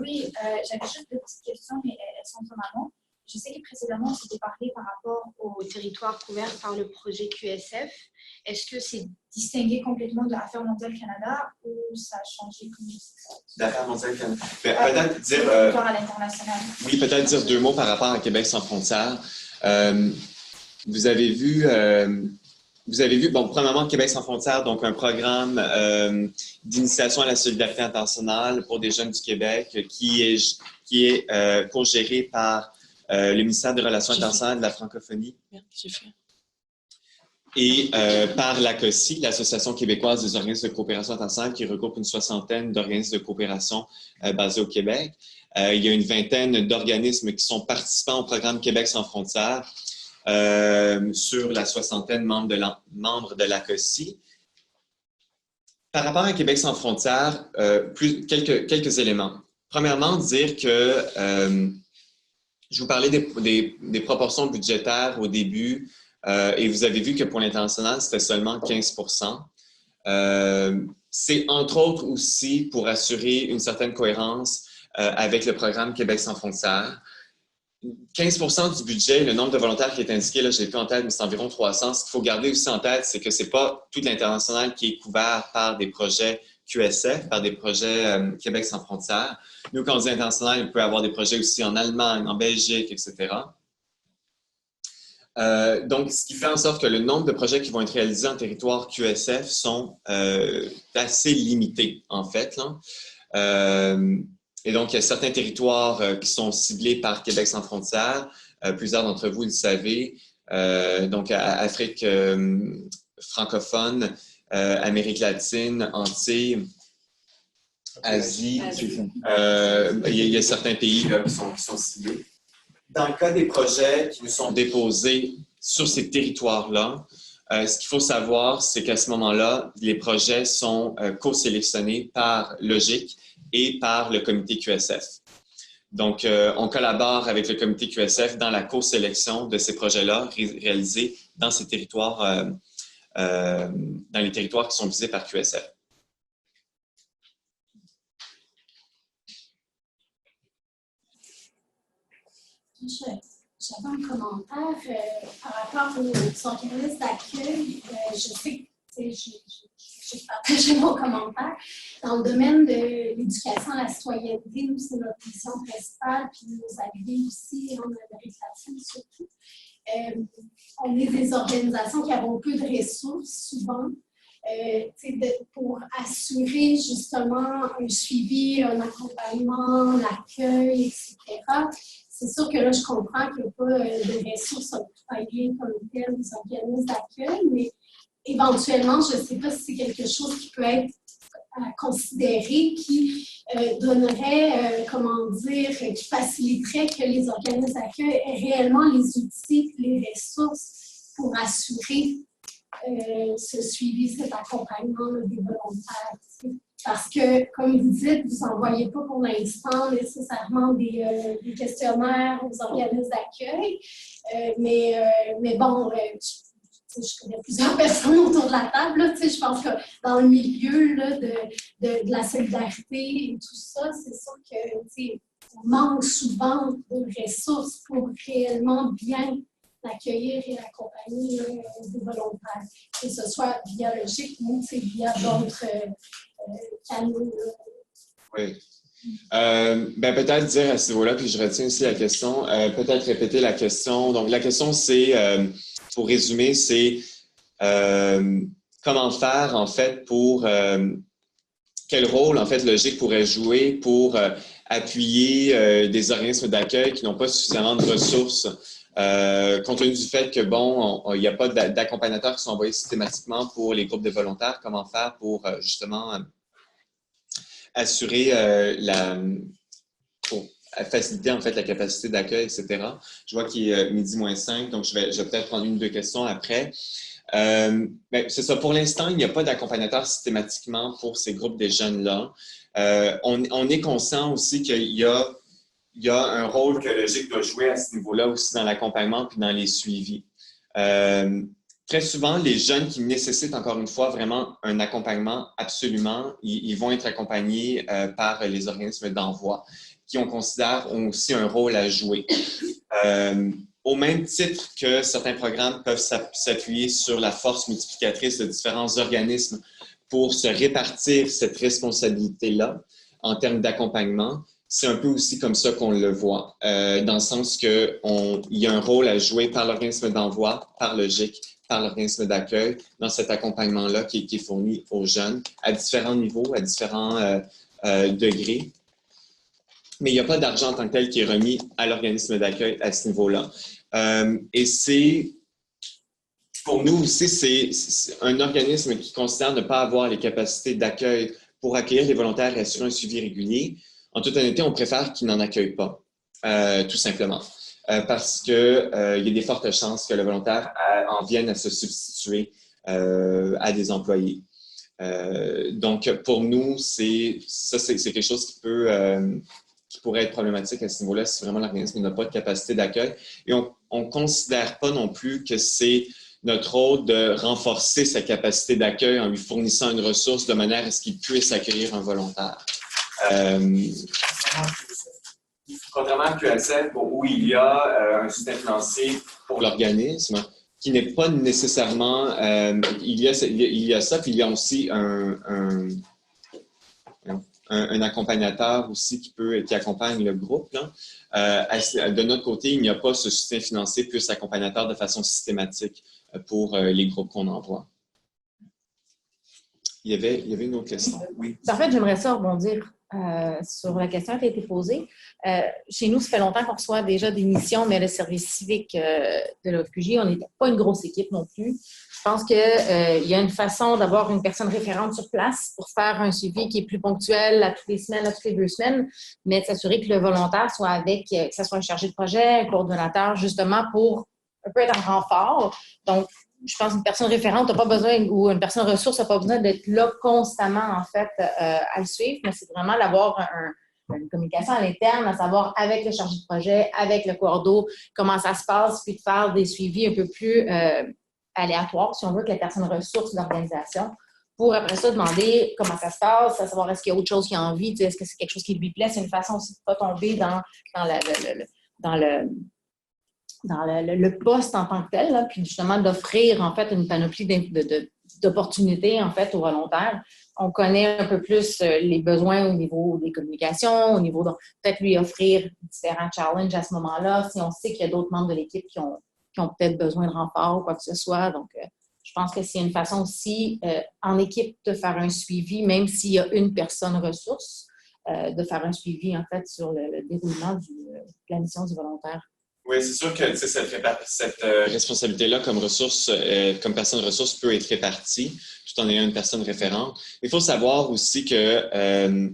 Oui, j'avais juste deux petites questions, mais elles sont en amont. Je sais que précédemment, on s'était parlé par rapport au territoire couvert par le projet QSF. Est-ce que c'est distingué complètement de l'affaire mondiale Canada ou ça a changé comme ça? L'affaire mondiale Canada. Peut-être dire. À l'international. Oui, peut-être dire deux mots par rapport à Québec sans frontières. Vous avez vu, bon, premièrement, Québec sans frontières, donc un programme d'initiation à la solidarité internationale pour des jeunes du Québec qui est co-géré par le ministère des Relations internationales de la francophonie et par l'ACOSI, l'Association québécoise des organismes de coopération internationale, qui regroupe une 60aine d'organismes de coopération basés au Québec. Il y a une vingtaine d'organismes qui sont participants au programme Québec sans frontières sur la 60aine membres de l'ACOSI. Par rapport à Québec sans frontières, quelques éléments. Premièrement, dire que je vous parlais des proportions budgétaires au début et vous avez vu que pour l'international, c'était seulement 15%. C'est entre autres aussi pour assurer une certaine cohérence avec le programme Québec sans frontières. 15% du budget, le nombre de volontaires qui est indiqué, là, je ne l'ai plus en tête, mais c'est environ 300. Ce qu'il faut garder aussi en tête, c'est que ce n'est pas tout l'international qui est couvert par des projets QSF, par des projets Québec sans frontières. Nous, quand on dit international, il peut y avoir des projets aussi en Allemagne, en Belgique, etc. Donc, ce qui fait en sorte que le nombre de projets qui vont être réalisés en territoire QSF sont assez limités, en fait, là. Et donc, il y a certains territoires qui sont ciblés par Québec sans frontières. Plusieurs d'entre vous le savez. Donc, Afrique francophone, Amérique latine, Antilles, Asie. Il y a certains pays là, qui sont ciblés. Dans le cas des projets qui nous sont déposés sur ces territoires-là, ce qu'il faut savoir, c'est qu'à ce moment-là, les projets sont co-sélectionnés par Logique et par le comité QSF. Donc, on collabore avec le comité QSF dans la co-sélection de ces projets-là réalisés dans ces territoires, dans les territoires qui sont visés par QSF. J'avais un commentaire par rapport aux organismes d'accueil. Je sais que je partageais mon commentaire. Dans le domaine de l'éducation à la citoyenneté, nous, c'est notre mission principale, puis nos alliés aussi, en Amérique latine surtout. On est des organisations qui avons peu de ressources, souvent, pour assurer justement un suivi, un accompagnement, l'accueil, etc. C'est sûr que là, je comprends qu'il n'y a pas de ressources octroyées comme telles des organismes d'accueil, mais éventuellement, je ne sais pas si c'est quelque chose qui peut être considéré, qui donnerait, qui faciliterait que les organismes d'accueil aient réellement les outils, les ressources pour assurer ce suivi, cet accompagnement des volontaires. Parce que, comme vous dites, vous n'envoyez pas pour l'instant nécessairement des questionnaires aux organismes d'accueil, mais bon, je connais plusieurs personnes autour de la table. Là, je pense que dans le milieu là, de la solidarité et tout ça, c'est sûr qu'on manque souvent de ressources pour réellement bien accueillir et accompagner des volontaires, que ce soit via Logique ou via d'autres canaux. Oui. Peut-être dire à ce niveau-là, puis je retiens aussi la question, peut-être répéter la question. Donc, la question, c'est, pour résumer, c'est comment faire, en fait, pour quel rôle, en fait, Logique pourrait jouer pour appuyer des organismes d'accueil qui n'ont pas suffisamment de ressources, compte tenu du fait que, bon, il n'y a pas d'accompagnateurs qui sont envoyés systématiquement pour les groupes de volontaires. Comment faire pour, justement, assurer faciliter en fait la capacité d'accueil, etc. Je vois qu'il est midi moins 5, donc je vais peut-être prendre une ou deux questions après. C'est ça, pour l'instant, il n'y a pas d'accompagnateur systématiquement pour ces groupes de jeunes-là. On est conscient aussi qu'il y a un rôle que le GIC doit jouer à ce niveau-là aussi dans l'accompagnement puis dans les suivis. Très souvent, les jeunes qui nécessitent encore une fois vraiment un accompagnement, absolument, ils vont être accompagnés par les organismes d'envoi qui, on considère, ont aussi un rôle à jouer. Au même titre que certains programmes peuvent s'appuyer sur la force multiplicatrice de différents organismes pour se répartir cette responsabilité-là en termes d'accompagnement, c'est un peu aussi comme ça qu'on le voit, dans le sens qu'il y a un rôle à jouer par l'organisme d'envoi, par le GIC, par l'organisme d'accueil, dans cet accompagnement-là qui est fourni aux jeunes à différents niveaux, à différents degrés. Mais il n'y a pas d'argent en tant que tel qui est remis à l'organisme d'accueil à ce niveau-là. Et c'est, pour nous aussi, c'est un organisme qui considère ne pas avoir les capacités d'accueil pour accueillir les volontaires et assurer un suivi régulier. En toute honnêteté, on préfère qu'ils n'en accueillent pas, tout simplement. Parce qu'il y a des fortes chances que le volontaire en vienne à se substituer à des employés. Donc, pour nous, c'est quelque chose qui pourrait être problématique à ce niveau-là si vraiment l'organisme n'a pas de capacité d'accueil. Et on ne considère pas non plus que c'est notre rôle de renforcer sa capacité d'accueil en lui fournissant une ressource de manière à ce qu'il puisse accueillir un volontaire. Contrairement à QSF, où il y a un soutien financier pour l'organisme, qui n'est pas nécessairement... il y a ça, puis il y a aussi un accompagnateur aussi qui accompagne le groupe. Là. De notre côté, il n'y a pas ce soutien financier plus accompagnateur de façon systématique pour les groupes qu'on envoie. Il y avait une autre question. Oui. En fait, j'aimerais ça rebondir sur la question qui a été posée. Chez nous, ça fait longtemps qu'on reçoit déjà des missions, mais le service civique de l'OFQJ, on n'est pas une grosse équipe non plus. Je pense qu'il y a une façon d'avoir une personne référente sur place pour faire un suivi qui est plus ponctuel à toutes les semaines, à toutes les 2 semaines, mais de s'assurer que le volontaire soit avec, que ce soit un chargé de projet, un coordonnateur, justement pour un peu être en renfort. Donc, je pense qu'une personne référente n'a pas besoin, ou une personne ressource n'a pas besoin d'être là constamment, en fait, à le suivre, mais c'est vraiment d'avoir une communication à l'interne, à savoir avec le chargé de projet, avec le coordo, comment ça se passe, puis de faire des suivis un peu plus aléatoires, si on veut, que la personne ressource de l'organisation, pour après ça demander comment ça se passe, à savoir est-ce qu'il y a autre chose qu'il a envie, est-ce que c'est quelque chose qui lui plaît. C'est une façon aussi de ne pas tomber dans le poste en tant que tel, là, puis justement d'offrir en fait une panoplie d'opportunités en fait aux volontaires. On connaît un peu plus les besoins au niveau des communications, au niveau de peut-être lui offrir différents challenges à ce moment-là, si on sait qu'il y a d'autres membres de l'équipe qui ont peut-être besoin de renfort ou quoi que ce soit. Donc, je pense que c'est une façon aussi en équipe de faire un suivi, même s'il y a une personne ressource, de faire un suivi en fait sur le déroulement de la mission du volontaire. Oui, c'est sûr que cette responsabilité-là comme ressource, comme personne ressource peut être répartie tout en ayant une personne référente. Il faut savoir aussi que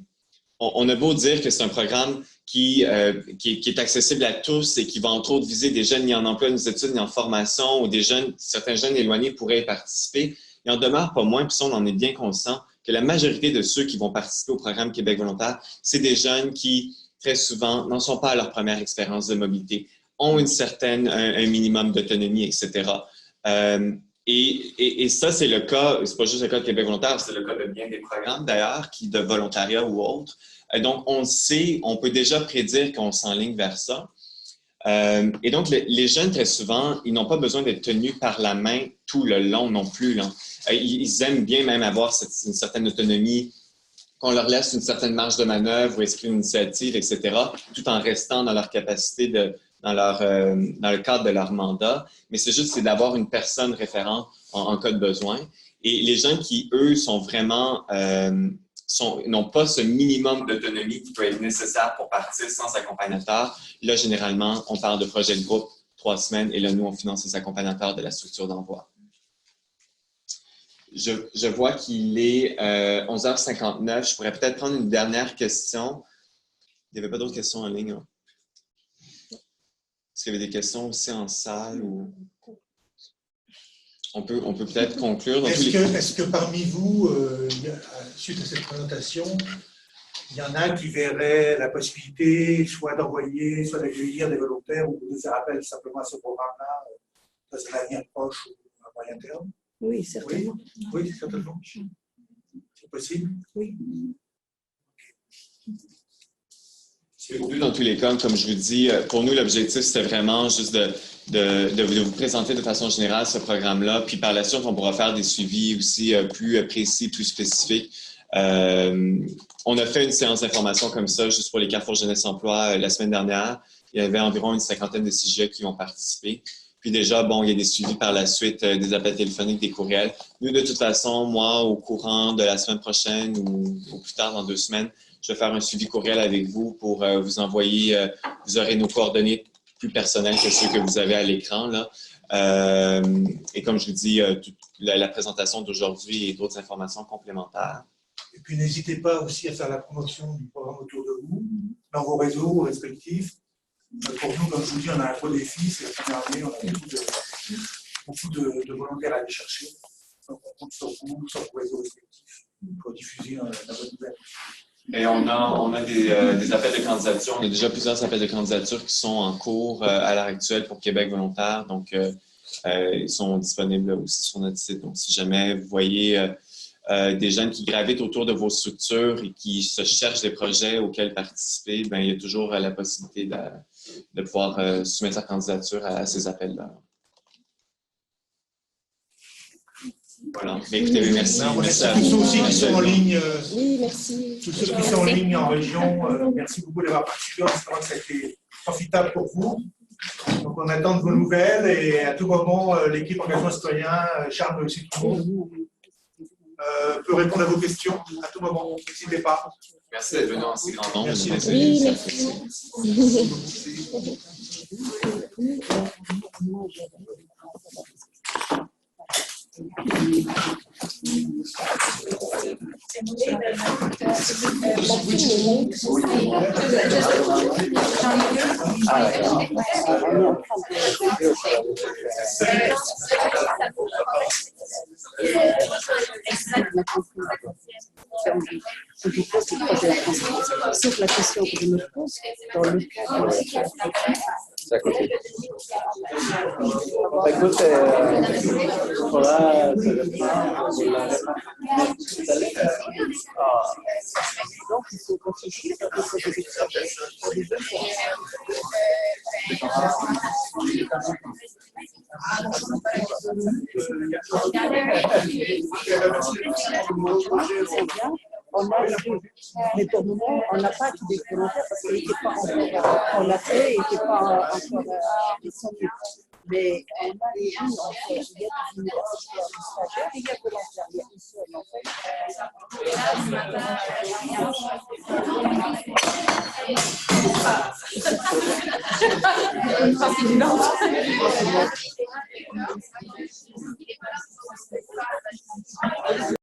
on a beau dire que c'est un programme qui est accessible à tous et qui va entre autres viser des jeunes ni en emploi, ni en études, ni en formation, ou certains jeunes éloignés pourraient y participer. Il en demeure pas moins, puis ça, on en est bien conscient, que la majorité de ceux qui vont participer au programme Québec volontaire, c'est des jeunes qui, très souvent, n'en sont pas à leur première expérience de mobilité, ont un minimum d'autonomie, etc. Et ça, c'est le cas, c'est pas juste le cas de Québec volontaire, c'est le cas de bien des programmes d'ailleurs, de volontariat ou autres. Donc, on sait, on peut déjà prédire qu'on s'enligne vers ça. Et donc, les jeunes, très souvent, ils n'ont pas besoin d'être tenus par la main tout le long non plus. Là. Ils aiment bien même avoir une certaine autonomie, qu'on leur laisse une certaine marge de manœuvre ou esprit d'initiative, etc., tout en restant dans leur capacité dans le cadre de leur mandat. Mais c'est juste d'avoir une personne référente en cas de besoin. Et les gens qui, eux, sont vraiment... n'ont pas ce minimum d'autonomie qui peut être nécessaire pour partir sans accompagnateur. Là, généralement, on parle de projet de groupe 3 semaines et là, nous, on finance les accompagnateurs de la structure d'envoi. Je vois qu'il est 11h59. Je pourrais peut-être prendre une dernière question. Il n'y avait pas d'autres questions en ligne. Hein? Est-ce qu'il y avait des questions aussi en salle? Ou... On peut peut-être conclure. Est-ce que parmi vous, suite à cette présentation, il y en a qui verraient la possibilité soit d'envoyer, soit d'accueillir des volontaires ou de faire appel simplement à ce programme-là dans un avenir proche ou à moyen terme? Oui, certainement. Oui, certainement. C'est possible? Oui. Dans tous les cas, comme je vous dis, pour nous, l'objectif, c'était vraiment juste de vous présenter de façon générale ce programme-là. Puis par la suite, on pourra faire des suivis aussi plus précis, plus spécifiques. On a fait une séance d'information comme ça, juste pour les Carrefour Jeunesse Emploi la semaine dernière. Il y avait environ une 50aine de CGE qui ont participé. Puis déjà, bon, il y a des suivis par la suite, des appels téléphoniques, des courriels. Nous, de toute façon, moi, au courant de la semaine prochaine ou plus tard, dans 2 semaines, je vais faire un suivi courriel avec vous pour vous envoyer, vous aurez nos coordonnées plus personnelles que ceux que vous avez à l'écran, là. Et comme je vous dis, la présentation d'aujourd'hui et d'autres informations complémentaires. Et puis n'hésitez pas aussi à faire la promotion du programme autour de vous, dans vos réseaux respectifs. Pour nous, comme je vous dis, on a un gros défi, c'est la première année, on a beaucoup de volontaires à aller chercher. Donc on compte sur vous, sur vos réseaux respectifs, pour diffuser la bonne nouvelle. Et on a des appels de candidature. On a déjà plusieurs appels de candidature qui sont en cours à l'heure actuelle pour Québec volontaire. Donc, ils sont disponibles aussi sur notre site. Donc, si jamais vous voyez des jeunes qui gravitent autour de vos structures et qui se cherchent des projets auxquels participer, bien, il y a toujours la possibilité de pouvoir soumettre sa candidature à ces appels-là. Voilà. Mais écoutez, merci. Merci à tous ceux aussi qui sont en ligne. Oui, merci. Tous ceux qui sont en ligne en région, merci beaucoup d'avoir participé. On espère que ça a été profitable pour vous. Donc, on attend de vos nouvelles et à tout moment, l'équipe Engagement Citoyen, Charles, mais aussi tout le monde, peut répondre à vos questions à tout moment. N'hésitez pas. Merci d'être venu en si grand nombre. Merci. Oui, merci. Sauf la question que je me pose, dans le cas de C'est à côté. Écoute, voilà, donc il faut réfléchir à des on a mais pour le moment, on n'a pas tous des volontaires parce qu'il n'était pas encore. On l'a fait, il n'était pas encore descendu. Mais on a les jeunes, en fait, il y a des universitaires, des stagiaires, et il y a volontaires. Il y a une seule, en fait. Une face évidente.